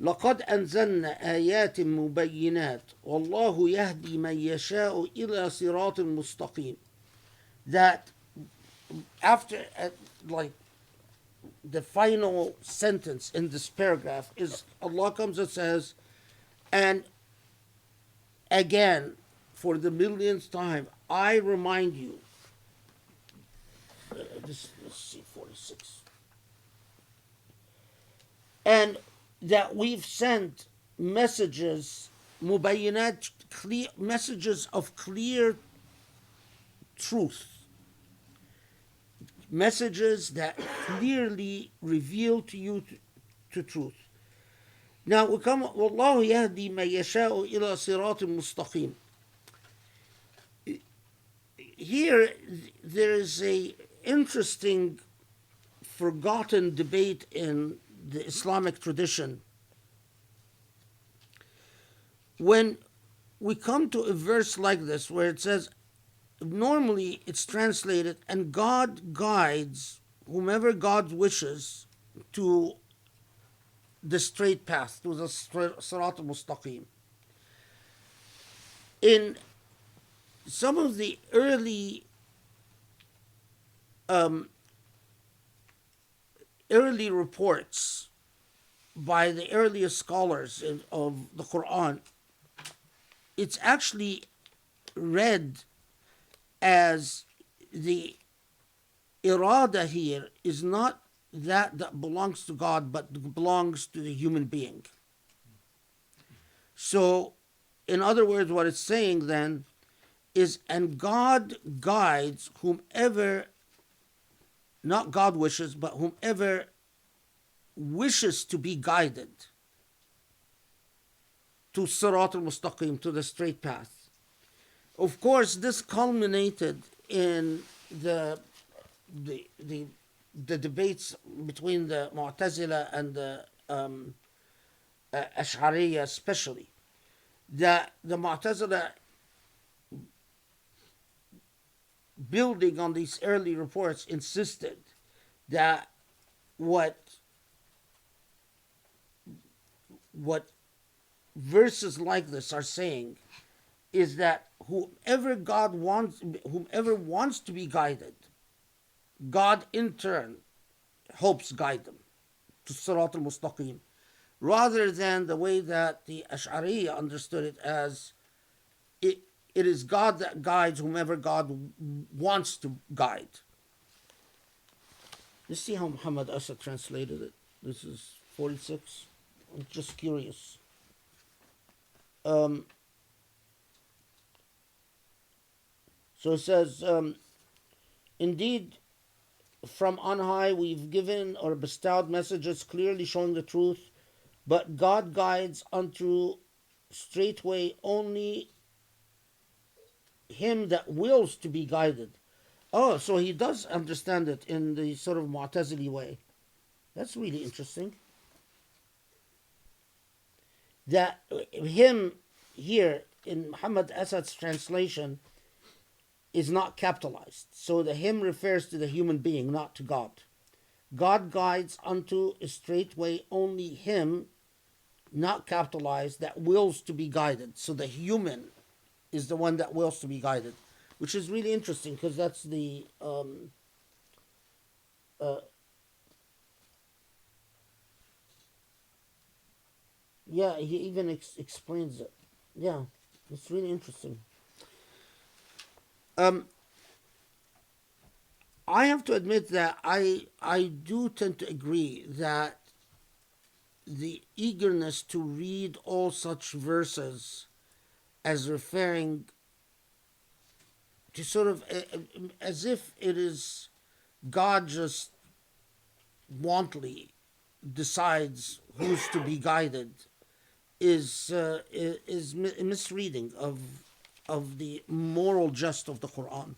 لقد أنزلنا آيات مبينات والله يهدي من يشاء إلى صراط مستقيم. That after, like the final sentence in this paragraph is Allah comes and says, and again, for the millionth time, I remind you. Let's see, 46. And that we've sent messages, mubayyinat, clear messages of clear truth. Messages that clearly reveal to you to truth. Now we come, Wallahu yahdi man yasha'u ila siratin mustaqim. Here there is a interesting forgotten debate in the Islamic tradition. When we come to a verse like this where it says, normally it's translated, and God guides whomever God wishes to the straight path, to the Sirat al-Mustaqim. In some of the early reports by the earliest scholars of the Quran, it's actually read as the irada here is not that belongs to God, but belongs to the human being. So, in other words, what it's saying then is, and God guides whomever, not God wishes, but whomever wishes to be guided to Sirat al-Mustaqim, to the straight path. Of course, this culminated in the debates between the Mu'tazila and the Ash'ariyya especially. The Mu'tazila, building on these early reports, insisted that what verses like this are saying is that whoever wants to be guided, God in turn helps guide them to Sirat al-Mustaqim, rather than the way that the Ash'ariyya understood it as it is God that guides whomever God wants to guide. Let's see how Muhammad Asad translated it. This is 46. I'm just curious. So it says, indeed, from on high we've given or bestowed messages clearly showing the truth, but God guides unto straight way only him that wills to be guided. Oh, so he does understand it in the sort of Mu'tazili way. That's really interesting. That him here in Muhammad Asad's translation is not capitalized. So the him refers to the human being, not to God. God guides unto a straight way only him, not capitalized, that wills to be guided. So the human is the one that wills to be guided, which is really interesting because that's the yeah, he even explains it. Yeah, it's really interesting. I have to admit that I do tend to agree that the eagerness to read all such verses as referring to sort of as if it is God just wantonly decides who's to be guided is misreading of the moral gist of the Quran.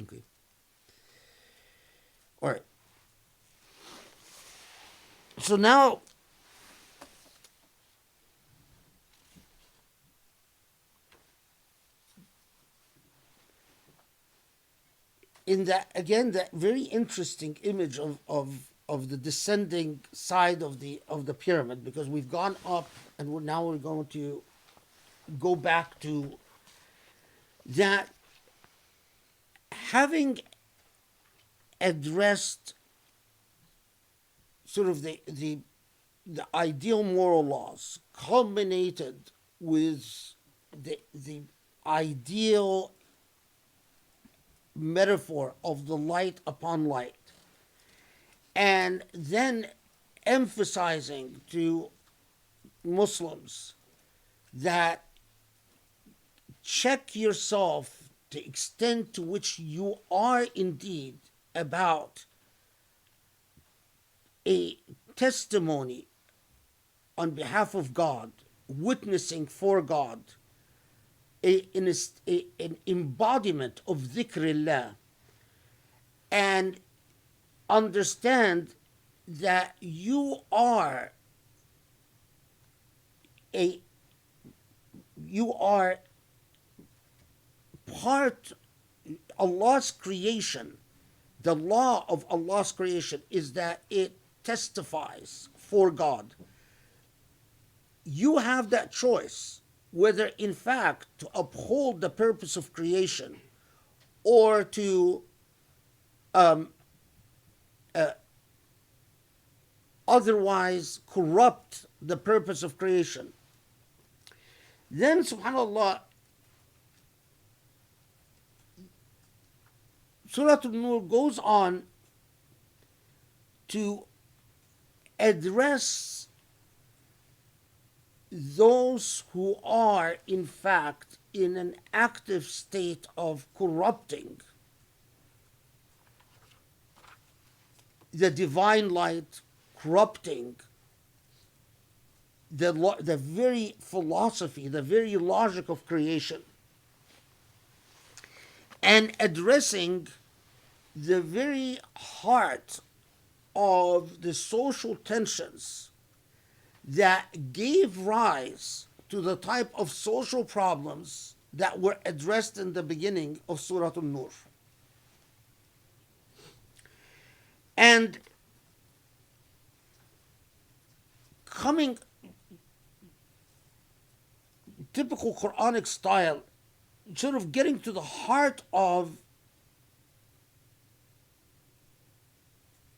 Okay. All right. So now, in that, again, that very interesting image of the descending side of the pyramid, because we've gone up and now we're going to go back to that, having addressed sort of the ideal moral laws, culminated with the ideal metaphor of the light upon light, and then emphasizing to Muslims that check yourself the extent to which you are indeed about a testimony on behalf of God, witnessing for God, an embodiment of dhikrillah, and understand that you are part. Allah's creation, the law of Allah's creation is that it testifies for God. You have that choice whether in fact to uphold the purpose of creation or to otherwise corrupt the purpose of creation. Then, subhanAllah, Surah An-Nur goes on to address those who are, in fact, in an active state of corrupting the divine light, corrupting the very philosophy, the very logic of creation, and addressing the very heart of the social tensions that gave rise to the type of social problems that were addressed in the beginning of Surah An-Nur. And coming, typical Quranic style, sort of getting to the heart of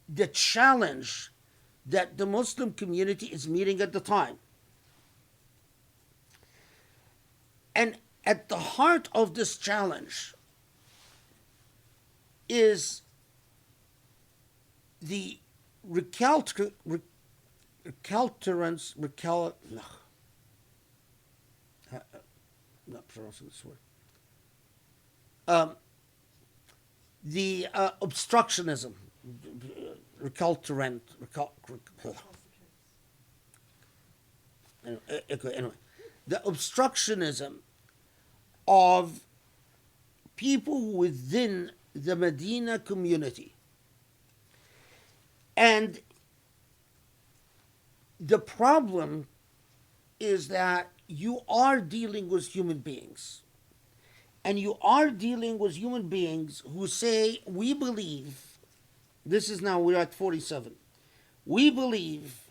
the challenge that the Muslim community is meeting at the time. And at the heart of this challenge is the recalcitrance, not pronouncing this word. The obstructionism, recalcitrant, anyway, the obstructionism of people within the Medina community. And the problem is that you are dealing with human beings. And you are dealing with human beings who say, we believe, this is now, we're at 47. We believe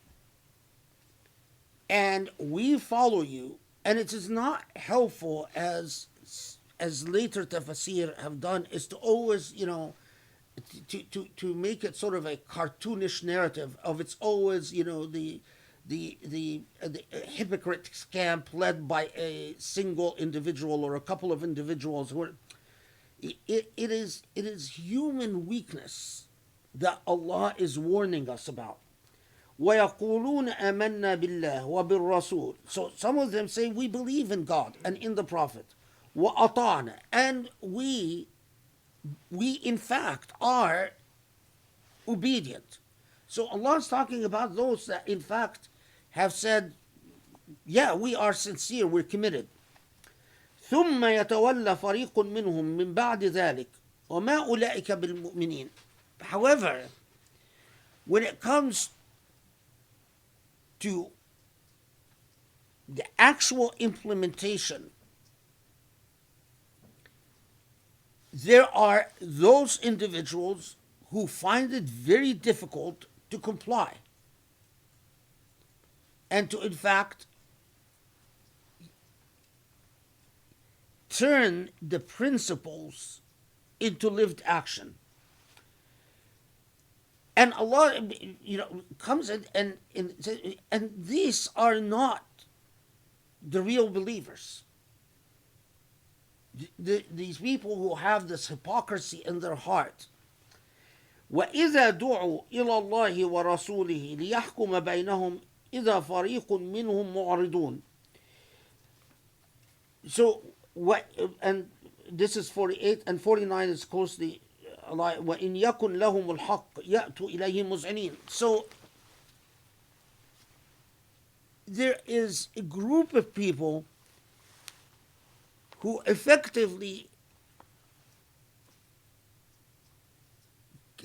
and we follow you. And it is not helpful, as later tafsir have done, is to always, to make it sort of a cartoonish narrative of it's always, the hypocrite camp led by a single individual or a couple of individuals who are, it is human weakness that Allah is warning us about. وَيَقُولُونَ آمَنَّا بِاللَّهِ وَبِالرَّسُولِ. So some of them say we believe in God and in the Prophet. وَأَطَعْنَا. And we in fact are obedient. So Allah is talking about those that in fact have said, yeah, we are sincere, we're committed. ثُمَّ يَتَوَلَّ فَرِيقٌ مِّنْهُمْ مِّن بَعْدِ ذَلِكَ وَمَا أُولَئِكَ بِالْمُؤْمِنِينَ. However, when it comes to the actual implementation, there are those individuals who find it very difficult to comply and to, in fact, turn the principles into lived action. And Allah, comes and these are not the real believers. These people who have this hypocrisy in their heart. وَإِذَا دُعُوا إِلَى اللَّهِ وَرَسُولِهِ لِيَحْكُمَ بَيْنَهُمْ إِذَا فَرِيقٌ مِّنْهُمْ مُعْرِضُونَ. So, and this is 48, and 49 is closely alike. وَإِنْ يَكُنْ لَهُمُ الْحَقِّ يَأْتُوا إِلَيْهِ مُذْعِنِينَ. So, there is a group of people who effectively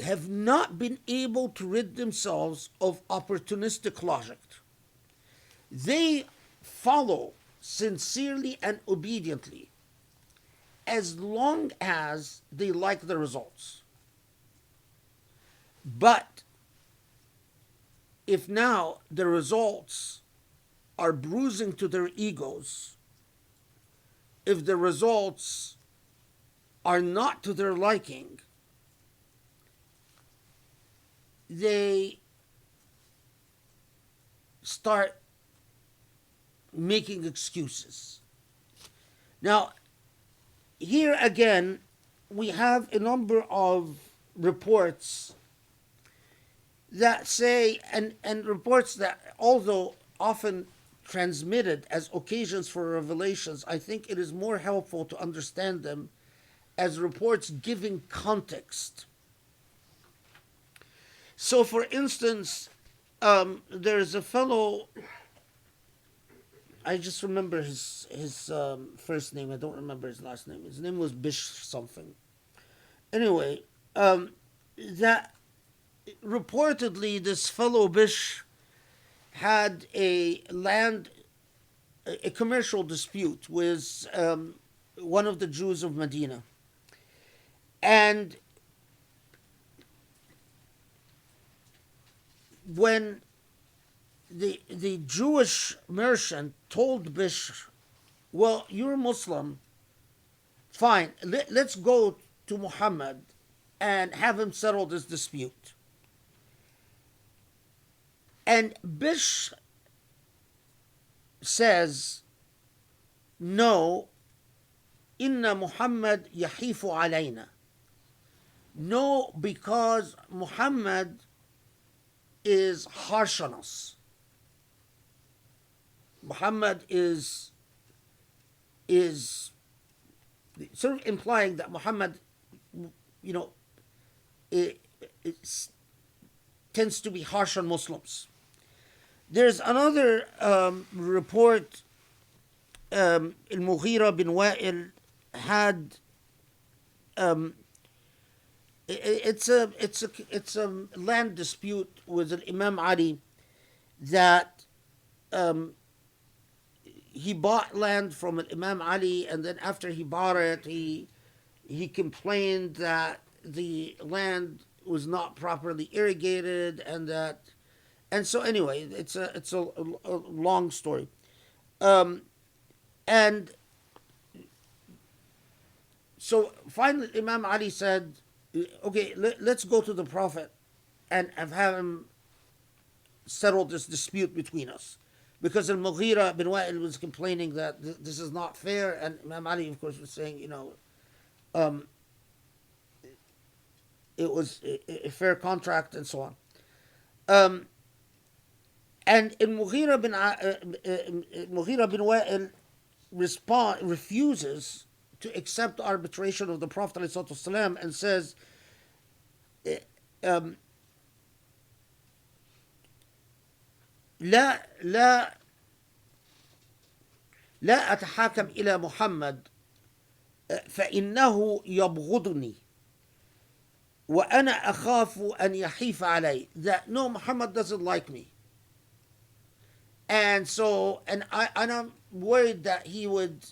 have not been able to rid themselves of opportunistic logic. They follow sincerely and obediently as long as they like the results. But if now the results are bruising to their egos, if the results are not to their liking, they start making excuses. Now, here again, we have a number of reports that say, and reports that, although often transmitted as occasions for revelations, I think it is more helpful to understand them as reports giving context. So, for instance, there's a fellow, I just remember his first name, I don't remember his last name. His name was Bish something. Anyway, that reportedly this fellow Bish had a commercial dispute with one of the Jews of Medina. And when the Jewish merchant told Bish, well, you're a Muslim, fine, let's go to Muhammad and have him settle this dispute. And Bish says, no, inna Muhammad yahifu alayna. No, because Muhammad is harsh on us. Muhammad is sort of implying that Muhammad, it tends to be harsh on Muslims. There's another report. Al-Mughira bin Wa'il had. It's a land dispute with an Imam Ali that he bought land from an Imam Ali, and then after he bought it, he complained that the land was not properly irrigated, and so anyway, it's a long story, and so finally Imam Ali said, okay, let's go to the Prophet and have him settle this dispute between us. Because Al-Mughira bin Wa'il was complaining that this is not fair, and Imam Ali, of course, was saying, it was a fair contract and so on. And Al-Mughira bin Wa'il refuses to accept arbitration of the Prophet ﷺ and says, لا أتحاكم إلى محمد فإنه يبغضني وأنا أخاف أن يحيف علي. That no, Muhammad doesn't like me, and I'm worried that he would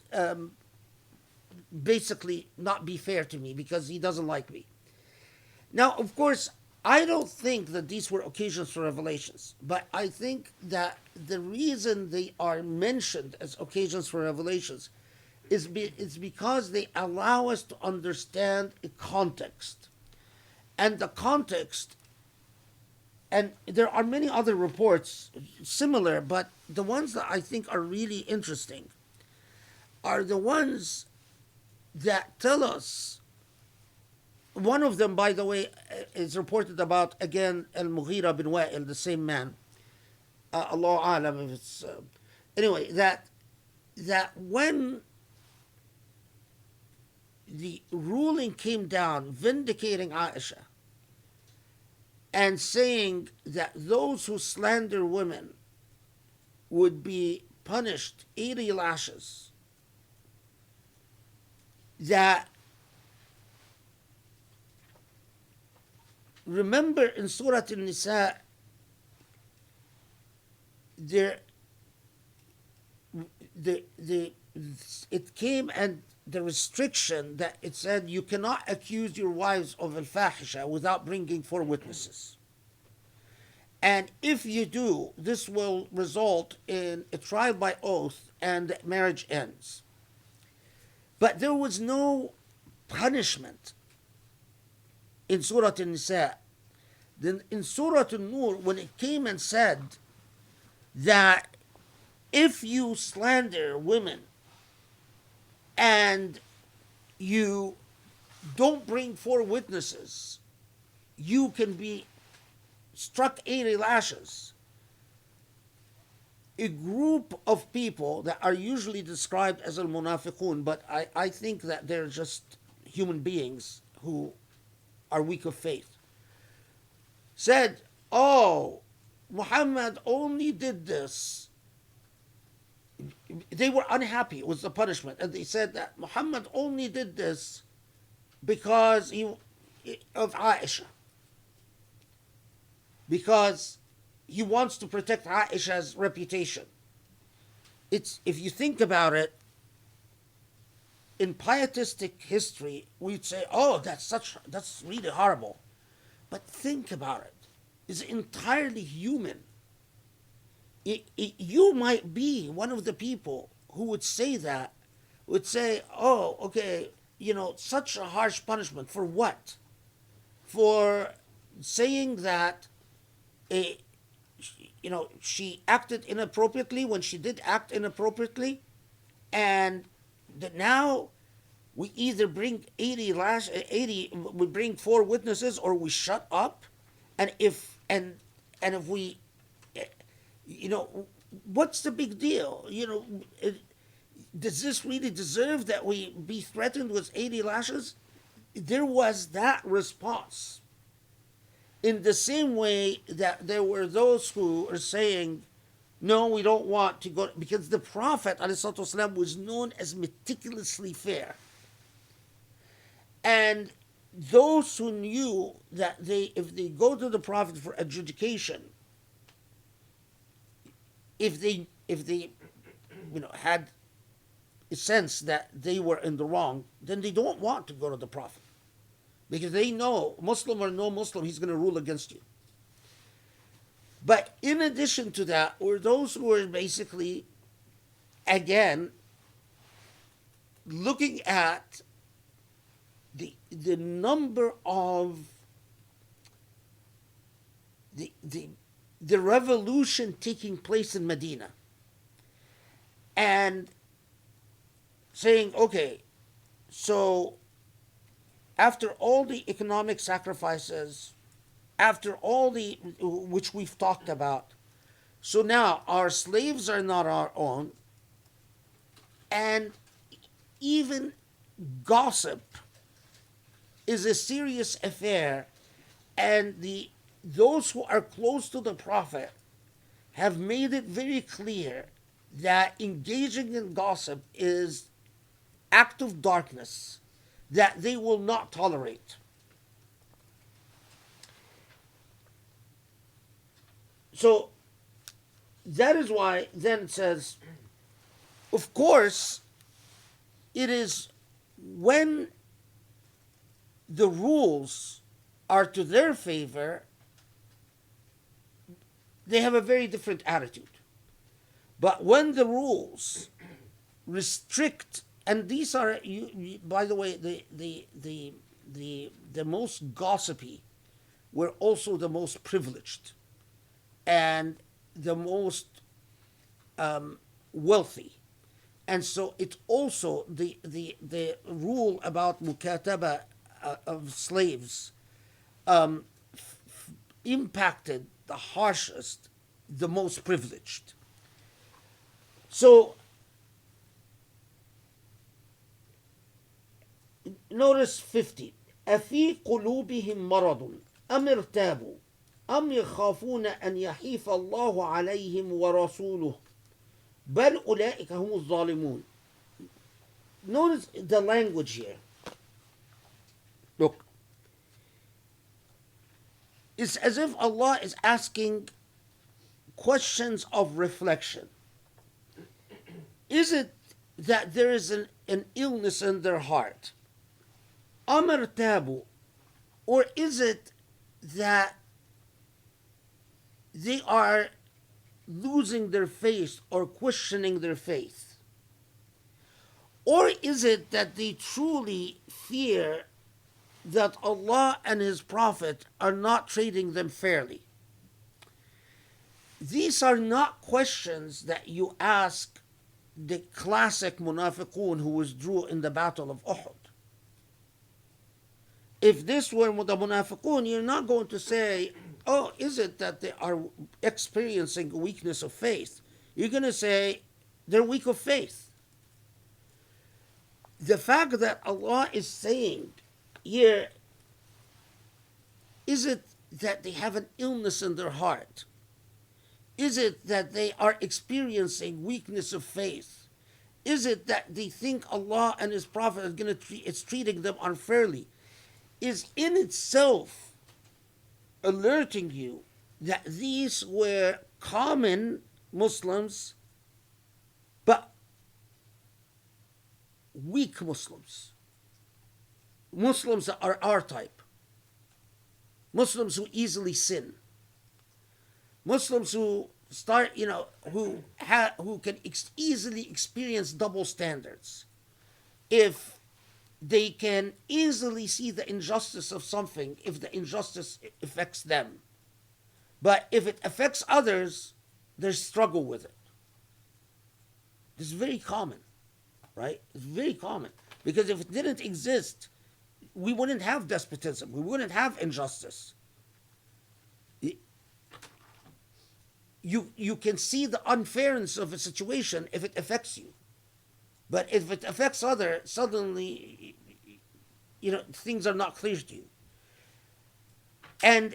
basically not be fair to me because he doesn't like me. Now, of course, I don't think that these were occasions for revelations, but I think that the reason they are mentioned as occasions for revelations is because they allow us to understand a context. And the context and there are many other reports similar, but the ones that I think are really interesting are the ones that tell us. One of them, by the way, is reported about, again, Al-Mughira bin Wa'il, the same man. Allah Alam, if it's... anyway, that when the ruling came down vindicating Aisha and saying that those who slander women would be punished 80 lashes, that, remember in Surah An-Nisa, it came, and the restriction that it said you cannot accuse your wives of al-fahisha without bringing 4 witnesses. And if you do, this will result in a trial by oath and the marriage ends. But there was no punishment in Surah An-Nisa. Then in Surah An-Noor, when it came and said that if you slander women and you don't bring 4 witnesses, you can be struck 80 lashes. A group of people that are usually described as al-munafiqun, but I think that they're just human beings who are weak of faith, said, oh, Muhammad only did this. They were unhappy with the punishment, and they said that Muhammad only did this because of Aisha, because he wants to protect Aisha's reputation. It's, if you think about it, in pietistic history, we'd say, oh, that's really horrible. But think about it. It's entirely human. You might be one of the people who would say that, would say, oh, okay, such a harsh punishment. For what? For saying that she acted inappropriately when she did act inappropriately, and that now we either bring 80, we bring 4 witnesses, or we shut up, and if we, what's the big deal? Does this really deserve that we be threatened with 80 lashes? There was that response. In the same way that there were those who are saying, no, we don't want to go, because the Prophet ﷺ was known as meticulously fair. And those who knew that if they go to the Prophet for adjudication, if they had a sense that they were in the wrong, then they don't want to go to the Prophet, because they know, Muslim or no Muslim, he's going to rule against you. But in addition to that, were those who were basically, again, looking at the number of the revolution taking place in Medina, and saying, okay, so after all the economic sacrifices, after all which we've talked about, so now our slaves are not our own, and even gossip is a serious affair, and those who are close to the Prophet have made it very clear that engaging in gossip is act of darkness that they will not tolerate. So that is why then it says, of course, it is when the rules are to their favor, they have a very different attitude. But when the rules restrict, and these are, by the way, the most gossipy were also the most privileged. and the most wealthy. And so it's also the rule about mukataba of slaves impacted the harshest, the most privileged. So notice 50. أفي قلوبهم مرض أم ارتابوا أم يخافون أن يحيف الله عليهم ورسوله بل أولئك هم الظالمون. Notice the language here. Look, it's as if Allah is asking questions of reflection. Is it that there is an illness in their heart? Amr tabu, or is it that they are losing their faith or questioning their faith? Or is it that they truly fear that Allah and His Prophet are not treating them fairly? These are not questions that you ask the classic munafiqun who withdrew in the Battle of Uhud. If this were the munafiqun, you're not going to say, oh, is it that they are experiencing weakness of faith? You're going to say, they're weak of faith. The fact that Allah is saying here, is it that they have an illness in their heart? Is it that they are experiencing weakness of faith? Is it that they think Allah and His Prophet are going to it's treating them unfairly? Is in itself alerting you that these were common Muslims, but weak Muslims. Muslims that are our type. Muslims who easily sin. Muslims who start, who can easily experience double standards. If they can easily see the injustice of something, if the injustice affects them. But if it affects others, they struggle with it. This is very common, right? It's very common. Because if it didn't exist, we wouldn't have despotism. We wouldn't have injustice. You can see the unfairness of a situation if it affects you. But if it affects others, suddenly, things are not clear to you. And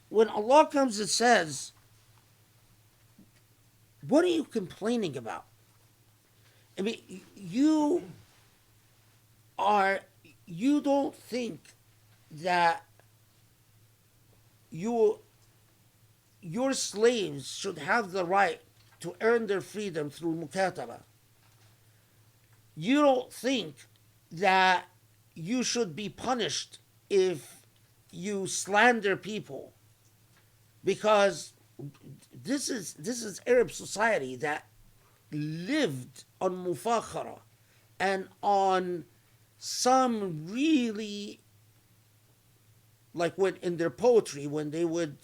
when Allah comes and says, what are you complaining about? I mean, you don't think that your slaves should have the right to earn their freedom through mukataba. You don't think that you should be punished if you slander people, because this is Arab society that lived on mufakhara and on some really, like when in their poetry, when they would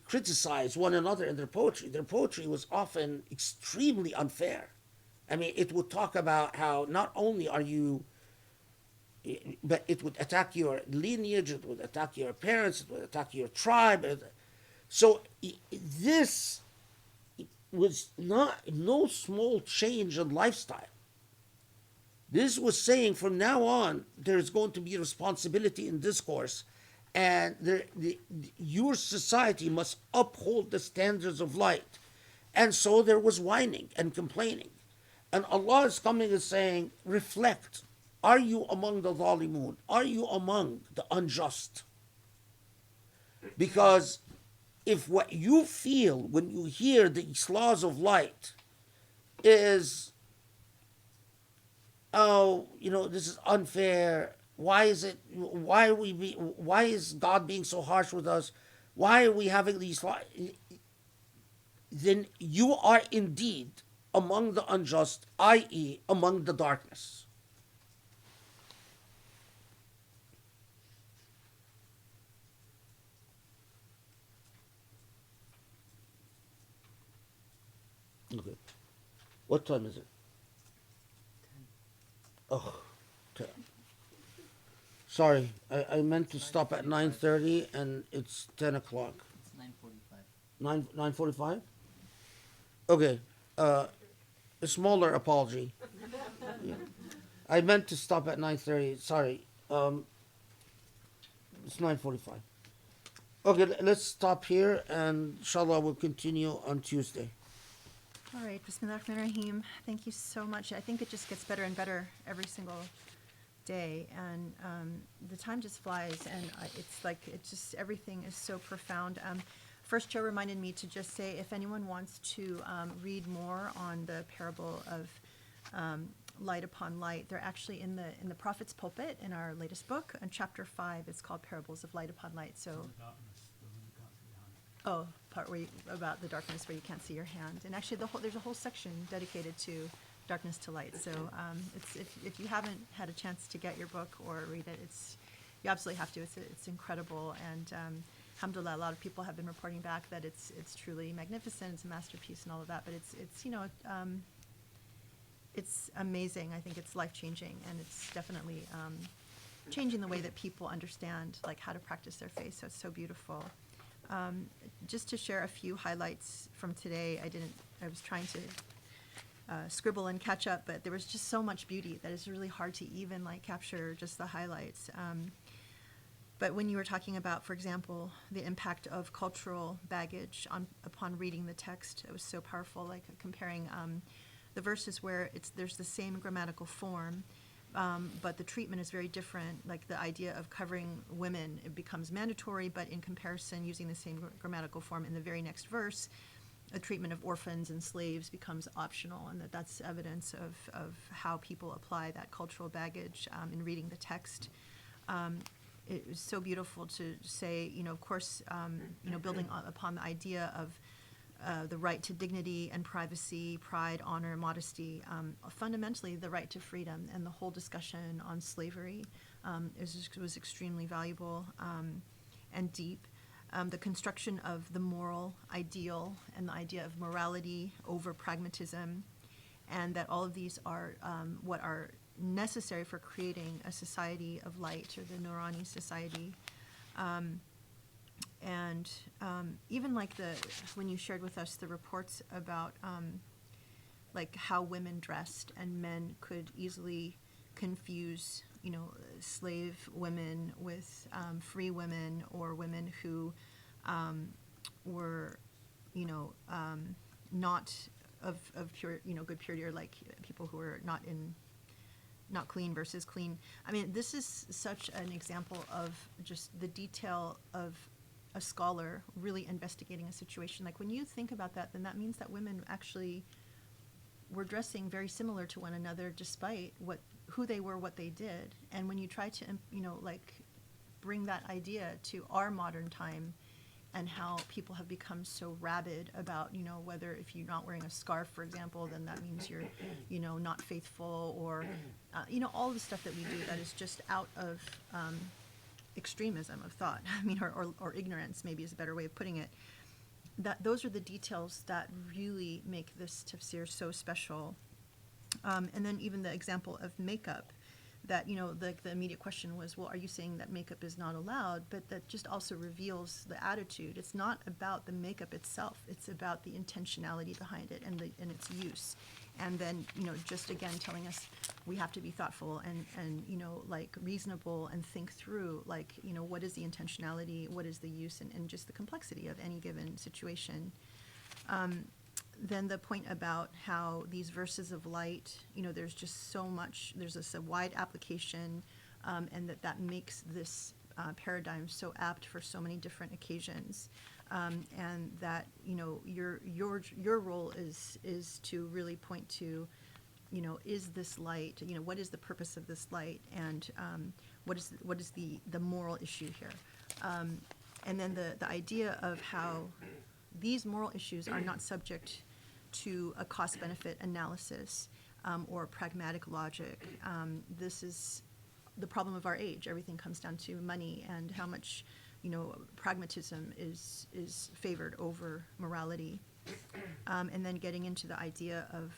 criticize one another in their poetry was often extremely unfair. I mean, it would talk about how not only are you, but it would attack your lineage, it would attack your parents, it would attack your tribe. So this was no small change in lifestyle. This was saying from now on, there's going to be responsibility in discourse, and your society must uphold the standards of light. And so there was whining and complaining. And Allah is coming and saying, reflect. Are you among the zalimun? Are you among the unjust? Because if what you feel when you hear these laws of light is, this is unfair. Why is God being so harsh with us? Why are we having these laws? Then you are indeed among the unjust, i.e., among the darkness. What time is it? Oh, 10. Sorry, I meant to stop at 9:30 and it's 10 o'clock. It's 9:45. 9:45? Okay, a smaller apology. Yeah. I meant to stop at 9:30, sorry. It's 9:45. Okay, let's stop here and inshallah we'll continue on Tuesday. All right, Bismillahirrahmanirrahim. Thank you so much. I think it just gets better and better every single day, and the time just flies, and it's like everything is so profound. First, Joe reminded me to just say if anyone wants to read more on the parable of light upon light, they're actually in the Prophet's pulpit in our latest book, in chapter 5. It's called Parables of Light Upon Light. So. Oh, part where about the darkness where you can't see your hand, and actually there's a whole section dedicated to darkness to light. So it's if you haven't had a chance to get your book or read it, you absolutely have to. It's incredible, and alhamdulillah, a lot of people have been reporting back that it's truly magnificent. It's a masterpiece and all of that. But it's amazing. I think it's life changing, and it's definitely changing the way that people understand like how to practice their faith. So it's so beautiful. Just to share a few highlights from today, I was trying to scribble and catch up, but there was just so much beauty that it's really hard to even like capture just the highlights. But when you were talking about, for example, the impact of cultural baggage upon reading the text, it was so powerful, like comparing the verses where there's the same grammatical form, but the treatment is very different. Like the idea of covering women, it becomes mandatory, but in comparison, using the same grammatical form in the very next verse, the treatment of orphans and slaves becomes optional, and that's evidence of how people apply that cultural baggage in reading the text. It was so beautiful to say, of course, building upon the idea of the right to dignity and privacy, pride, honor, modesty, fundamentally the right to freedom, and the whole discussion on slavery was extremely valuable and deep. The construction of the moral ideal and the idea of morality over pragmatism, and that all of these are what are necessary for creating a society of light, or the Noorani society. And even like when you shared with us the reports about like how women dressed, and men could easily confuse, slave women with free women, or women who were, not of pure, good purity, or like people who were not clean versus clean. I mean, this is such an example of just the detail of a scholar really investigating a situation. Like when you think about that, then that means that women actually were dressing very similar to one another, despite who they were, what they did. And when you try to, like bring that idea to our modern time, and how people have become so rabid about, whether if you're not wearing a scarf, for example, then that means you're, not faithful, or, all the stuff that we do that is just out of extremism of thought. I mean, or ignorance, maybe is a better way of putting it. Those are the details that really make this tafsir so special. And then even the example of makeup, that, the immediate question was, well, are you saying that makeup is not allowed? But that just also reveals the attitude. It's not about the makeup itself. It's about the intentionality behind it and its use. And then, just again telling us we have to be thoughtful and like reasonable, and think through, like, what is the intentionality, what is the use, and just the complexity of any given situation. Then the point about how these verses of light, there's just so much, there's a wide application, and that makes this paradigm so apt for so many different occasions. And that, your role is to really point to, is this light, what is the purpose of this light, and what is the moral issue here? And then the idea of how these moral issues are not subject to a cost-benefit analysis or pragmatic logic. This is the problem of our age. Everything comes down to money, and how much, pragmatism is favored over morality. And then getting into the idea of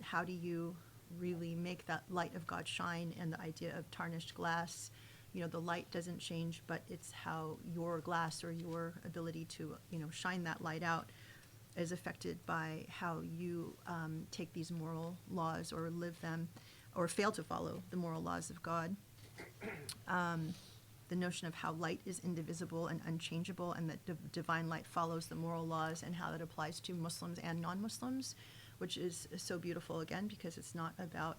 how do you really make that light of God shine, and the idea of tarnished glass. The light doesn't change, but it's how your glass or your ability to, shine that light out is affected by how you take these moral laws or live them, or fail to follow the moral laws of God. The notion of how light is indivisible and unchangeable, and that divine light follows the moral laws, and how that applies to Muslims and non-Muslims, which is so beautiful, again, because it's not about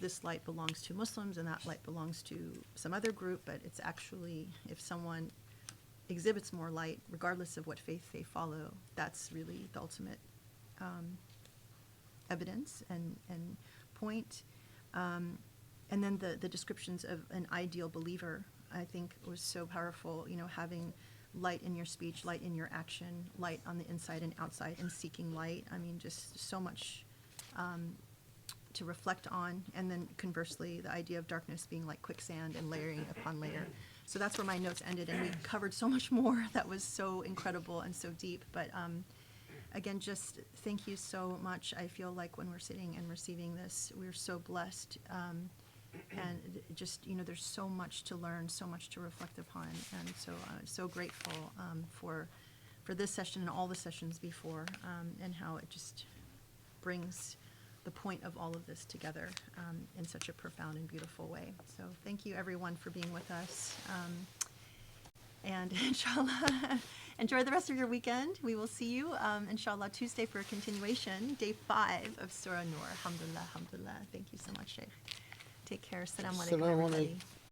this light belongs to Muslims and that light belongs to some other group, but it's actually, if someone exhibits more light, regardless of what faith they follow, that's really the ultimate evidence and point. And then the descriptions of an ideal believer, I think, was so powerful, having light in your speech, light in your action, light on the inside and outside, and seeking light. I mean, just so much to reflect on. And then conversely, the idea of darkness being like quicksand and layering upon layer. So that's where my notes ended, and we covered so much more that was so incredible and so deep. But again, just thank you so much. I feel like when we're sitting and receiving this, we're so blessed. And just, there's so much to learn, so much to reflect upon. And so grateful for this session and all the sessions before, and how it just brings the point of all of this together in such a profound and beautiful way. So thank you, everyone, for being with us. And inshallah, enjoy the rest of your weekend. We will see you, inshallah, Tuesday for a continuation, day 5 of Surah Noor. Alhamdulillah, alhamdulillah. Thank you so much, Sheikh. Take care. Assalamu alaikum, Assalamu everybody. alaikum.